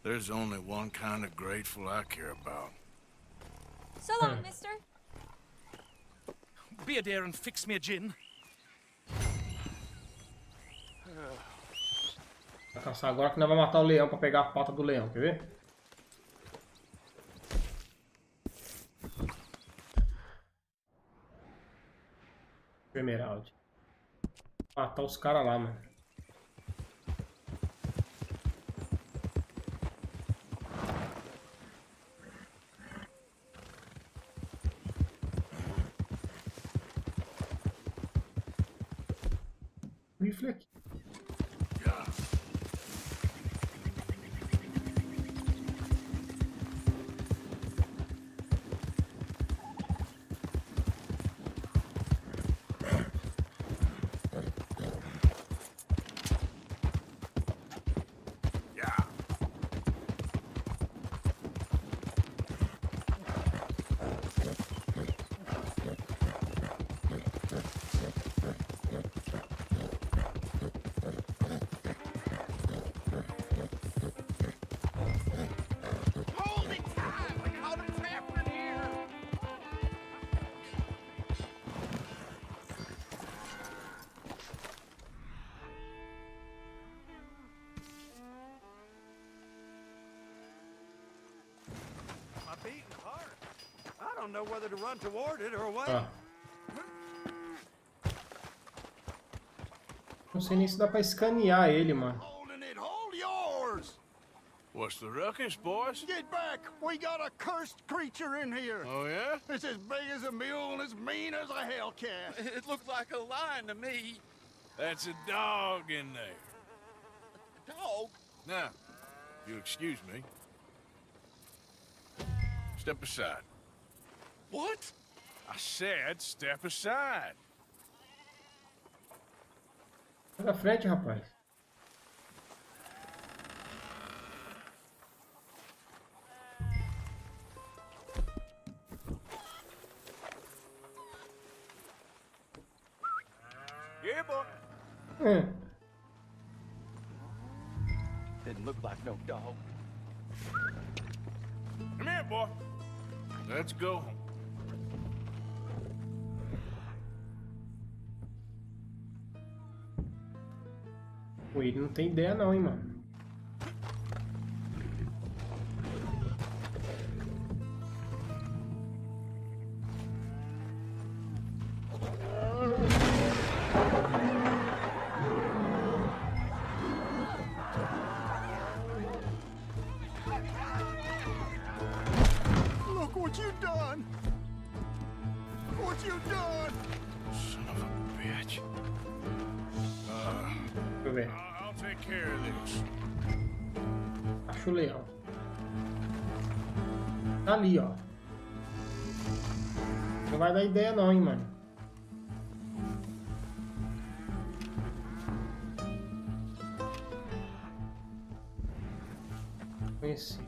There's only one kind of grateful I care about. So long, mister. Be a dear and fix me a gin. Vai caçar agora que nós vamos matar o leão pra pegar a pata do leão, quer ver? Emerald. Matar os caras lá, mano. Rifle aqui. Beating heart. I don't know whether to run toward it or wait. Não sei nem se dá pra escanear ele, mano. Holding it, hold yours. What's the ruckus, boys? Get back. We got a cursed creature in here. Oh, yeah? It's as big as a mule and as mean as a hellcat. It looked like a lion to me. That's a dog in there. A dog? Now, you excuse me. Step aside. What? I said step aside. Sai da frente, rapaz. Yeah, boy. Didn't look like no dog. Come here, boy. Let's go home. Pô, ele não tem ideia não, hein, mano. Look what you done. What you done. Son of a bitch. Deixa eu ver. I'll take care of this. Acho o leão. Tá ali, ó. Não vai dar ideia não, hein, mano. Conheci.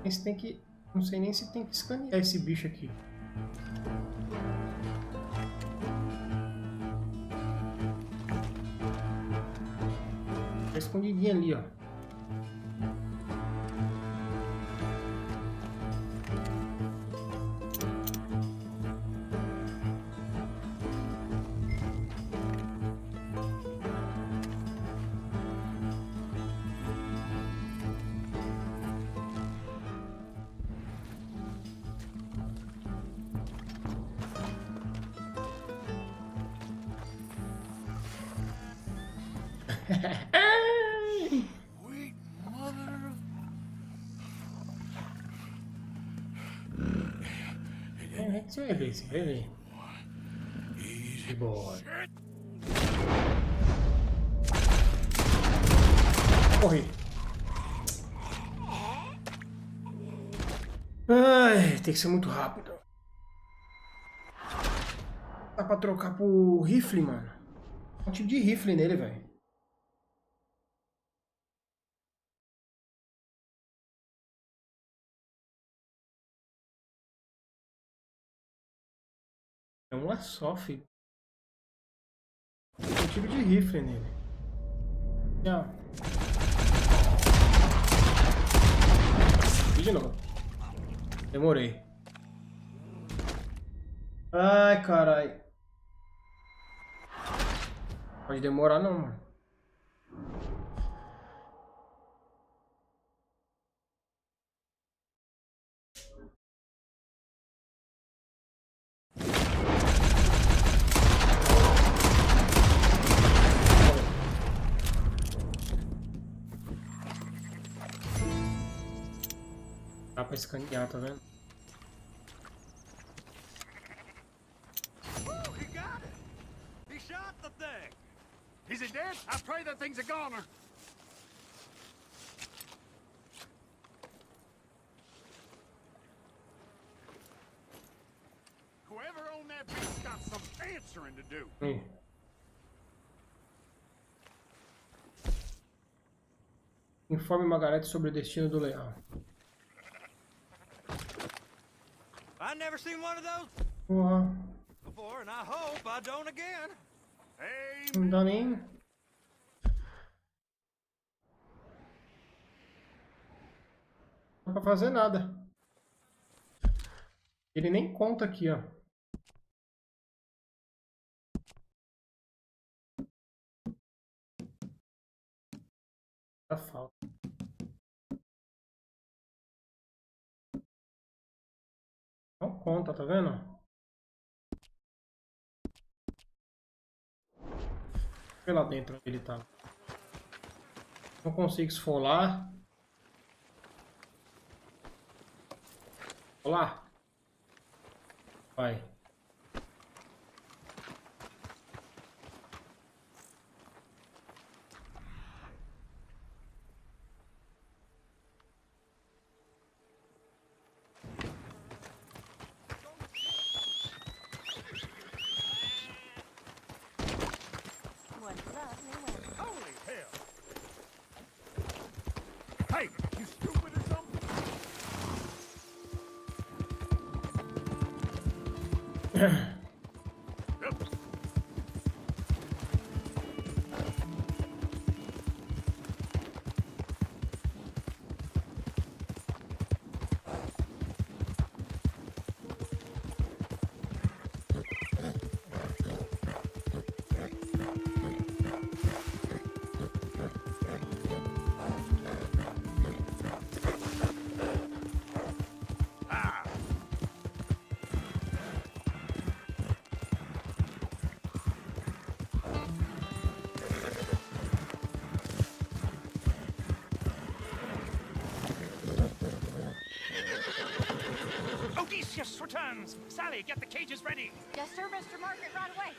Esse tem que... Não sei nem se tem que escanear esse bicho aqui. Tá escondidinho ali, ó. Sweet mother. Você vai ver, você vai ver. Que boa. Corri. Ai, tem que ser muito rápido. Dá pra trocar pro rifle, mano. Um tipo de rifle nele, velho. É uma só, filho. Um tipo de rifle nele. Tchau. E de novo. Demorei. Ai, carai. Pode demorar não, mano. Dá pra escanear, tá vendo? He got it! He shot the thing! Is it dead? I pray that thing's a goner! Whoever owned that beast's got some answering to do. Informe Margarete sobre o destino do leão. I never seen one of those Porra. before, and I hope I don't again. Não dá nem... Não dá pra fazer nada. Ele nem conta aqui, ó. Dá falta. Não conta, tá vendo? Vê lá dentro onde ele tá. Não consigo esfolar. Olá. Vai. Holy hell! Hey, you stupid or something? Odysseus returns! Sally, get the cages ready! Yes, sir, Mr. Margaret, right away.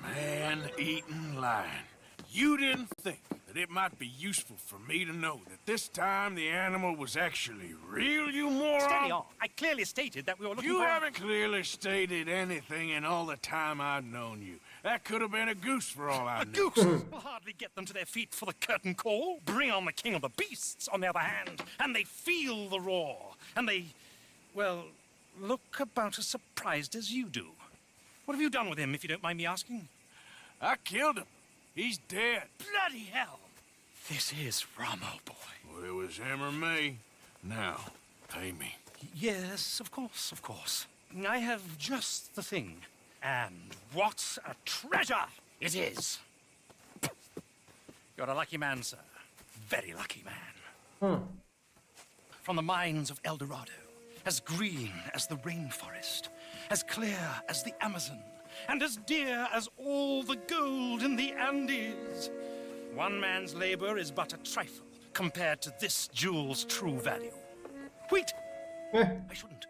Man-eating lion. You didn't think that that it might be useful for me to know that this time the animal was actually real, you moron? Steady on. I clearly stated that we were looking You for... haven't clearly stated anything in all the time I've known you. That could have been a goose for all I know. A goose will hardly get them to their feet for the curtain call. Bring on the king of the beasts, on the other hand, and they feel the roar. And they, well, look about as surprised as you do. What have you done with him, if you don't mind me asking? I killed him. He's dead. Bloody hell! This is Ramo, boy. Well, it was him or me. Now, pay me. Yes, of course, of course. I have just the thing. And what a treasure it is! You're a lucky man, sir. Very lucky man. From the mines of El Dorado, as green as the rainforest, as clear as the Amazon, and as dear as all the gold in the Andes. One man's labor is but a trifle compared to this jewel's true value. Wait! I shouldn't.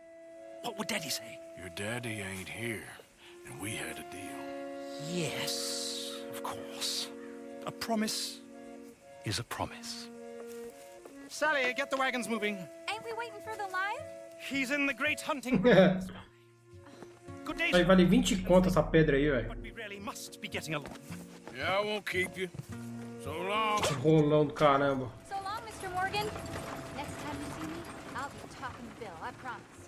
What would Daddy say? Your daddy ain't here, and we had a deal. Yes, of course. A promise is a promise. Sally, get the wagons moving. Ain't we waiting for the lion? He's in the great hunting grounds. Good day. Aí vale 20 conto essa pedra aí, velho. But we really must be getting along. Yeah, I won't keep you. So long. Rolão do caramba. So long, Mr. Morgan. Next time you see me, I'll be talking the bill, I promise.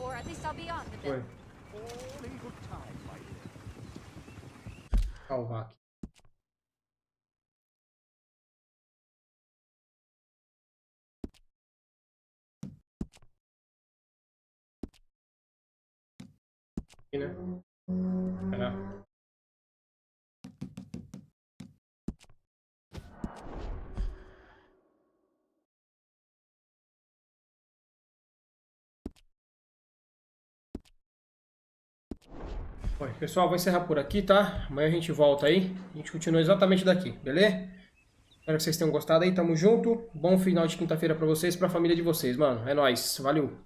Or at least I'll be on the bill. Foi. All in good time, my dear. Salvar aqui. Aqui, né? É. Bom, pessoal, vou encerrar por aqui, tá? Amanhã a gente volta aí. A gente continua exatamente daqui, beleza? Espero que vocês tenham gostado aí. Tamo junto. Bom final de quinta-feira pra vocês, pra família de vocês, mano. É nóis. Valeu.